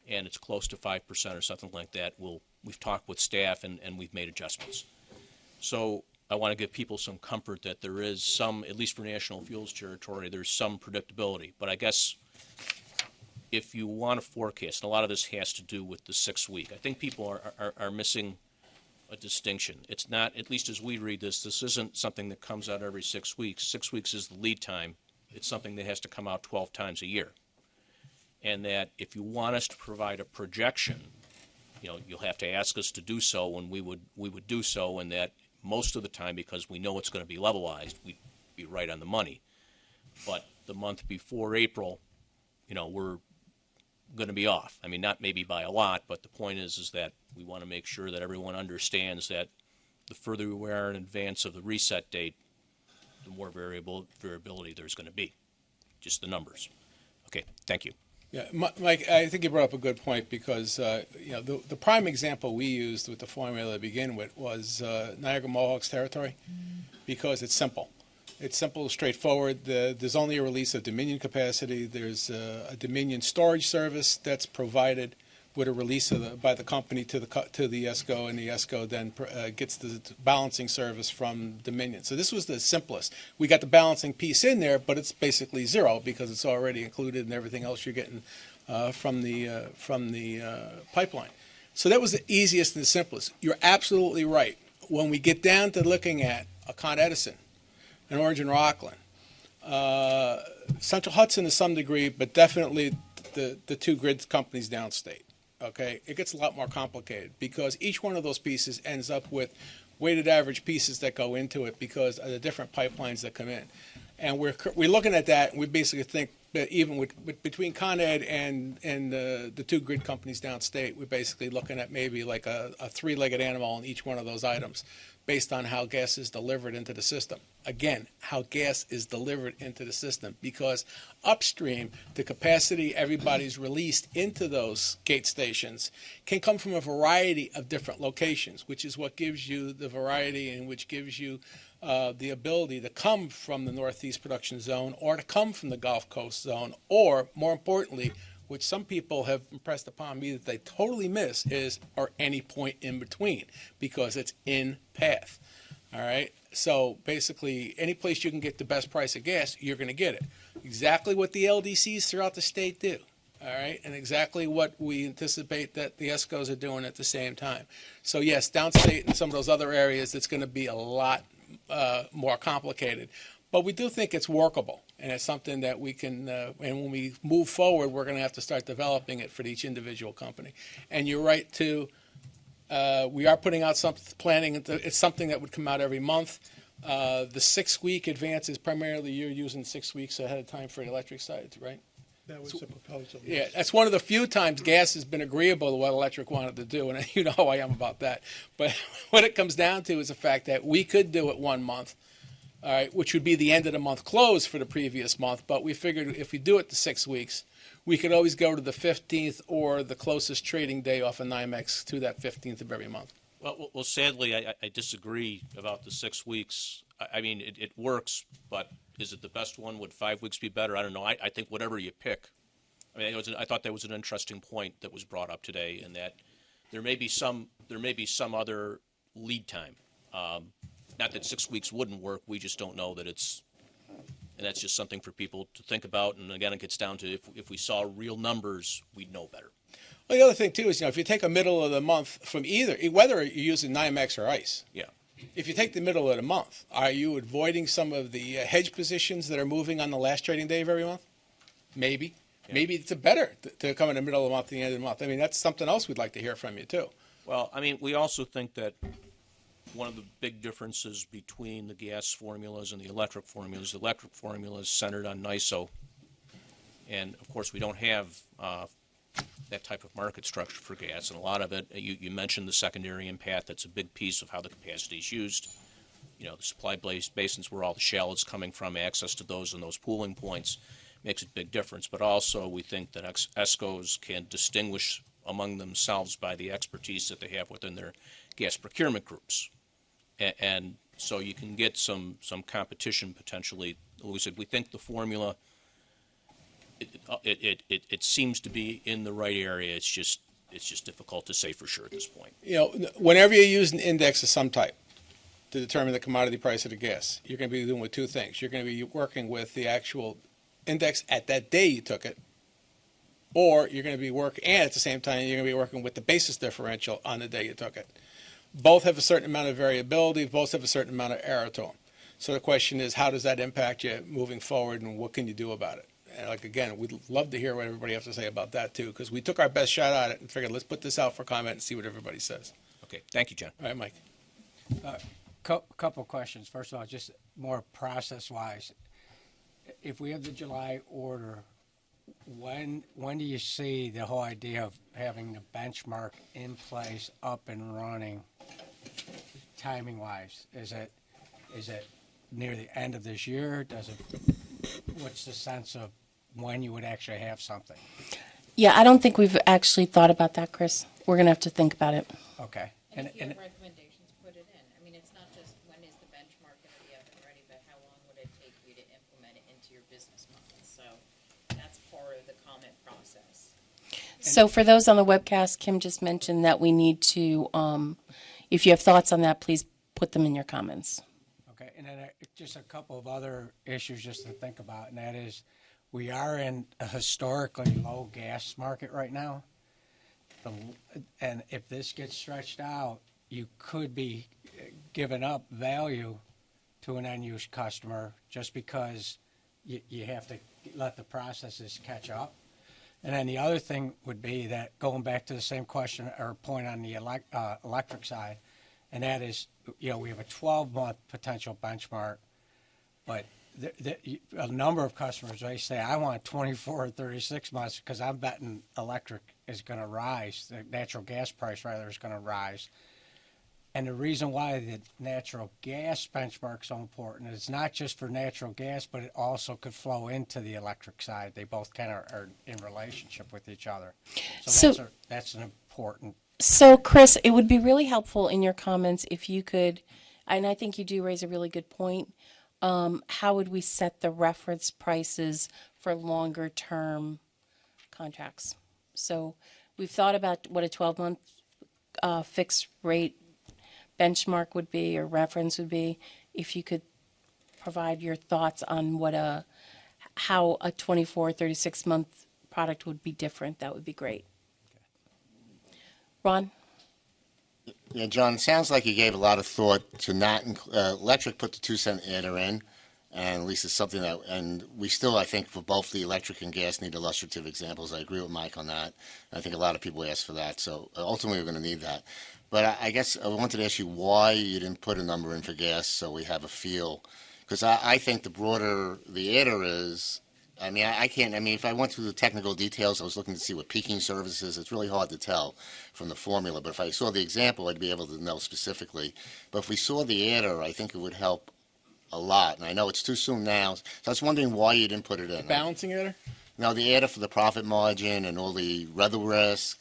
and it's close to 5% or something like that, we've talked with staff and we've made adjustments. So I want to give people some comfort that there is some, at least for National Fuels territory, there's some predictability. But I guess if you want to forecast, and a lot of this has to do with the 6 week, I think people are missing a distinction. It's not, at least as we read this isn't something that comes out every 6 weeks. 6 weeks is the lead time. It's something that has to come out 12 times a year. And that if you want us to provide a projection, you'll have to ask us to do so, and we would do so, and that most of the time, because we know it's going to be levelized, we'd be right on the money. But the month before April, we're going to be off. I mean, not maybe by a lot, but the point is that we want to make sure that everyone understands that the further we are in advance of the reset date, the more variability there's going to be. Just the numbers. Okay, thank you. Yeah, Mike, I think you brought up a good point because the prime example we used with the formula to begin with was Niagara Mohawk's territory, because it's simple. It's simple, straightforward. There's only a release of Dominion capacity. There's a Dominion storage service that's provided with a release by the company to the ESCO, and the ESCO then gets the balancing service from Dominion. So this was the simplest. We got the balancing piece in there, but it's basically zero because it's already included in everything else you're getting from the pipeline. So that was the easiest and the simplest. You're absolutely right. When we get down to looking at a Con Edison, an Orange and Rockland, Central Hudson to some degree, but definitely the two grid companies downstate. Okay, it gets a lot more complicated because each one of those pieces ends up with weighted average pieces that go into it because of the different pipelines that come in. And we're looking at that, and we basically think that even between Con Ed and the two grid companies downstate, we're basically looking at maybe like a three-legged animal in each one of those items based on how gas is delivered into the system. Again, how gas is delivered into the system, because upstream, the capacity everybody's released into those gate stations can come from a variety of different locations, which is what gives you the variety and which gives you the ability to come from the Northeast Production Zone or to come from the Gulf Coast Zone, or more importantly, which some people have impressed upon me that they totally miss, or any point in between, because it's in path. All right? So basically, any place you can get the best price of gas, you're going to get it. Exactly what the LDCs throughout the state do. All right? And exactly what we anticipate that the ESCOs are doing at the same time. So yes, downstate and some of those other areas, it's going to be a lot more complicated. But we do think it's workable, and it's something that we can, and when we move forward, we're going to have to start developing it for each individual company. And you're right, too. We are putting out some planning. It's something that would come out every month. The 6-week advance is primarily you're using 6 weeks ahead of time for the electric side, right? That was the proposal. Yeah, that's one of the few times gas has been agreeable to what electric wanted to do, and you know how I am about that. But what it comes down to is the fact that we could do it 1 month, all right, which would be the end of the month close for the previous month. But we figured if we do it to 6 weeks, we could always go to the 15th or the closest trading day off of NYMEX to that 15th of every month. Well, sadly, I disagree about the 6 weeks. I mean, it works, but is it the best one? Would 5 weeks be better? I don't know. I think whatever you pick. I mean, I thought that was an interesting point that was brought up today, in that there may be some other lead time. Not that 6 weeks wouldn't work. We just don't know that it's, and that's just something for people to think about. And again, it gets down to if we saw real numbers, we'd know better. Well, the other thing too is, if you take a middle of the month from either, whether you're using NYMEX or ICE, yeah. If you take the middle of the month, are you avoiding some of the hedge positions that are moving on the last trading day of every month? Maybe. Yeah. Maybe it's better to come in the middle of the month than the end of the month. I mean, that's something else we'd like to hear from you too. Well, I mean, we also think that one of the big differences between the gas formulas and the electric formulas is centered on NISO. And of course, we don't have that type of market structure for gas, and a lot of it, you mentioned the secondary impact. That's a big piece of how the capacity is used. You know, the supply basins where all the shale is coming from, access to those and those pooling points makes a big difference. But also, we think that ESCOs can distinguish among themselves by the expertise that they have within their gas procurement groups. And so you can get some competition potentially. We think the formula, it seems to be in the right area. It's just difficult to say for sure at this point. You know, whenever you use an index of some type to determine the commodity price of the gas, you're going to be doing with two things. You're going to be working with the actual index at that day you took it, or you're going to be working, and at the same time, you're going to be working with the basis differential on the day you took it. Both have a certain amount of variability. Both have a certain amount of error to them. So the question is, how does that impact you moving forward, and what can you do about it? And like, again, we'd love to hear what everybody has to say about that, too, because we took our best shot at it and figured, let's put this out for comment and see what everybody says. Okay. Thank you, John. All right, Mike. Couple questions. First of all, just more process-wise. If we have the July order, when do you see the whole idea of having the benchmark in place, up and running, timing-wise? Is it near the end of this year? What's the sense of when you would actually have something? Yeah, I don't think we've actually thought about that, Chris. We're going to have to think about it. Okay. And if you have recommendations, put it in. I mean, it's not just when is the benchmark going to be up and ready, but how long would it take you to implement it into your business model? So that's part of the comment process. So for those on the webcast, Kim just mentioned that we need to, if you have thoughts on that, please put them in your comments. Okay, and then just a couple of other issues just to think about, and that is we are in a historically low gas market right now. And if this gets stretched out, you could be giving up value to an end-use customer just because you have to let the processes catch up. And then the other thing would be that, going back to the same question or point on the electric side, and that is, we have a 12-month potential benchmark, but a number of customers, they say, I want 24 or 36 months because I'm betting electric is going to rise, the natural gas price, rather, is going to rise. And the reason why the natural gas benchmark is so important is not just for natural gas, but it also could flow into the electric side. They both kind of are in relationship with each other. So that's an important. So, Chris, it would be really helpful in your comments if you could, and I think you do raise a really good point, how would we set the reference prices for longer term contracts? So we've thought about what a 12-month fixed rate benchmark would be or reference would be. If you could provide your thoughts on how a 24, 36-month product would be different, that would be great. Ron? Yeah, John, it sounds like you gave a lot of thought to not electric put the 2-cent adder in, And at least it's something that, and we still, I think, for both the electric and gas need illustrative examples. I agree with Mike on that. I think a lot of people ask for that. So ultimately, we're going to need that. But I guess I wanted to ask you why you didn't put a number in for gas so we have a feel. Because I think the broader the adder is, I mean, I can't, I mean, if I went through the technical details, I was looking to see what peaking service is. It's really hard to tell from the formula. But if I saw the example, I'd be able to know specifically. But if we saw the adder, I think it would help a lot. And I know it's too soon now. So I was wondering why you didn't put it in. Balancing adder? No, the adder for the profit margin and all the weather risk.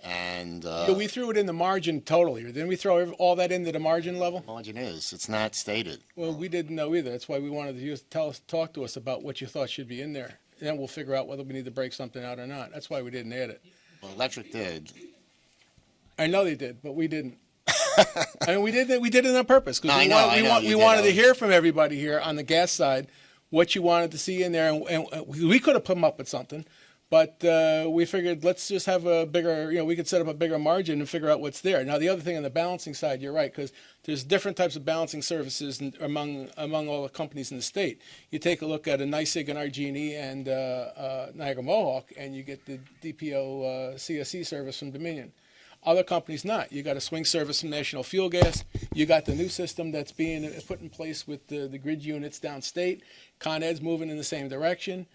And we threw it in the margin totally. Didn't we throw all that into the margin level? Margin is. It's not stated. Well, we didn't know either. That's why we wanted you to talk to us about what you thought should be in there. And then we'll figure out whether we need to break something out or not. That's why we didn't add it. Well, electric did. I know they did, but we didn't. I mean, we did it on purpose because we wanted to hear from everybody here on the gas side what you wanted to see in there, and we could have come up with something. But we figured let's just have a bigger, we could set up a bigger margin and figure out what's there. Now, the other thing on the balancing side, you're right, because there's different types of balancing services among all the companies in the state. You take a look at a NYSEG and RG&E and Niagara Mohawk, and you get the DPO CSE service from Dominion. Other companies not. You got a swing service from National Fuel Gas. You got the new system that's being put in place with the grid units downstate. Con Ed's moving in the same direction.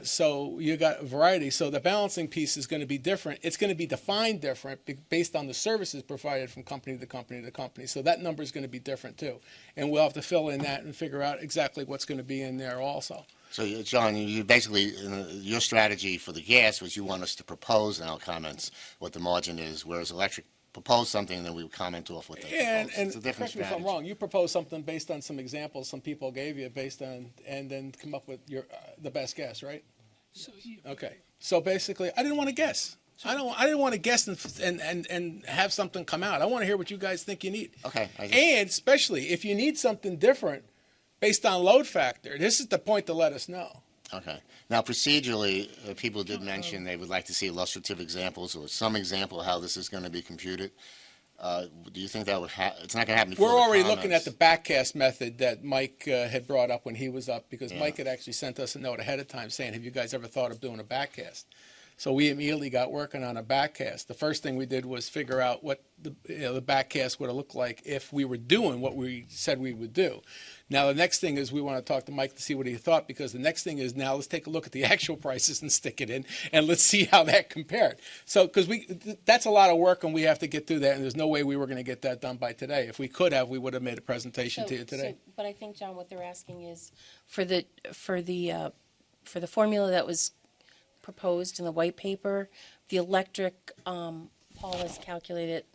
So you got a variety. So the balancing piece is going to be different. It's going to be defined different based on the services provided from company to company to company. So that number is going to be different too. And we'll have to fill in that and figure out exactly what's going to be in there also. So, John, you basically, your strategy for the gas was you want us to propose in our comments what the margin is, whereas electric propose something and then we would comment off what they propose. And it's a different correct me if I'm wrong. You proposed something based on some examples some people gave you based on, and then come up with the best guess, right? Okay. So basically, I didn't want to guess. I didn't want to guess and have something come out. I want to hear what you guys think you need. Okay. And especially if you need something different based on load factor, this is the point to let us know. Okay. Now, procedurally, people did mention they would like to see illustrative examples or some example of how this is going to be computed. Do you think that would it's not going to happen before We're already comments. looking at the backcast method that Mike had brought up when he was up, because Mike had actually sent us a note ahead of time saying, have you guys ever thought of doing a backcast? So we immediately got working on a backcast. The first thing we did was figure out what the backcast would have looked like if we were doing what we said we would do. Now, the next thing is we want to talk to Mike to see what he thought, because the next thing is now let's take a look at the actual prices and stick it in, and let's see how that compared. So, because that's a lot of work, and we have to get through that, and there's no way we were going to get that done by today. If we could have, we would have made a presentation to you today. But I think, John, what they're asking is for the formula that was proposed in the white paper, the electric, Paul has calculated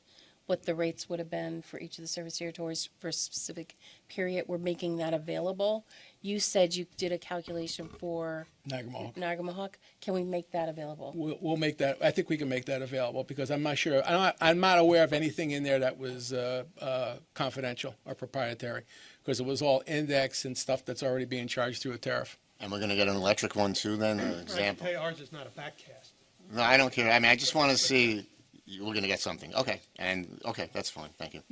what the rates would have been for each of the service territories for a specific period. We're making that available. You said you did a calculation for Niagara Mohawk. Can we make that available? We'll make that. I think we can make that available, because I'm not sure. I'm not aware of anything in there that was confidential or proprietary, because it was all index and stuff that's already being charged through a tariff. And we're going to get an electric one too then, an example? Ours is not a backcast. No, I don't care. I mean, I just want to see we're going to get something. Okay. Okay, that's fine. Thank you.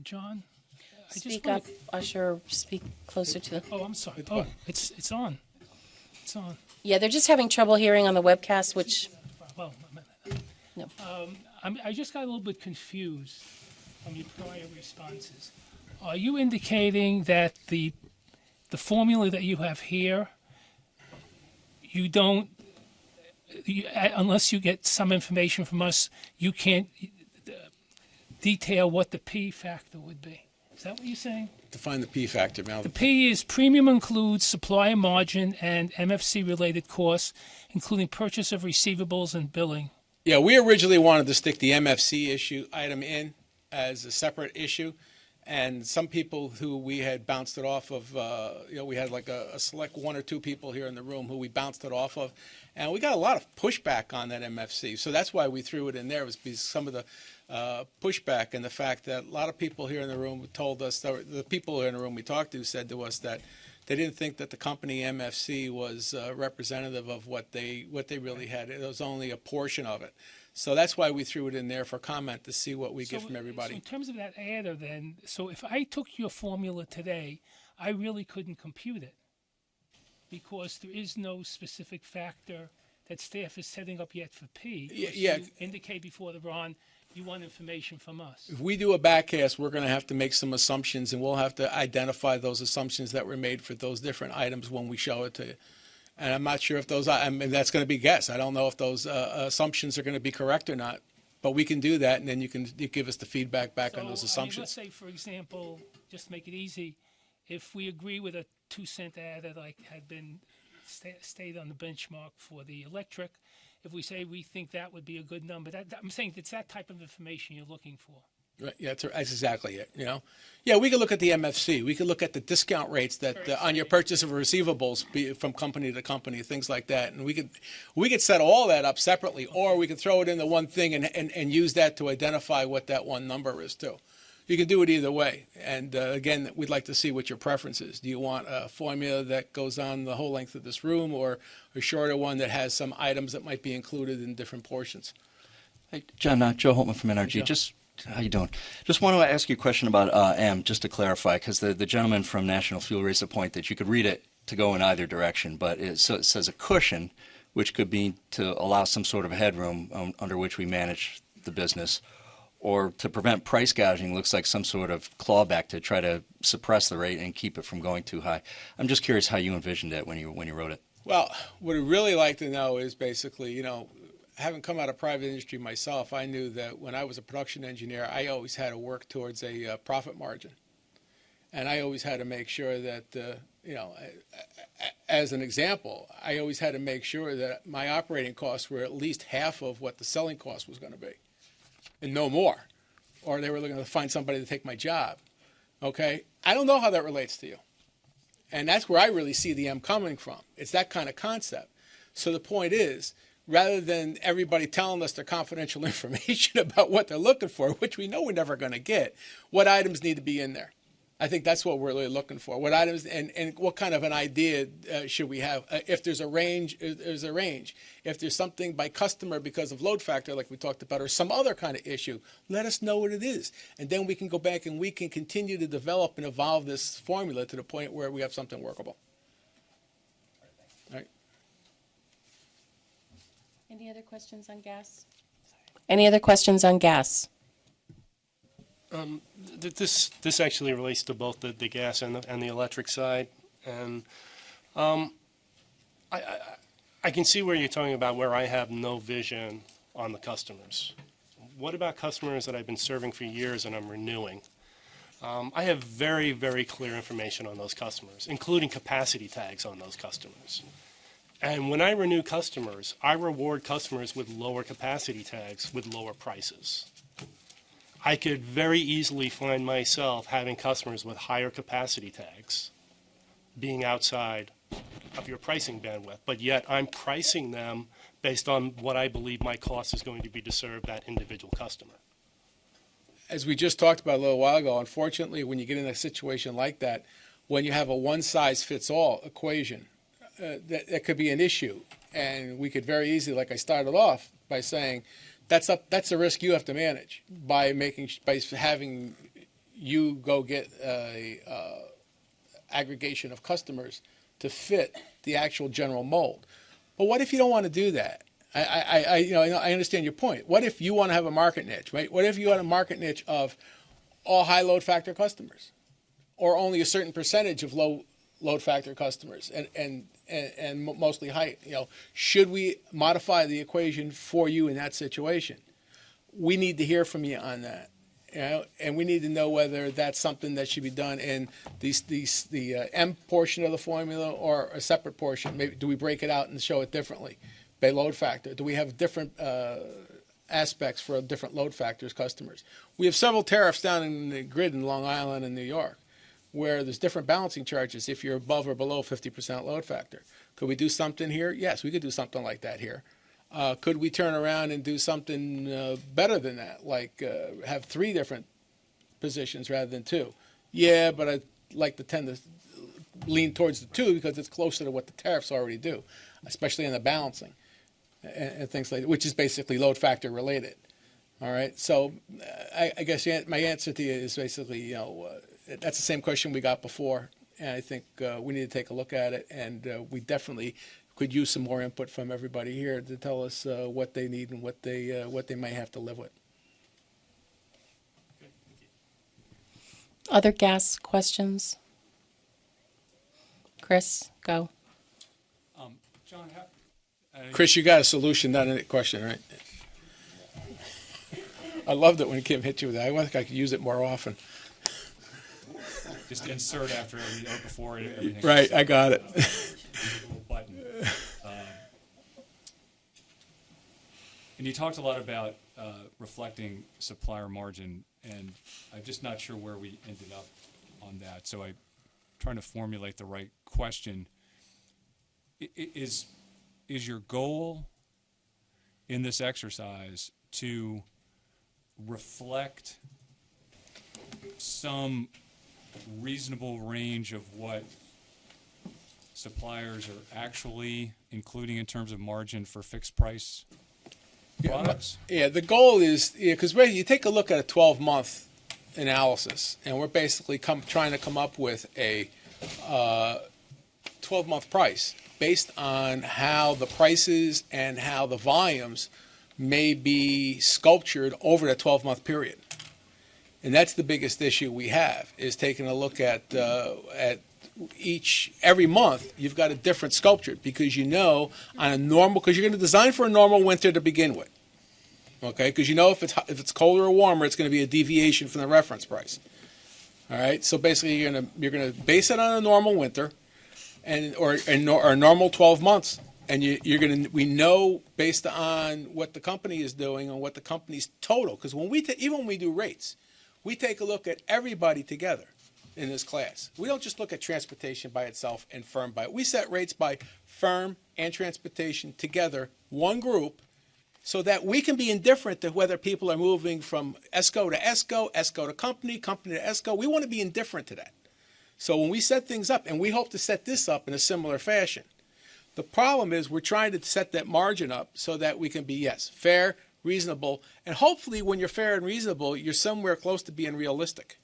John? Speak up, Usher. Speak closer to the... Oh, I'm sorry. Oh, it's on. It's on. Yeah, they're just having trouble hearing on the webcast, which... Well, no. I just got a little bit confused from your prior responses. Are you indicating that the formula that you have here, you don't, unless you get some information from us, you can't detail what the P factor would be? Is that what you're saying? Define the P factor, Mal. The P is premium includes supplier margin and MFC-related costs, including purchase of receivables and billing. Yeah, we originally wanted to stick the MFC item in as a separate issue. And some people who we had bounced it off of, we had like a select one or two people here in the room who we bounced it off of. And we got a lot of pushback on that MFC. So that's why we threw it in there, was because some of the pushback and the fact that a lot of people here in the room told us, the people in the room we talked to said to us that they didn't think that the company MFC was representative of what they really had. It was only a portion of it. So that's why we threw it in there for comment to see what we get from everybody. So in terms of that adder then, so if I took your formula today, I really couldn't compute it because there is no specific factor that staff is setting up yet for P. Yeah. You indicate before the Ron, you want information from us. If we do a backcast, we're going to have to make some assumptions, and we'll have to identify those assumptions that were made for those different items when we show it to you. And I'm not sure if those, I mean, that's going to be guess. I don't know if those assumptions are going to be correct or not. But we can do that, and then you give us the feedback back on those assumptions. Let's say, for example, just to make it easy, if we agree with a 2-cent ad that had been stayed on the benchmark for the electric, if we say we think that would be a good number, I'm saying it's that type of information you're looking for. Right, yeah, that's exactly it. Yeah, we could look at the MFC. We could look at the discount rates that on your purchase of receivables from company to company, things like that. And we could set all that up separately, or we could throw it into one thing and use that to identify what that one number is too. You can do it either way. And again, we'd like to see what your preference is. Do you want a formula that goes on the whole length of this room, or a shorter one that has some items that might be included in different portions? Hey, John, Joe Holtman from NRG. How you doing? Just want to ask you a question about M, just to clarify, because the gentleman from National Fuel raised the point that you could read it to go in either direction, but it says a cushion, which could be to allow some sort of headroom under which we manage the business, or to prevent price gouging. Looks like some sort of clawback to try to suppress the rate and keep it from going too high. I'm just curious how you envisioned it when you wrote it. Well, what I'd really like to know is basically, having come out of private industry myself, I knew that when I was a production engineer, I always had to work towards a profit margin. And I always had to make sure that, as an example, I always had to make sure that my operating costs were at least half of what the selling cost was going to be, and no more. Or they were looking to find somebody to take my job. Okay? I don't know how that relates to you. And that's where I really see the M coming from. It's that kind of concept. So the point is, rather than everybody telling us their confidential information about what they're looking for, which we know we're never going to get, what items need to be in there? I think that's what we're really looking for. What items and what kind of an idea should we have? If there's a range, there's a range. If there's something by customer because of load factor, like we talked about, or some other kind of issue, let us know what it is. And then we can go back and we can continue to develop and evolve this formula to the point where we have something workable. All right. Any other questions on gas? Any other questions on gas? This actually relates to both the gas and the electric side, and I can see where you're talking about where I have no vision on the customers. What about customers that I've been serving for years and I'm renewing? I have very, very clear information on those customers, including capacity tags on those customers. And when I renew customers, I reward customers with lower capacity tags with lower prices. I could very easily find myself having customers with higher capacity tags being outside of your pricing bandwidth, but yet I'm pricing them based on what I believe my cost is going to be to serve that individual customer. As we just talked about a little while ago, unfortunately, when you get in a situation like that, when you have a one-size-fits-all equation, that could be an issue. And we could very easily, like I started off by saying, that's a risk you have to manage by having you go get a aggregation of customers to fit the actual general mold. But what if you don't want to do that? I understand your point. What if you want to have a market niche, right? What if you want a market niche of all high load factor customers, or only a certain percentage of low load factor customers, and mostly high? Should we modify the equation for you in that situation? We need to hear from you on that, and we need to know whether that's something that should be done in the M portion of the formula or a separate portion. Maybe do we break it out and show it differently by load factor? Do we have different aspects for different load factors customers? We have several tariffs down in the grid in Long Island and New York, where there's different balancing charges if you're above or below 50% load factor. Could we do something here? Yes, we could do something like that here. Could we turn around and do something better than that, like have 3 different positions rather than 2? Yeah, but I'd like to tend to lean towards the 2 because it's closer to what the tariffs already do, especially in the balancing and things like that, which is basically load factor related. All right, so I guess my answer to you is basically, that's the same question we got before, and I think we need to take a look at it, and we definitely could use some more input from everybody here to tell us what they need and what they might have to live with. Other gas questions? Chris, go. John, Chris, you got a solution, not a question, right? I loved it when Kim hit you with that. I think I could use it more often. just insert after every or before everything. Right, I got it. Little button. And you talked a lot about reflecting supplier margin, and I'm just not sure where we ended up on that. So I'm trying to formulate the right question. Is your goal in this exercise to reflect some reasonable range of what suppliers are actually including in terms of margin for fixed price products? Yeah, the goal is, because you take a look at a 12-month analysis, and we're basically trying to come up with a 12-month price based on how the prices and how the volumes may be sculptured over the 12-month period. And that's the biggest issue we have, is taking a look at every month you've got a different sculpture, because on a normal, because you're going to design for a normal winter to begin with, okay? Because if it's colder or warmer, it's going to be a deviation from the reference price. All right, so basically you're going to base it on a normal winter, or a normal 12 months, and we know based on what the company is doing and what the company's total. Because even when we do rates, we take a look at everybody together in this class. We don't just look at transportation by itself and firm by it. We set rates by firm and transportation together, one group, so that we can be indifferent to whether people are moving from ESCO to ESCO, ESCO to company, company to ESCO. We want to be indifferent to that. So when we set things up, and we hope to set this up in a similar fashion, the problem is we're trying to set that margin up so that we can be, yes, fair, reasonable, and hopefully when you're fair and reasonable, you're somewhere close to being realistic.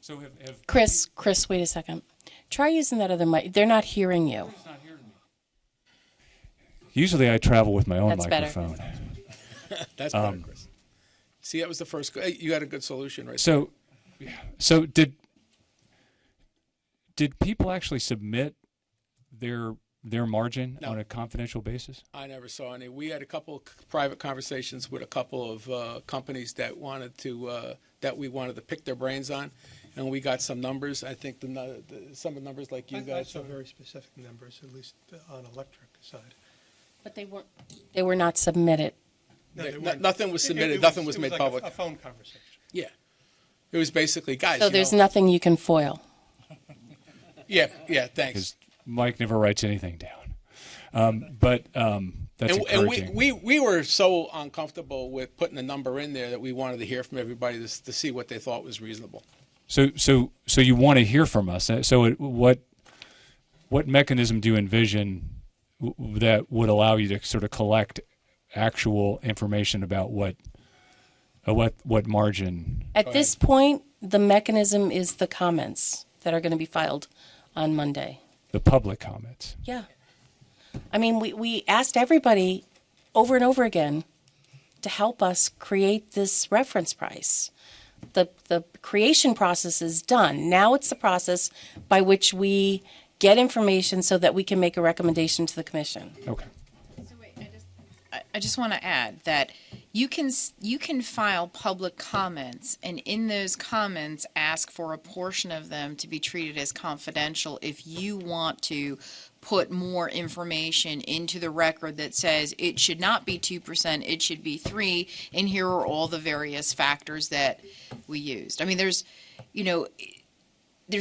So Chris, wait a second. Try using that other mic. They're not hearing you. Usually I travel with my own That's microphone. better. That's better, Chris. See, that was the first. You had a good solution, right? So did people actually submit their margin on a confidential basis? I never saw any. We had a couple private conversations with a couple of companies that we wanted to pick their brains on, and we got some numbers. I think some of the numbers like you guys. I saw very specific numbers, at least on electric side. But they were not submitted. No, nothing was submitted. Nothing was made like public. A phone conversation. Yeah, it was basically, guys. So there's nothing you can foil. Yeah. Thanks. Because Mike never writes anything down. But that's encouraging. And we were so uncomfortable with putting a number in there that we wanted to hear from everybody to see what they thought was reasonable. So you want to hear from us. So what mechanism do you envision that would allow you to sort of collect actual information about what margin? At this point, the mechanism is the comments that are going to be filed on Monday. The public comments. Yeah. I mean, we asked everybody over and over again to help us create this reference price. The creation process is done. Now it's the process by which we get information so that we can make a recommendation to the commission. Okay. So wait, I just want to add that you can file public comments, and in those comments ask for a portion of them to be treated as confidential if you want to put more information into the record that says it should not be 2%, it should be 3%, and here are all the various factors that we used. I mean, there's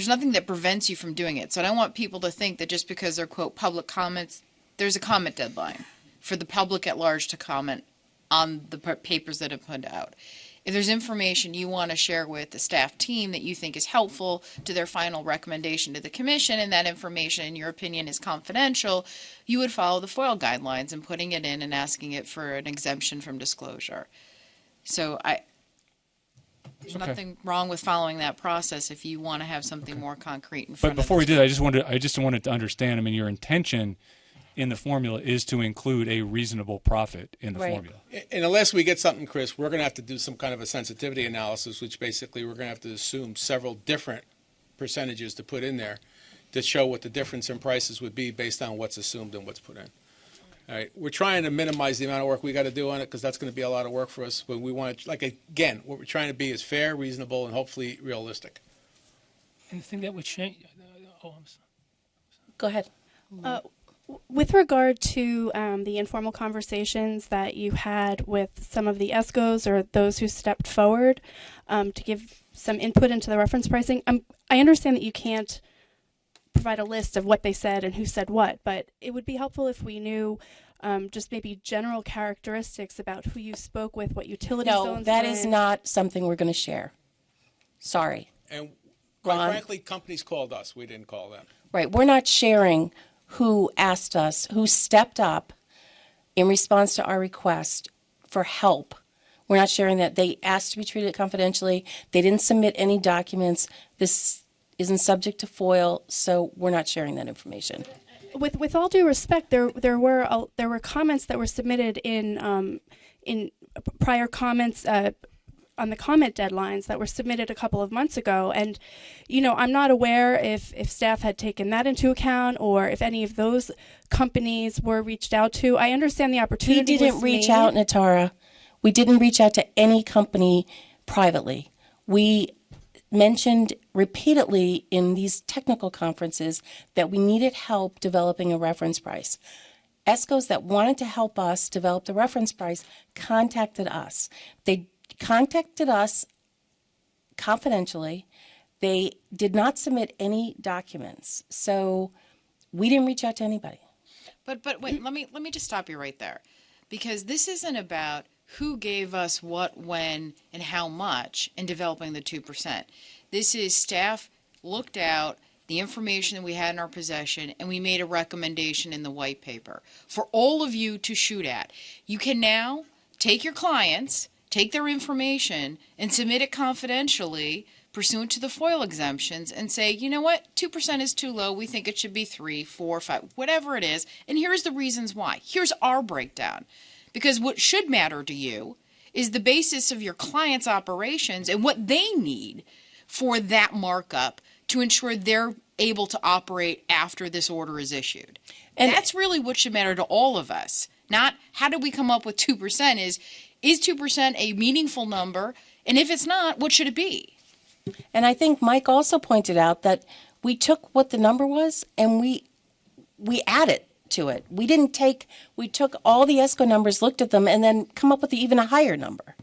nothing that prevents you from doing it. So I don't want people to think that just because they're, quote, public comments, there's a comment deadline for the public at large to comment on the papers that have put out. If there's information you want to share with the staff team that you think is helpful to their final recommendation to the commission, and that information, in your opinion, is confidential, you would follow the FOIL guidelines in putting it in and asking it for an exemption from disclosure. So There's nothing wrong with following that process if you want to have something more concrete in front But of before the we did, I just wanted to understand. I mean, your intention in the formula is to include a reasonable profit in the Right. formula. And unless we get something, Chris, we're going to have to do some kind of a sensitivity analysis, which basically we're going to have to assume several different percentages to put in there to show what the difference in prices would be based on what's assumed and what's put in. All right, we're trying to minimize the amount of work we got to do on it because that's going to be a lot of work for us. But we want to, like, again, what we're trying to be is fair, reasonable, and hopefully realistic. And the thing that would change. Oh, I'm sorry. Go ahead. With regard to the informal conversations that you had with some of the ESCOs or those who stepped forward to give some input into the reference pricing, I understand that you can't provide a list of what they said and who said what, but it would be helpful if we knew just maybe general characteristics about who you spoke with, what utility No, zones that were is in. not something we're going to share. Sorry. And quite Ron? frankly, companies called us. We didn't call them. Right. We're not sharing who asked us, who stepped up in response to our request for help. We're not sharing that. They asked to be treated confidentially. They didn't submit any documents. This isn't subject to FOIL, so we're not sharing that information. With all due respect, there were comments that were submitted in prior comments on the comment deadlines that were submitted a couple of months ago, and I'm not aware if staff had taken that into account or if any of those companies were reached out to. I understand the opportunity. We didn't reach out, Natara. We didn't reach out to any company privately. We mentioned repeatedly in these technical conferences that we needed help developing a reference price. ESCOs that wanted to help us develop the reference price contacted us. They contacted us confidentially. They did not submit any documents. So we didn't reach out to anybody. But wait, let me just stop you right there, because this isn't about who gave us what, when, and how much in developing the 2%. This is staff looked out the information that we had in our possession, and we made a recommendation in the white paper for all of you to shoot at. You can now take your clients, take their information, and submit it confidentially pursuant to the FOIL exemptions and say, you know what, 2% is too low. We think it should be 3, 4, 5, whatever it is. And here's the reasons why. Here's our breakdown. Because what should matter to you is the basis of your client's operations and what they need for that markup to ensure they're able to operate after this order is issued. And that's really what should matter to all of us. Not how did we come up with 2%, is 2% a meaningful number? And if it's not, what should it be? And I think Mike also pointed out that we took what the number was and we added to it. We took all the ESCO numbers, looked at them, and then come up with even a higher number.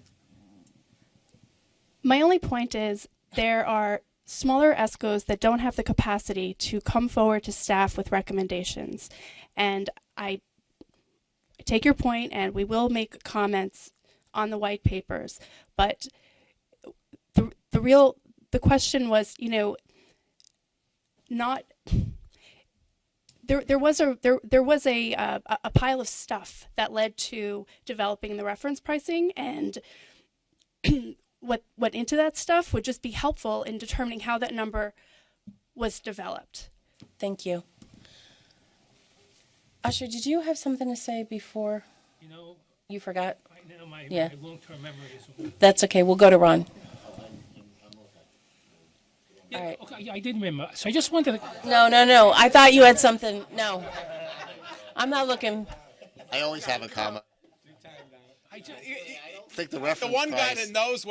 My only point is there are smaller ESCOs that don't have the capacity to come forward to staff with recommendations. And I take your point, and we will make comments on the white papers. But the question was, not there was a pile of stuff that led to developing the reference pricing, and what went into that stuff would just be helpful in determining how that number was developed. Thank you. Usher, did you have something to say before? You forgot? Right now, my long-term memory is. That's okay. We'll go to Ron. Yeah, All right. Okay, I did remember. So I just wanted to. No. I thought you had something. No. I'm not looking. I always have a comment. I think the reference the one guy price- that knows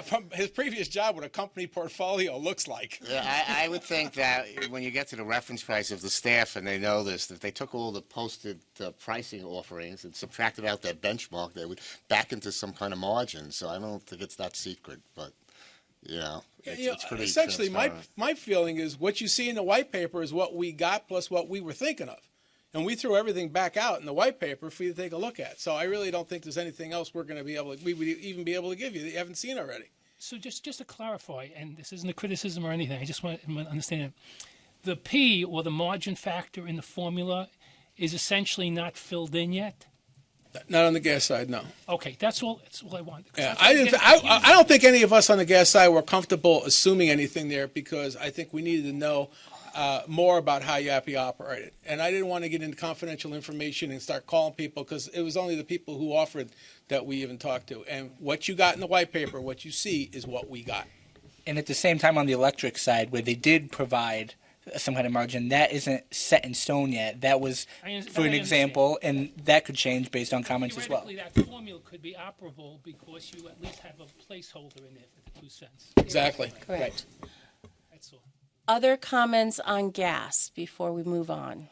from his previous job what a company portfolio looks like. Yeah, I would think that when you get to the reference price of the staff, and they know this, if they took all the posted pricing offerings and subtracted out that benchmark, they would back into some kind of margin. So I don't think it's that secret, but it's pretty essentially transparent. my feeling is what you see in the white paper is what we got plus what we were thinking of. And we threw everything back out in the white paper for you to take a look at. So I really don't think there's anything else we would even be able to give you that you haven't seen already. So just to clarify, and this isn't a criticism or anything, I just want to understand it. The P, or the margin factor in the formula, is essentially not filled in yet? Not on the gas side, no. Okay, that's all I want. Yeah, I don't think any of us on the gas side were comfortable assuming anything there because I think we needed to know more about how Yappy operated. And I didn't want to get into confidential information and start calling people because it was only the people who offered that we even talked to. And what you got in the white paper, what you see, is what we got. And at the same time, on the electric side, where they did provide some kind of margin, that isn't set in stone yet. That was for an example, and that could change based on comments as well. Theoretically, that formula could be operable because you at least have a placeholder in there for the 2 cents. Exactly. Correct. That's all. Other comments on gas before we move on?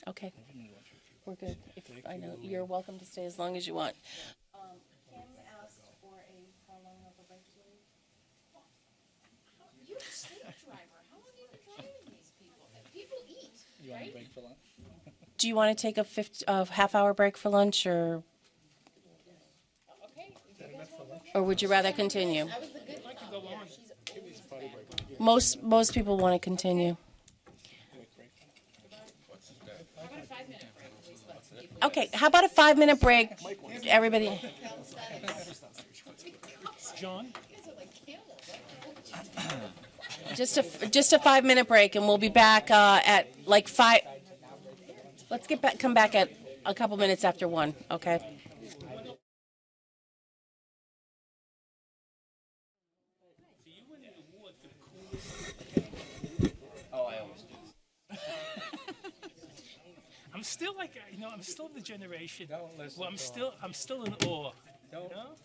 Okay. We're good. I know you're welcome to stay as long as you want. Kim asked for how long of a break do you need? You're a slave driver. How long have you been driving these people? People eat, You want right? a break for lunch? Do you want to take a half-hour break for lunch, or would you rather continue? Most people want to continue. Okay, how about a 5-minute break? Everybody. John? Just a 5-minute break, and we'll be back at like 5. Let's come back at a couple minutes after 1, okay? I'm still I'm still the generation. Don't listen Well, to I'm still in awe.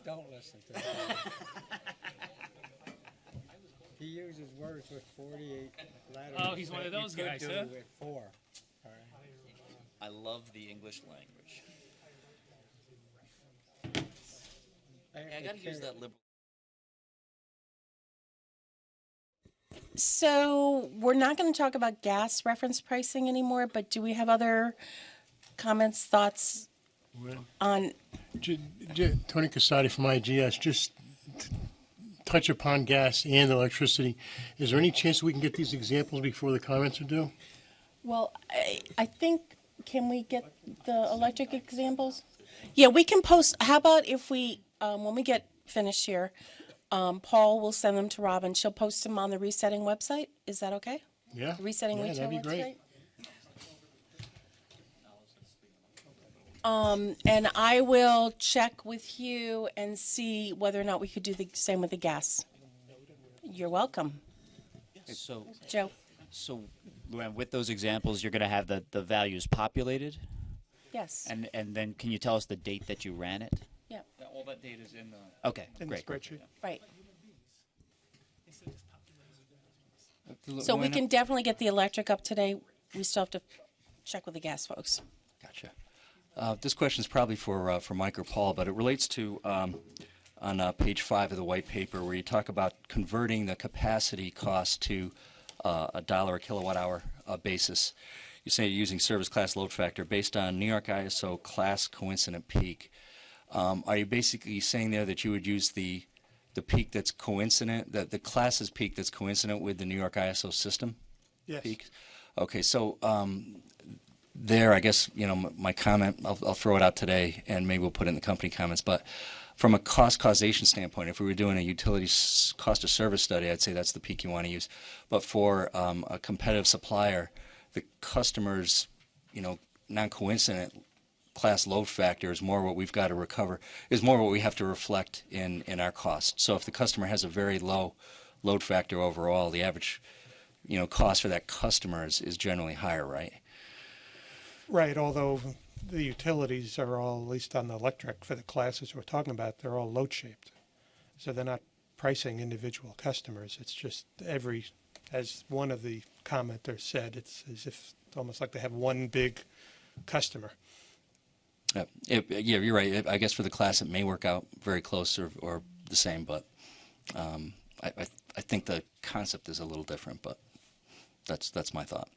Don't listen to him. He uses words with 48 letters. Oh, he's one of those that you guys, could do huh? with 4. All right. I love the English language. I got to use that liberal. So we're not going to talk about gas reference pricing anymore, but do we have other comments, thoughts on? Tony Casati from IGS, just touch upon gas and electricity. Is there any chance we can get these examples before the comments are due? Well, I think, can we get the electric examples? Yeah, we can post. How about if we, when we get finished here, Paul will send them to Robin. She'll post them on the Resetting website. Is that okay? Yeah. The Resetting Yeah, Retail that'd be website? great. And I will check with you and see whether or not we could do the same with the gas. You're welcome. So, Joe. So, Luann, with those examples, you're going to have the values populated? Yes. And then can you tell us the date that you ran it? Yeah. All that data is in the... Okay, great. Right. So we can definitely get the electric up today. We still have to check with the gas folks. Gotcha. This question is probably for Mike or Paul, but it relates to on page 5 of the white paper where you talk about converting the capacity cost to $1 a kilowatt hour basis. You say you're using service class load factor based on New York ISO class coincident peak. Are you basically saying there that you would use the peak that's coincident, the class's peak that's coincident with the New York ISO system? Yes. Peak? Okay, so there, I guess, my comment, I'll throw it out today, and maybe we'll put it in the company comments, but from a cost causation standpoint, if we were doing a utility cost of service study, I'd say that's the peak you want to use. But for a competitive supplier, the customer's, non-coincident class load factor is more what we've got to recover, is more what we have to reflect in our cost. So if the customer has a very low load factor overall, the average, cost for that customer is generally higher, right? Right, although the utilities are all, at least on the electric for the classes we're talking about, they're all load shaped. So they're not pricing individual customers. It's just as one of the commenters said, it's as if almost like they have one big customer. Yeah, you're right. I guess for the class it may work out very close or the same, but I think the concept is a little different, but that's my thought.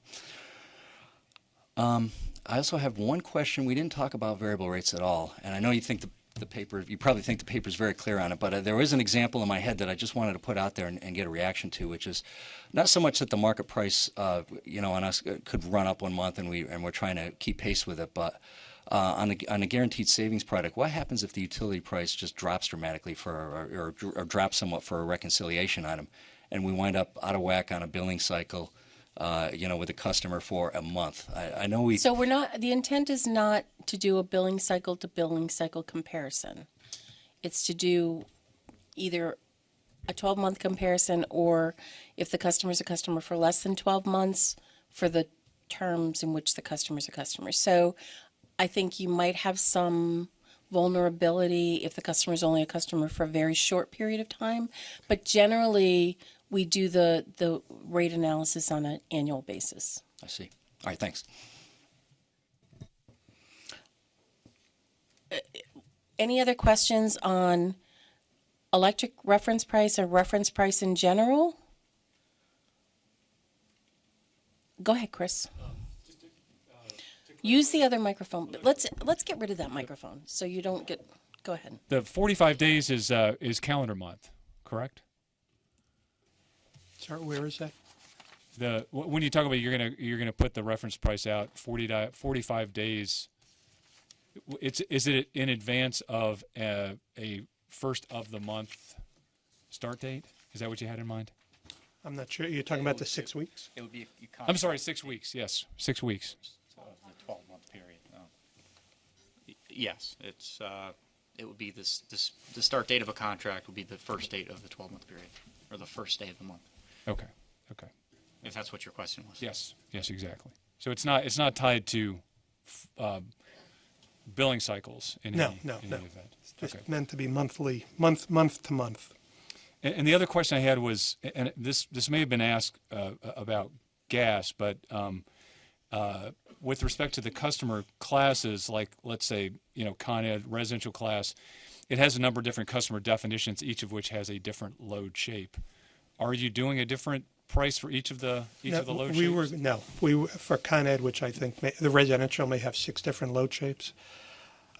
I also have one question. We didn't talk about variable rates at all, and I know you think the the paper, you probably think the paper is very clear on it, but there is an example in my head that I just wanted to put out there and get a reaction to, which is not so much that the market price, on us could run up 1 month and we're trying to keep pace with it, but on a guaranteed savings product, what happens if the utility price just drops dramatically or drops somewhat for a reconciliation item, and we wind up out of whack on a billing cycle, with a customer for a month? I know we. So we're not. The intent is not to do a billing cycle to billing cycle comparison. It's to do either a 12-month comparison, or if the customer is a customer for less than 12 months, for the terms in which the customer is a customer. So I think you might have some vulnerability if the customer is only a customer for a very short period of time. But generally, we do the rate analysis on an annual basis. I see. All right, thanks. Any other questions on electric reference price or reference price in general? Go ahead, Chris. Use the other microphone, but let's get rid of that microphone so you don't get. Go ahead. The 45 days is calendar month, correct? Sorry, where is that? When you talk about you're gonna put the reference price out 45 days. Is it in advance of a first of the month start date? Is that what you had in mind? I'm not sure. You're talking about the 6 weeks? It would be if you I'm sorry, 6 weeks. Yes, 6 weeks. The 12-month period. Yes, it would be the start date of a contract would be the first date of the 12-month period, or the first day of the month. Okay. If that's what your question was. Yes, exactly. So it's not tied to billing cycles in any event. It's just meant to be monthly, month to month. And the other question I had was, and this may have been asked about gas, but with respect to the customer classes, like let's say Con Ed residential class, it has a number of different customer definitions, each of which has a different load shape. Are you doing a different price for each of the load shapes? We were for Con Ed, which I think the residential may have 6 different load shapes.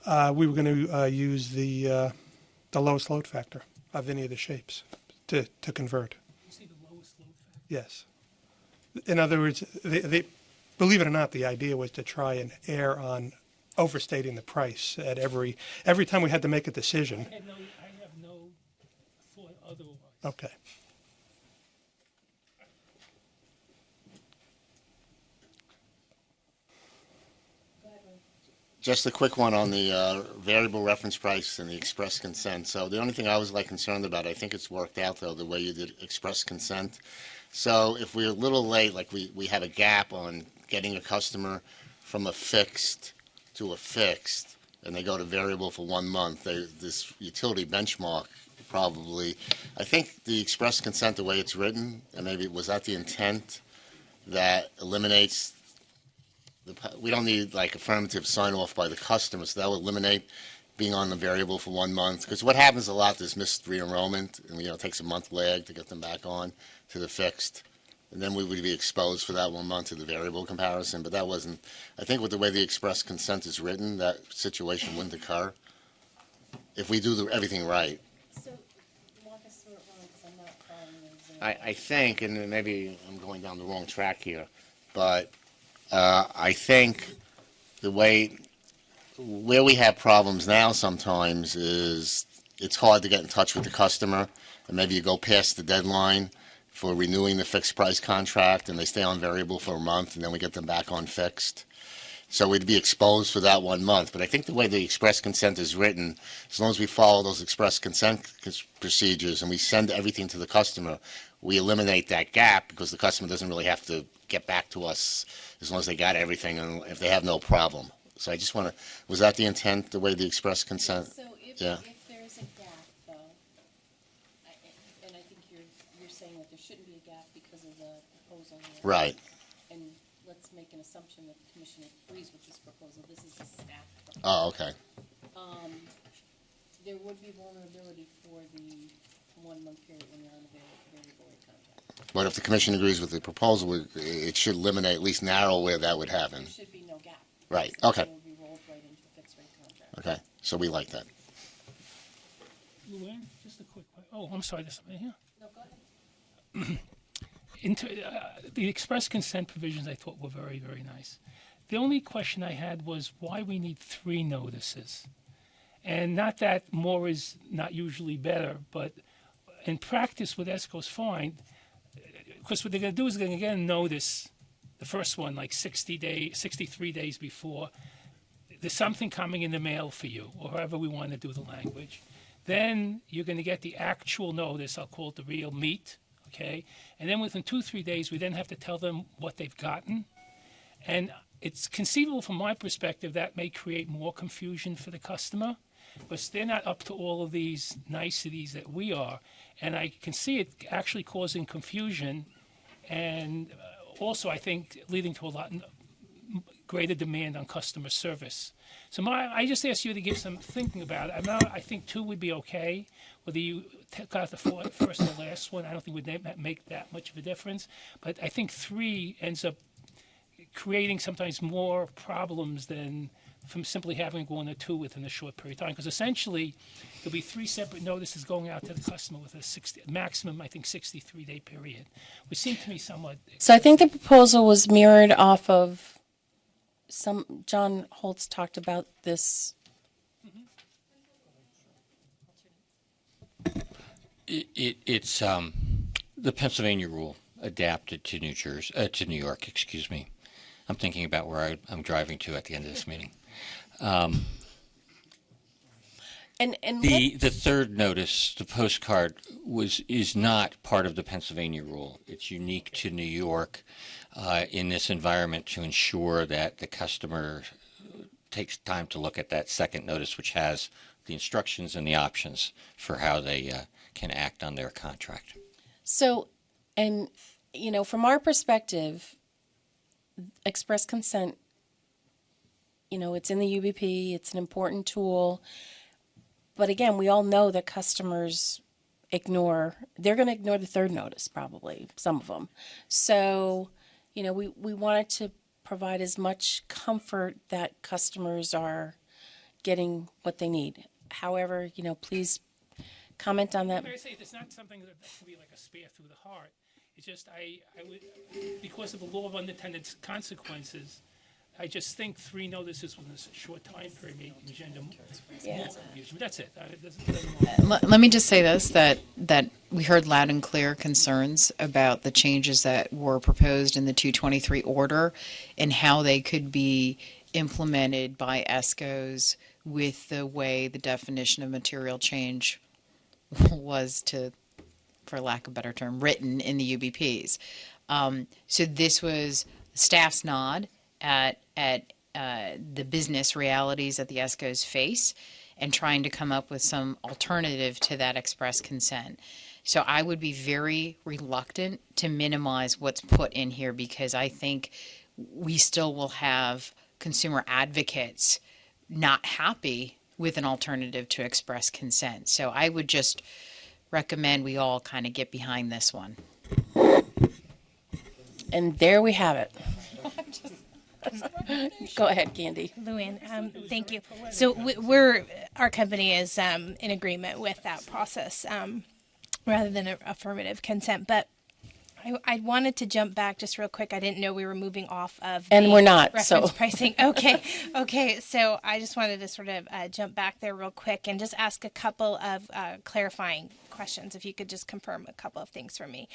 We were going to use the lowest load factor of any of the shapes to convert. You see the lowest load factor? Yes. In other words, they believe it or not, the idea was to try and err on overstating the price at every time we had to make a decision. I have no thought otherwise. Okay. Just a quick one on the variable reference price and the express consent. So the only thing I was concerned about, I think it's worked out though, the way you did express consent. So if we're a little late, like we have a gap on getting a customer from a fixed to a fixed, and they go to variable for 1 month, this utility benchmark probably, I think the express consent, the way it's written, and maybe was that the intent, that eliminates we don't need affirmative sign off by the customer, so that will eliminate being on the variable for 1 month. Because what happens a lot is missed re-enrollment, and it takes a month lag to get them back on to the fixed, and then we would be exposed for that 1 month to the variable comparison. But that wasn't. I think with the way the express consent is written, that situation wouldn't occur if we do everything right. So walk us through it, Ron, because I'm not following I think, and maybe I'm going down the wrong track here, but I think the where we have problems now sometimes is it's hard to get in touch with the customer, and maybe you go past the deadline for renewing the fixed price contract and they stay on variable for a month, and then we get them back on fixed. So we'd be exposed for that 1 month. But I think the way the express consent is written, as long as we follow those express consent procedures and we send everything to the customer, we eliminate that gap because the customer doesn't really have to get back to us as long as they got everything and if they have no problem. So I just want to, was that the intent, the way the express consent? So if there's a gap, though, and I think you're saying that there shouldn't be a gap because of the proposal here. Right. And let's make an assumption that the commission agrees with this proposal. This is a staff proposal. Oh, okay. There would be vulnerability for the 1 month period when you're on the variable rate contract. But if the commission agrees with the proposal, it should eliminate, at least narrow where that would happen. There should be no gap. Right, So okay. It will be rolled right into a fixed rate contract. Okay, so we like that. Luann, just a quick question. Oh, I'm sorry, there's somebody here. No, go ahead. The express consent provisions I thought were very, very nice. The only question I had was why we need 3 notices. And not that more is not usually better, but in practice with ESCO's fine, because what they're going to do is they're going to get a notice, the first one like 63 days before, there's something coming in the mail for you, or however we want to do the language. Then you're going to get the actual notice, I'll call it the real meat, okay? And then within 2-3 days, we then have to tell them what they've gotten. And it's conceivable from my perspective that may create more confusion for the customer, because they're not up to all of these niceties that we are. And I can see it actually causing confusion and also, I think, leading to a lot greater demand on customer service. So I just asked you to give some thinking about it. I think 2 would be okay. Whether you got the first or the last one, I don't think would make that much of a difference. But I think 3 ends up creating sometimes more problems than from simply having 1 or 2 within a short period of time. Because essentially, there'll be 3 separate notices going out to the customer with a maximum, I think, 63-day period, which seemed to me somewhat. So I think the proposal was mirrored off of John Holtz talked about this. It's the Pennsylvania rule adapted to to New York, excuse me. I'm thinking about where I'm driving to at the end of this meeting. The third notice, the postcard, is not part of the Pennsylvania rule. It's unique to New York in this environment to ensure that the customer takes time to look at that second notice, which has the instructions and the options for how they can act on their contract. So, and from our perspective, express consent, it's in the UBP, it's an important tool. But again, we all know that customers they're going to ignore the third notice, probably, some of them. So, we wanted to provide as much comfort that customers are getting what they need. However, please comment on that. Like I say, it's not something that can be like a spear through the heart. It's just I would, because of the law of unintended consequences, I just think 3 notices within a short time period may engender more confusion. That's it. Let me just say this, that we heard loud and clear concerns about the changes that were proposed in the 223 order and how they could be implemented by ESCOs with the way the definition of material change was, for lack of a better term, written in the UBPs. So this was staff's nod at the business realities that the ESCOs face and trying to come up with some alternative to that express consent. So I would be very reluctant to minimize what's put in here because I think we still will have consumer advocates not happy with an alternative to express consent. So I would just recommend we all kind of get behind this one. And there we have it. Go ahead, Candy. Luann, thank you. So our company is in agreement with that process rather than affirmative consent. But I wanted to jump back just real quick. I didn't know we were moving off of and we're not reference pricing. Okay. So I just wanted to sort of jump back there real quick and just ask a couple of clarifying questions. If you could just confirm a couple of things for me.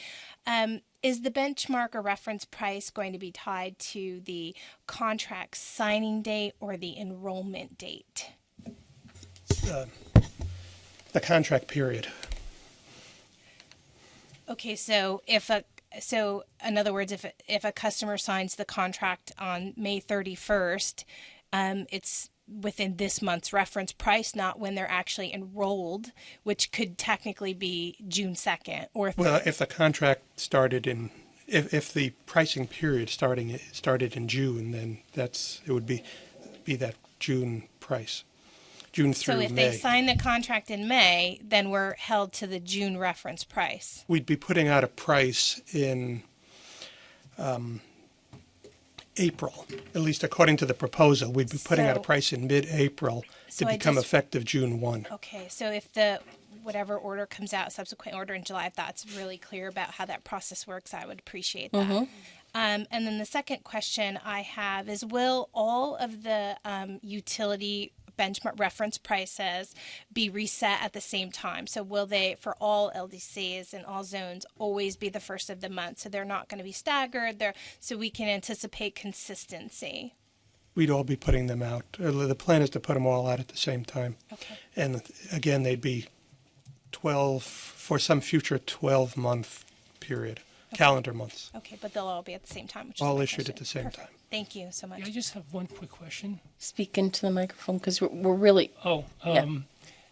Is the benchmark or reference price going to be tied to the contract signing date or the enrollment date? The contract period. Okay, so in other words, if a customer signs the contract on May 31st, it's within this month's reference price, not when they're actually enrolled, which could technically be June 2nd. Or if the contract started if the pricing period started in June, then it would be that June price, June through May. So if they sign the contract in May, then we're held to the June reference price. We'd be putting out a price in April, at least according to the proposal. We'd be putting out a price in mid-April to become effective June 1. Okay, so if the whatever order comes out, subsequent order in July, if that's really clear about how that process works, I would appreciate that. And then the second question I have is, will all of the utility benchmark reference prices be reset at the same time? So will they, for all LDCs and all zones, always be the first of the month? So they're not going to be staggered, so we can anticipate consistency. We'd all be putting them out. The plan is to put them all out at the same time. Okay. And again, they'd be 12, for some future 12-month period, calendar months. Okay, but they'll all be at the same time, which is All my issued question. at the same Perfect. time. Thank you so much. I just have one quick question. Speak into the microphone because we're really.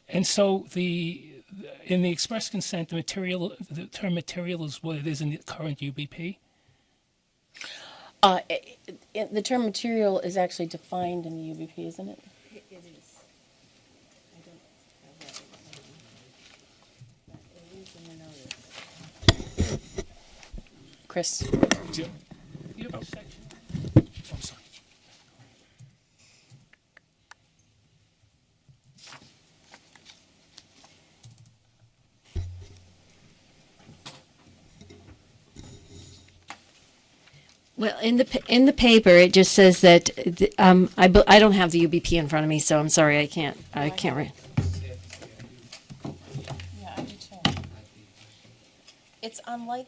And so in the express consent, the term material is what it is in the current UBP. The term material is actually defined in the UBP, isn't it? It is. I don't have that. It is in the notice. Chris. Do you have a section? I'm sorry. Well, in the paper, it just says that I don't have the UBP in front of me, so I'm sorry, I can't read. Yeah, I do too. It's unlike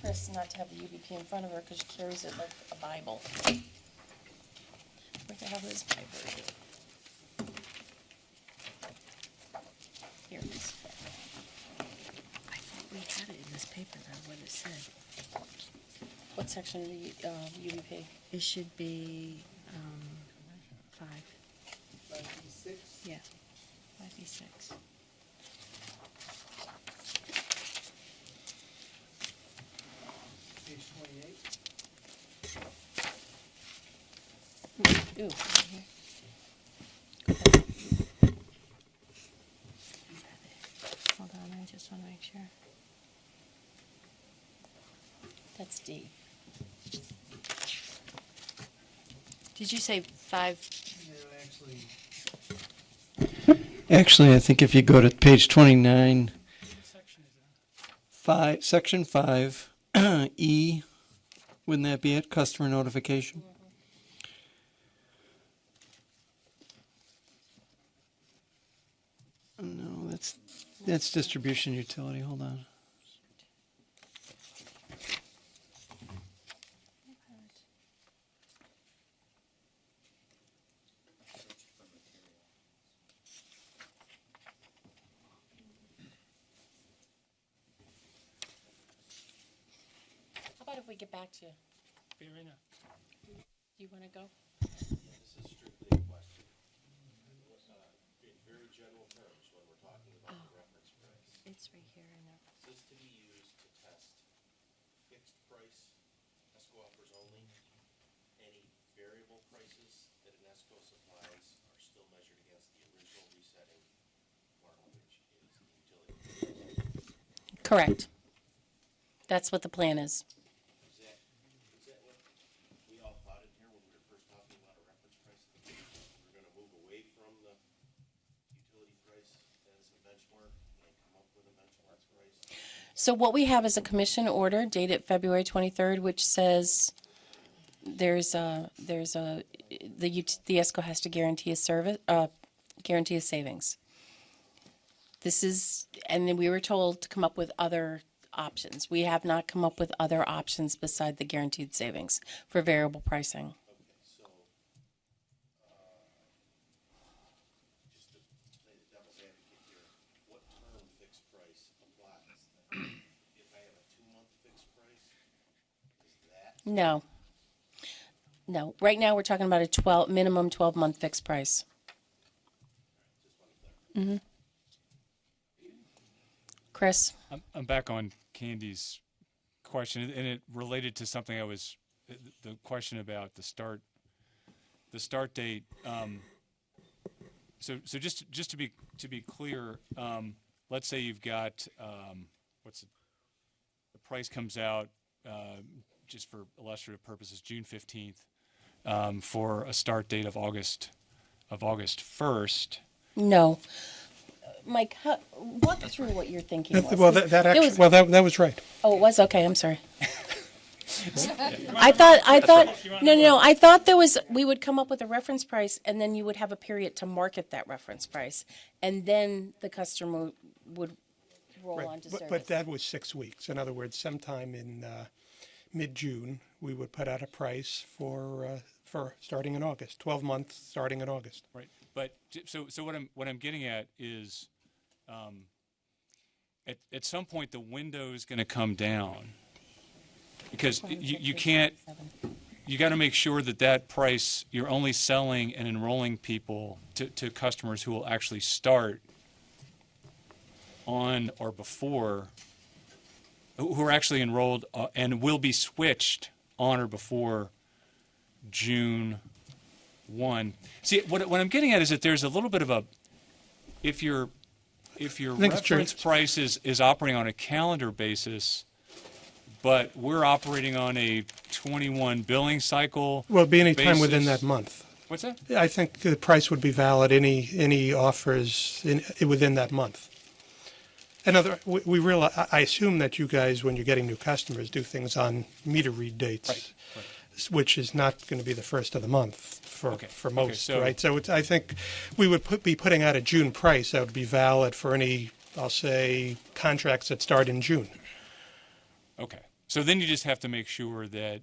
Chris not to have the UBP in front of her because she carries it like a Bible. Where the hell is my version? Here it is. I thought we had it in this paper, though, what it said. What section of the UBP? It should be 5. 5B6? Yeah, 5B6. Page 28. Ooh. Hold on, I just want to make sure. That's D. Did you say 5? Actually, I think if you go to page 29, section 5, E, wouldn't that be it? Customer notification? No, that's distribution utility. Hold on. How about if we get back to Fair enough. you want to go? This is strictly a question. In very general terms, when we're talking about the reference price, It's right here in there. is this to be used to test fixed price ESCO offers only? Any variable prices that an ESCO supplies are still measured against the original resetting mark, which is the utility. Correct. That's what the plan is. Is that what we all thought in here when we were first talking about a reference price? We're going to move away from the utility price as a benchmark and come up with a benchmark price? So what we have is a commission order dated February 23rd, which says the ESCO has to guarantee a service, guarantee a savings. This is, and then we were told to come up with other options. We have not come up with other options beside the guaranteed savings for variable pricing. So, just to play the devil's advocate here, what term fixed price applies? If I have a 2-month fixed price, is that? No. No. Right now, we're talking about a minimum 12-month fixed price. Mm-hmm. Chris? I'm back on Candy's question, and it related to something the question about the start date. So just to be clear, let's say you've got the price comes out just for illustrative purposes June 15th for a start date of August 1st. No. Mike, walk through what you're thinking was. Well, 'cause that there actually, was- well, that was right. Oh, it was? Okay, I'm sorry. I thought, no, I thought we would come up with a reference price and then you would have a period to market that reference price. And then the customer would roll Right. on to But service. that was 6 weeks. In other words, sometime in mid-June, we would put out a price for starting in August, 12 months starting in August. Right, but so what I'm getting at is, at some point the window's going to come down, because you can't. You got to make sure that price, you're only selling and enrolling people to customers who will actually start on or before, who are actually enrolled and will be switched on or before June 1. See, what I'm getting at is that there's a little bit of a, if your reference price is operating on a calendar basis, but we're operating on a 21 billing cycle. Well, it'd be any time basis. within that month. What's that? I think the price would be valid any offers within that month. We realize, I assume that you guys, when you're getting new customers, do things on meter read dates, right. which is not going to be the first of the month for most, so- right? So I think we would be putting out a June price that would be valid for any, I'll say, contracts that start in June. Okay. So then you just have to make sure that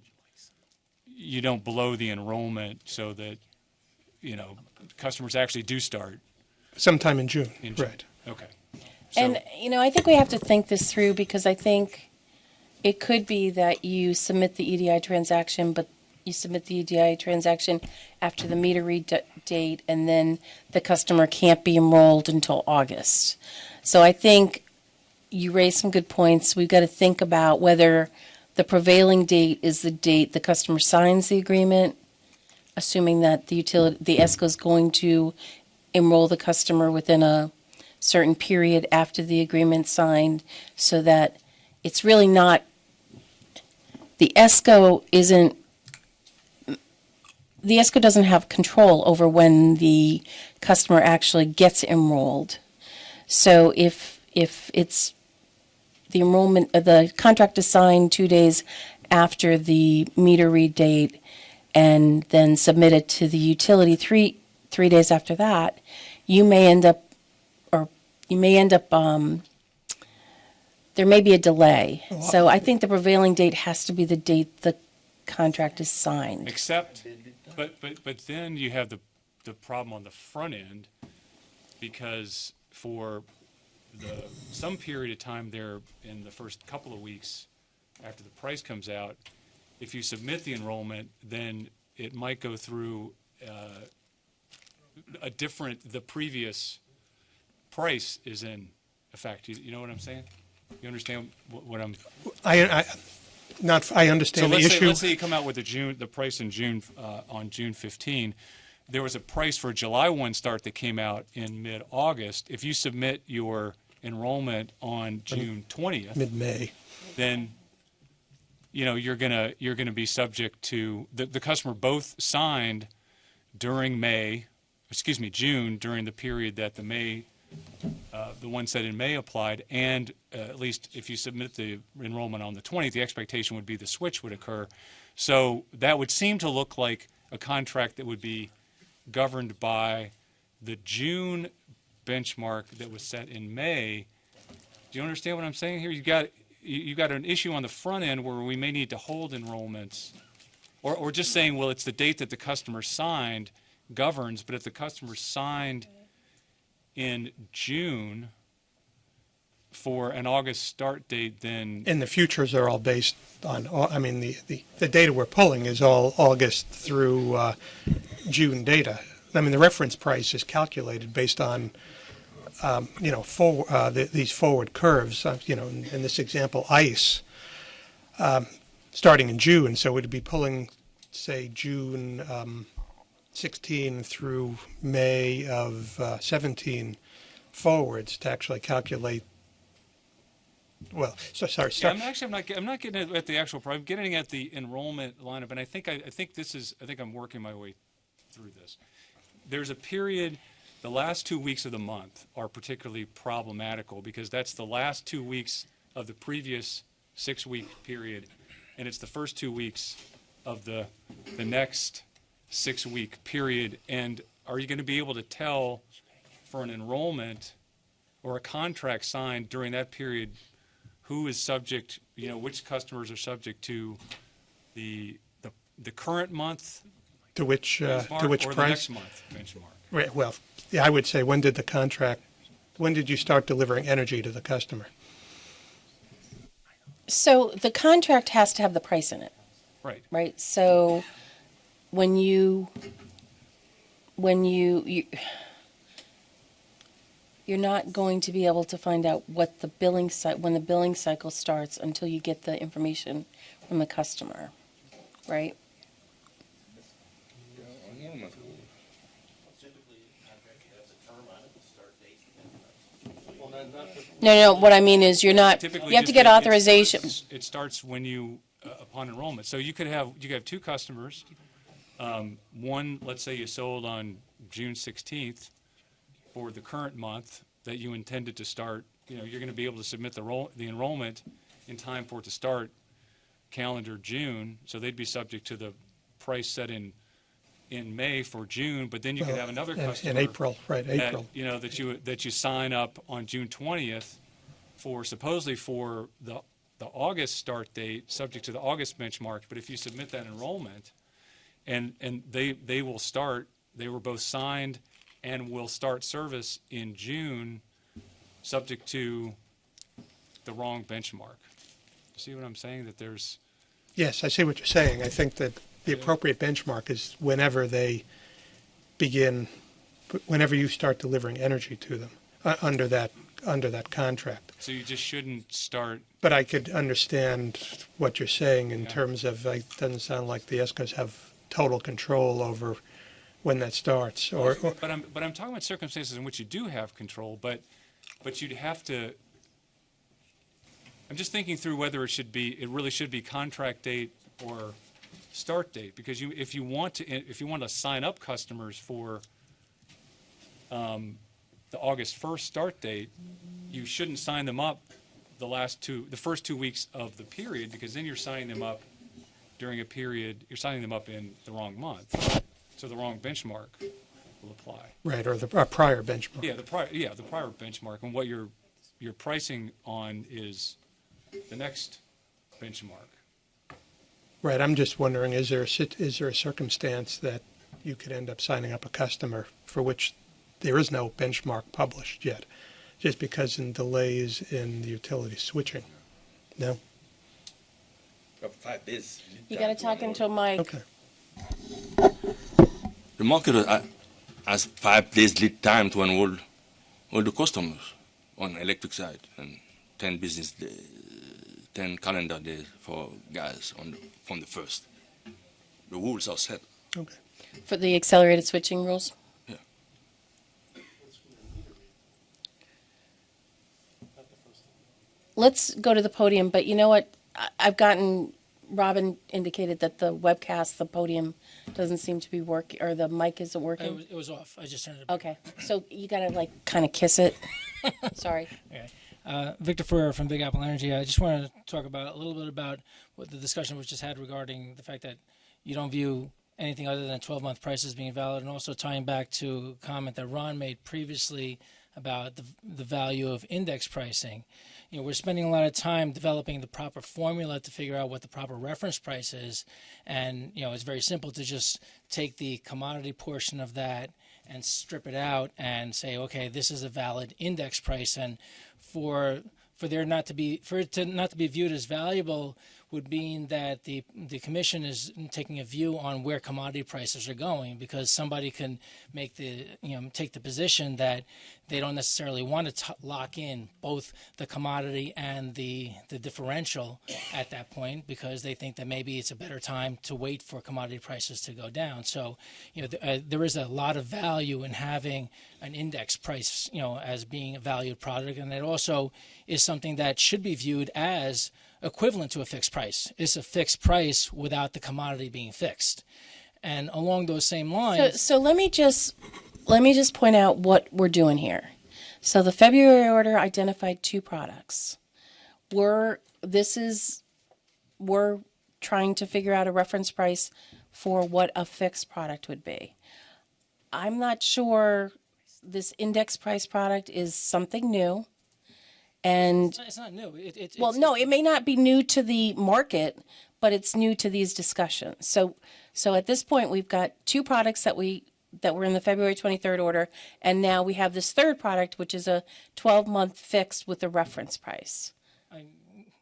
you don't blow the enrollment so that, customers actually do start. Sometime in June, right. Okay. And, I think we have to think this through, because I think it could be that you submit the EDI transaction, but you submit the EDI transaction after the meter read date, and then the customer can't be enrolled until August. So I think you raised some good points. We've got to think about whether the prevailing date is the date the customer signs the agreement, assuming that the ESCO is going to enroll the customer within a certain period after the agreement signed, so that it's really not, the ESCO doesn't have control over when the customer actually gets enrolled. So if it's the enrollment, the contract is signed 2 days after the meter read date and then submitted to the utility three days after that, you may end up, there may be a delay. So I think the prevailing date has to be the date the contract is signed. Except, but then you have the problem on the front end, because for some period of time there in the first couple of weeks after the price comes out, if you submit the enrollment, then it might go through the previous price is in effect. You know what I'm saying? You understand what I'm? I understand the issue. Let's say you come out with the price in June on June 15. There was a price for a July 1 start that came out in mid-August. If you submit your enrollment on June 20th, mid-May, then you're gonna be subject to the customer both signed during June, during the period that the one set in May applied, and at least if you submit the enrollment on the 20th, the expectation would be the switch would occur. So that would seem to look like a contract that would be governed by the June benchmark that was set in May. Do you understand what I'm saying here? You got an issue on the front end where we may need to hold enrollments, or just saying, well, it's the date that the customer signed governs, but if the customer signed in June for an August start date, then... And the futures are all based on, the data we're pulling is all August through June data. The reference price is calculated based on, these forward curves, in this example, ICE, starting in June. So we'd be pulling, say, June 16 through May of 17 forwards to actually calculate. Well, so sorry. Yeah, I'm not getting at the actual problem. I'm getting at the enrollment lineup, and I think I'm working my way through this. There's a period the last 2 weeks of the month are particularly problematical because that's the last 2 weeks of the previous 6-week period, and it's the first 2 weeks of the next 6-week period. And are you going to be able to tell for an enrollment or a contract signed during that period who is subject, which customers are subject to the current month To which benchmark or price? the next month benchmark? Right, well, yeah, I would say, when did you start delivering energy to the customer? So the contract has to have the price in it. Right. Right. So when you're not going to be able to find out what the when the billing cycle starts until you get the information from the customer, right? No, what I mean is you have to get authorization. It starts when you, upon enrollment. So you could have 2 customers. One, let's say you sold on June 16th for the current month that you intended to start. You're going to be able to submit the enrollment in time for it to start calendar June. So they'd be subject to the price set in May for June, but then you could have another customer in April, right? April. That you sign up on June 20th for supposedly for the August start date, subject to the August benchmark. But if you submit that enrollment, and they will start, they were both signed and will start service in June, subject to the wrong benchmark. See what I'm saying? That there's. Yes, I see what you're saying. I think that the appropriate benchmark is whenever you start delivering energy to them under that contract. So you just shouldn't start. But I could understand what you're saying in terms of it doesn't sound like the ESCOs have total control over when that starts. But I'm talking about circumstances in which you do have control, but you'd have to. I'm just thinking through whether it really should be contract date or start date, because if you want to sign up customers for the August 1st start date, you shouldn't sign them up the first 2 weeks of the period, because then you're signing them up during a period, you're signing them up in the wrong month, so the wrong benchmark will apply. Right, or the prior benchmark. Yeah, the prior benchmark, and what you're pricing on is the next benchmark. Right, I'm just wondering, is there a circumstance that you could end up signing up a customer for which there is no benchmark published yet, just because in delays in the utility switching? No? 5 days. You got to talk into a mic. Okay. The market has 5 days lead time to enroll all the customers on electric side, and 10 business days, 10 calendar days for gas from the first. The rules are set. Okay. For the accelerated switching rules? Yeah. Let's go to the podium, but you know what? Robin indicated that the webcast, the podium doesn't seem to be working, or the mic isn't working. It was off. I just turned it. Okay, so you gotta kind of kiss it. Sorry. Okay. Victor Ferrer from Big Apple Energy. I just wanted to talk a little bit about what the discussion was just had regarding the fact that you don't view anything other than 12-month prices being valid, and also tying back to a comment that Ron made previously about the value of index pricing. We're spending a lot of time developing the proper formula to figure out what the proper reference price is, and it's very simple to just take the commodity portion of that and strip it out and say, okay, this is a valid index price, and for it not to be viewed as valuable would mean that the commission is taking a view on where commodity prices are going, because somebody can take the position that they don't necessarily want to lock in both the commodity and the differential at that point, because they think that maybe it's a better time to wait for commodity prices to go down. So there is a lot of value in having an index price as being a valued product, and it also is something that should be viewed as equivalent to a fixed price. It's a fixed price without the commodity being fixed. And along those same lines... So let me just let me just point out what we're doing here. So the February order identified 2 products. We're trying to figure out a reference price for what a fixed product would be. I'm not sure this index price product is something new. And It's not new. well, no, it may not be new to the market, but it's new to these discussions. So at this point, we've got 2 products that were in the February 23rd order, and now we have this third product, which is a 12-month fixed with a reference price.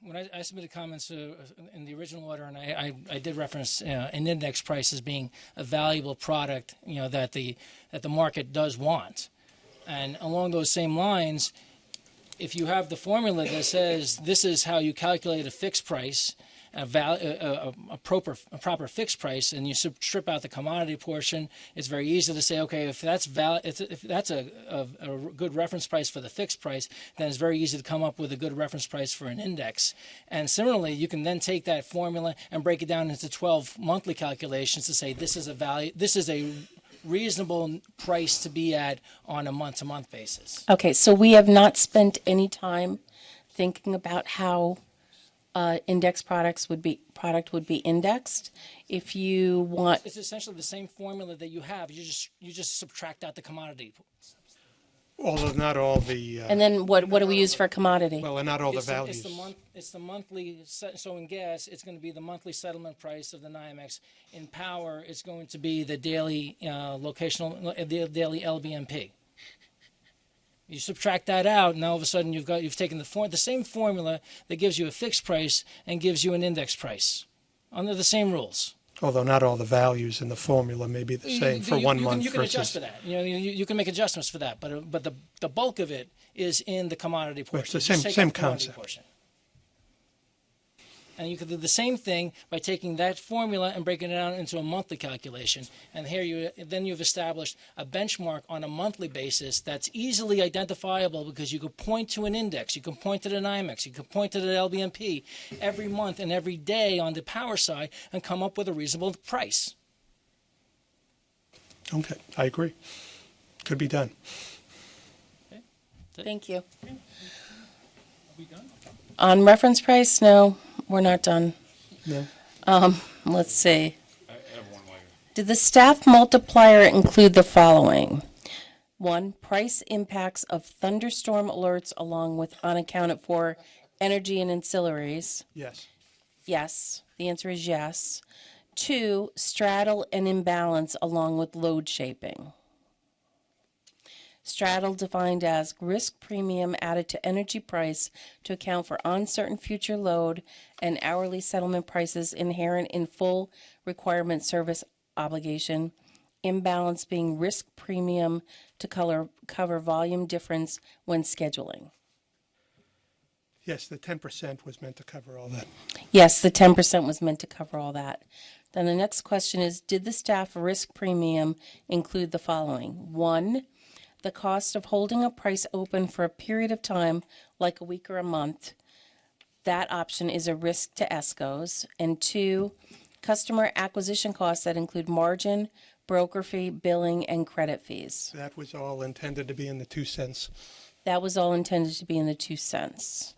When I submitted comments in the original order, and I did reference an index price as being a valuable product, that the market does want, and along those same lines, if you have the formula that says this is how you calculate a fixed price, a proper fixed price, and you strip out the commodity portion, it's very easy to say, okay, if that's a good reference price for the fixed price, then it's very easy to come up with a good reference price for an index. And similarly, you can then take that formula and break it down into 12 monthly calculations to say this is a reasonable price to be at on a month-to-month basis. Okay, so we have not spent any time thinking about how index product would be indexed. If you want, it's essentially the same formula that you have. You just subtract out the commodity. Although not all the. And then what do we use for a commodity? Well, and not all the values. It's the monthly. So in gas, it's going to be the monthly settlement price of the NYMEX. In power, it's going to be the daily the daily LBMP. You subtract that out, and all of a sudden you've taken the same formula that gives you a fixed price and gives you an index price under the same rules. Although not all the values in the formula may be the same for 1 month you can versus. adjust for that. You can make adjustments for that, but the bulk of it is in the commodity portion. It's the same concept. Portion. And you can do the same thing by taking that formula and breaking it down into a monthly calculation. And here you've established a benchmark on a monthly basis that's easily identifiable because you could point to an index, you can point to the NYMEX, you can point to the LBMP every month and every day on the power side and come up with a reasonable price. Okay, I agree. Could be done. Okay. Thank you. Are we done? On reference price, no. We're not done. No. Let's see. I have one later. Did the staff multiplier include the following? 1, price impacts of thunderstorm alerts along with unaccounted for energy and ancillaries. Yes. Yes. The answer is yes. 2, straddle and imbalance along with load shaping. Straddle defined as risk premium added to energy price to account for uncertain future load and hourly settlement prices inherent in full requirement service obligation. Imbalance being risk premium to cover volume difference when scheduling. Yes, the 10% was meant to cover all that. Yes, the 10% was meant to cover all that. Then the next question is, did the staff risk premium include the following? 1, the cost of holding a price open for a period of time, like a week or a month. That option is a risk to ESCOs. And 2, customer acquisition costs that include margin, broker fee, billing, and credit fees. That was all intended to be in the 2 cents. That was all intended to be in the 2 cents.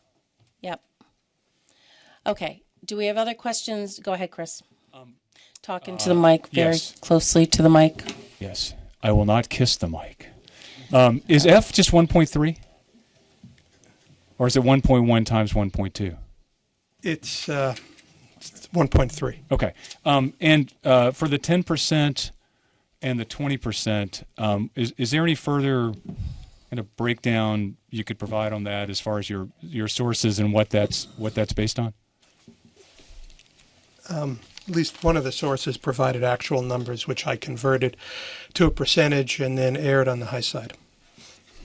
Yep. Okay. Do we have other questions? Go ahead, Chris. Talk into the mic very yes. closely to the mic. Yes. I will not kiss the mic. Is F just 1.3? Or is it 1.1 times 1.2? It's 1.3. Okay. And for the 10% and the 20%, is there any further kind of breakdown you could provide on that as far as your sources and what that's based on? At least one of the sources provided actual numbers, which I converted to a percentage and then aired on the high side.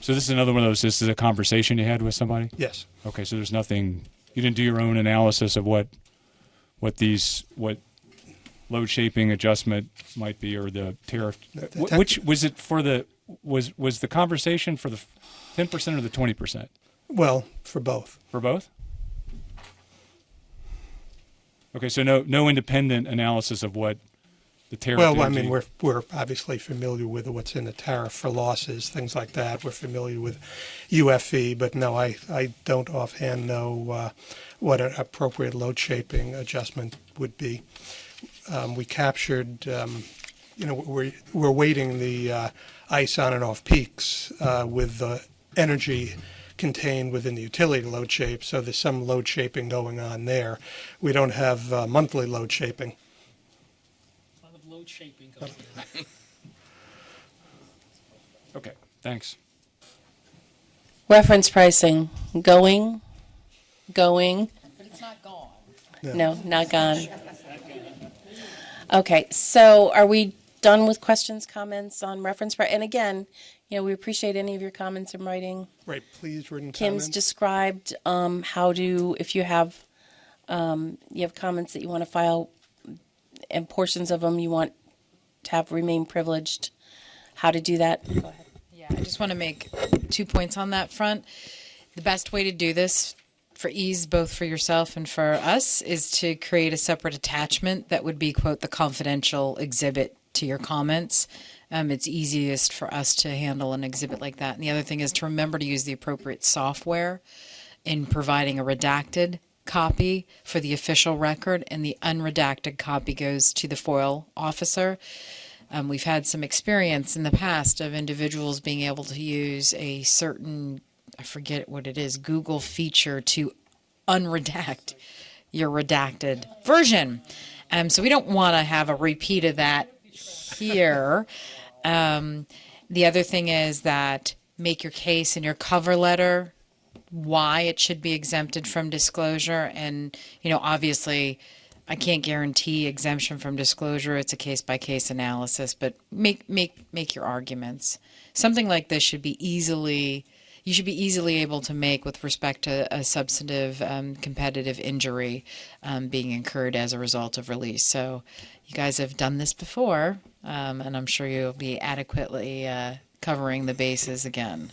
So this is another one of those, this is a conversation you had with somebody? Yes. Okay, so there's nothing, you didn't do your own analysis of what load shaping adjustment might be, or the tariff. Which was it for the, was the conversation for the 10% or the 20%? Well, for both. For both? Okay, so no independent analysis of what the tariff? Well, I mean, energy? we're obviously familiar with what's in the tariff for losses, things like that. We're familiar with UFE, but no, I don't offhand know what an appropriate load shaping adjustment would be. We captured, we're weighting the ice on and off peaks with the energy contained within the utility load shape, so there's some load shaping going on there. We don't have monthly load shaping. A lot of load shaping goes on. Okay, thanks. Reference pricing, going. But it's not gone. No, not gone. Okay, so are we done with questions, comments on reference price? And again, we appreciate any of your comments in writing. Right, please, written Kim's comments. described how to, if you have comments that you want to file and portions of them you want to have remain privileged, how to do that. Go ahead. Yeah, I just want to make 2 points on that front. The best way to do this for ease, both for yourself and for us, is to create a separate attachment that would be, quote, the confidential exhibit to your comments. It's easiest for us to handle an exhibit like that. And the other thing is to remember to use the appropriate software in providing a redacted copy for the official record, and the unredacted copy goes to the FOIL officer. We've had some experience in the past of individuals being able to use a certain, I forget what it is, Google feature to unredact your redacted version. So we don't want to have a repeat of that here. The other thing is that make your case in your cover letter why it should be exempted from disclosure. And, obviously I can't guarantee exemption from disclosure. It's a case-by-case analysis, but make your arguments. Something like this should be easily able to make with respect to a substantive competitive injury being incurred as a result of release. So you guys have done this before, and I'm sure you'll be adequately covering the bases again.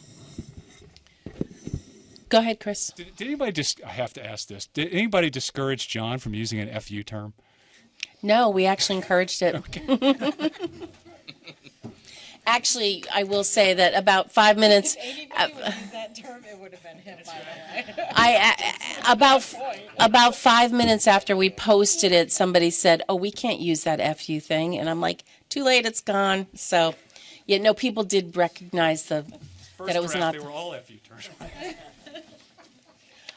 Go ahead, Chris. Did anybody I have to ask this. Did anybody discourage John from using an FU term? No, we actually encouraged it. Actually, I will say that about 5 minutes. That term, it would have been him. About 5 minutes after we posted it, somebody said, "Oh, we can't use that FU thing," and I'm like, "Too late, it's gone." So, people did recognize that it was not. They were all FU terms.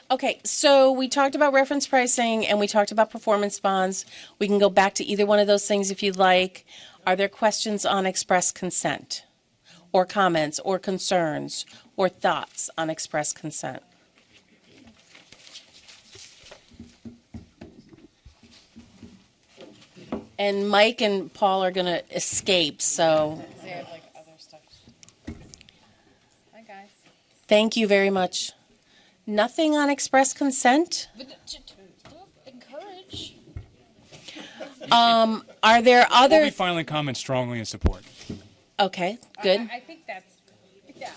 Okay, so we talked about reference pricing and we talked about performance bonds. We can go back to either one of those things if you'd like. Are there questions on express consent, or comments, or concerns, or thoughts on express consent? And Mike and Paul are going to escape, so They have other stuff. Hi, guys. thank you very much. Nothing on express consent? Encourage. Are there other? We'll be filing comments strongly in support. Okay, good. I think that's, yeah.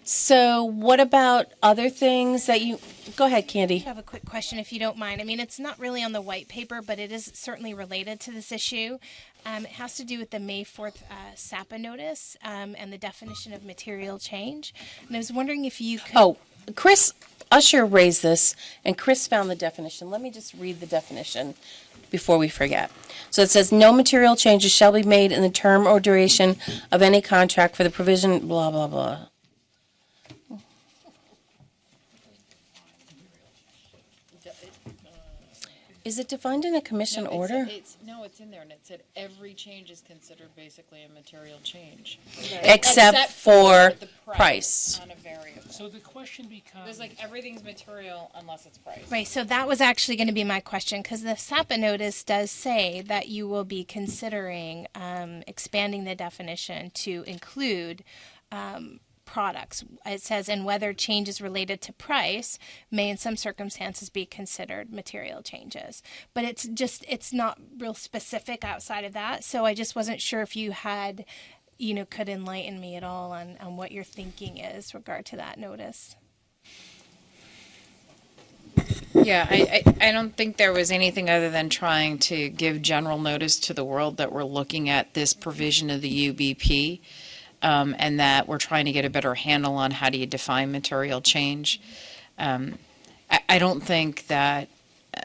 So what about other things that you, go ahead, Candy. I have a quick question, if you don't mind. I mean, it's not really on the white paper, but it is certainly related to this issue. It has to do with the May 4th SAPA notice and the definition of material change. And I was wondering if you could... Oh, Chris Usher raised this, and Chris found the definition. Let me just read the definition before we forget. So it says, no material changes shall be made in the term or duration of any contract for the provision, blah, blah, blah. Is it defined in a commission order? It's in there, and it said every change is considered basically a material change. Except for the price. On a variable. So the question becomes... There's everything's material unless it's price. Right, so that was actually going to be my question, because the SAPA notice does say that you will be considering expanding the definition to include products. It says, and whether changes related to price may in some circumstances be considered material changes. But it's not real specific outside of that. So I just wasn't sure if you had, could enlighten me at all on what your thinking is regard to that notice. Yeah, I don't think there was anything other than trying to give general notice to the world that we're looking at this provision of the UBP, and that we're trying to get a better handle on how do you define material change. I don't think that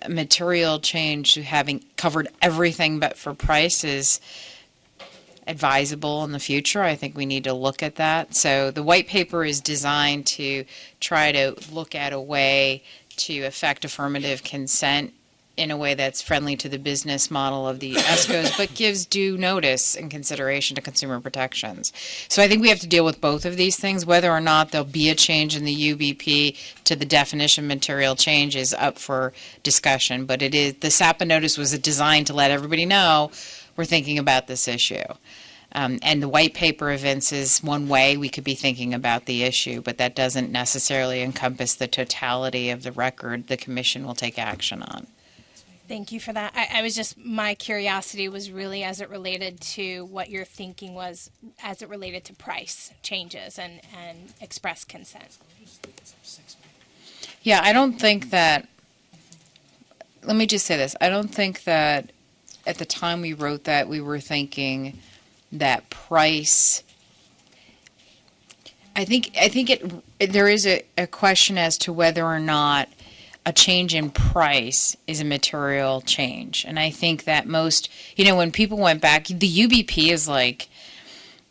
material change, having covered everything but for price, is advisable in the future. I think we need to look at that. So the white paper is designed to try to look at a way to affect affirmative consent in a way that's friendly to the business model of the ESCOs, but gives due notice and consideration to consumer protections. So I think we have to deal with both of these things. Whether or not there'll be a change in the UBP to the definition of material change is up for discussion, but it is, the SAPA notice was designed to let everybody know we're thinking about this issue. And the white paper evinces one way we could be thinking about the issue, but that doesn't necessarily encompass the totality of the record the commission will take action on. Thank you for that. I was just, my curiosity was really as it related to what your thinking was as it related to price changes and express consent. Yeah, I don't think that, let me just say this, I don't think that at the time we wrote that we were thinking that price, I think there is a question as to whether or not a change in price is a material change. And I think that most, when people went back, the UBP is like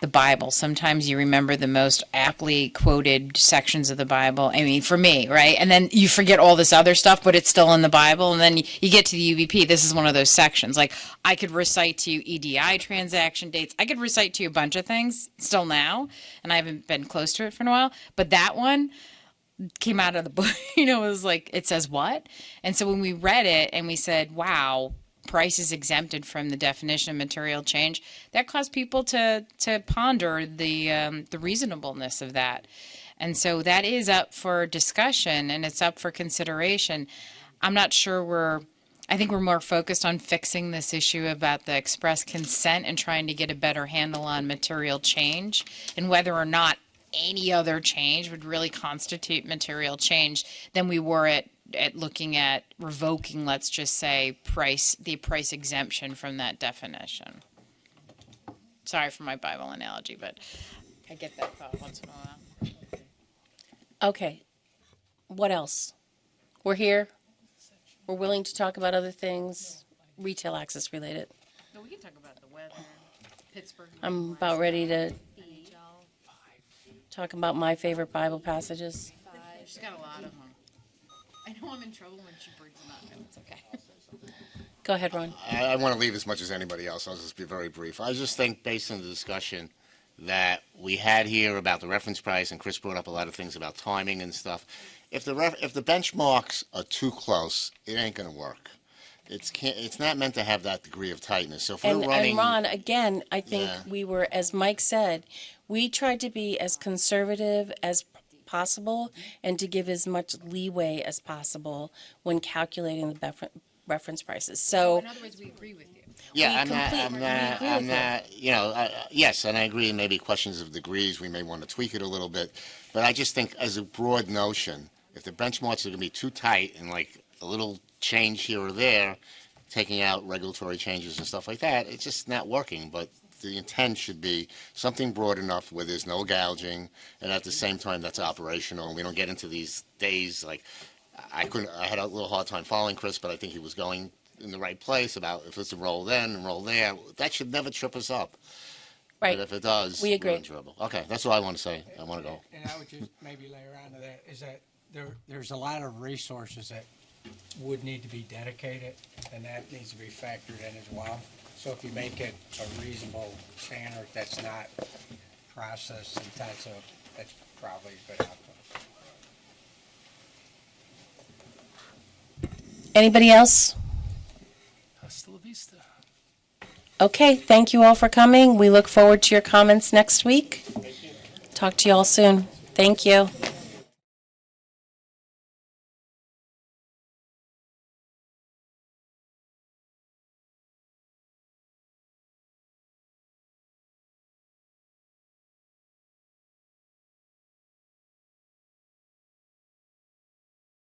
the Bible. Sometimes you remember the most aptly quoted sections of the Bible. I mean, for me, right? And then you forget all this other stuff, but it's still in the Bible. And then you get to the UBP. This is one of those sections. Like, I could recite to you EDI transaction dates. I could recite to you a bunch of things still now, and I haven't been close to it for a while. But that one came out of the book, it was like, it says what? And so when we read it and we said, wow, price is exempted from the definition of material change, that caused people to ponder the reasonableness of that. And so that is up for discussion and it's up for consideration. I'm not sure I think we're more focused on fixing this issue about the express consent and trying to get a better handle on material change and whether or not any other change would really constitute material change than we were at looking at revoking, let's just say, the price exemption from that definition. Sorry for my Bible analogy, but I get that thought once in a while. Okay. What else? We're here. We're willing to talk about other things, retail access related. No, we can talk about the weather, Pittsburgh. I'm about ready to talk about my favorite Bible passages. She's got a lot of them. I know I'm in trouble when she brings them up, but it's okay. Go ahead, Ron. I want to leave as much as anybody else. I'll just be very brief. I just think, based on the discussion that we had here about the reference price, and Chris brought up a lot of things about timing and stuff, if the benchmarks are too close, it ain't going to work. It's not meant to have that degree of tightness. So if we're running, and Ron, again, I think we were, as Mike said, we tried to be as conservative as possible and to give as much leeway as possible when calculating the reference prices. So, in other words, we agree with you. yeah, I'm not. Yes, and I agree. Maybe questions of degrees, we may want to tweak it a little bit, but I just think, as a broad notion, if the benchmarks are going to be too tight and like a little change here or there, taking out regulatory changes and stuff like that, it's just not working. But the intent should be something broad enough where there's no gouging, and at the same time that's operational, and we don't get into these days like I had a little hard time following Chris, but I think he was going in the right place about if it's a roll then and roll there. That should never trip us up. Right. But if it does, we agree. we're in trouble. Okay, that's all I want to say. I want to go. And I would just maybe layer on to that is that there's a lot of resources that would need to be dedicated, and that needs to be factored in as well. So if you make it a reasonable standard that's not process intensive, that's probably a good outcome. Anybody else? Hasta la vista. Okay, thank you all for coming. We look forward to your comments next week. Talk to you all soon. Thank you.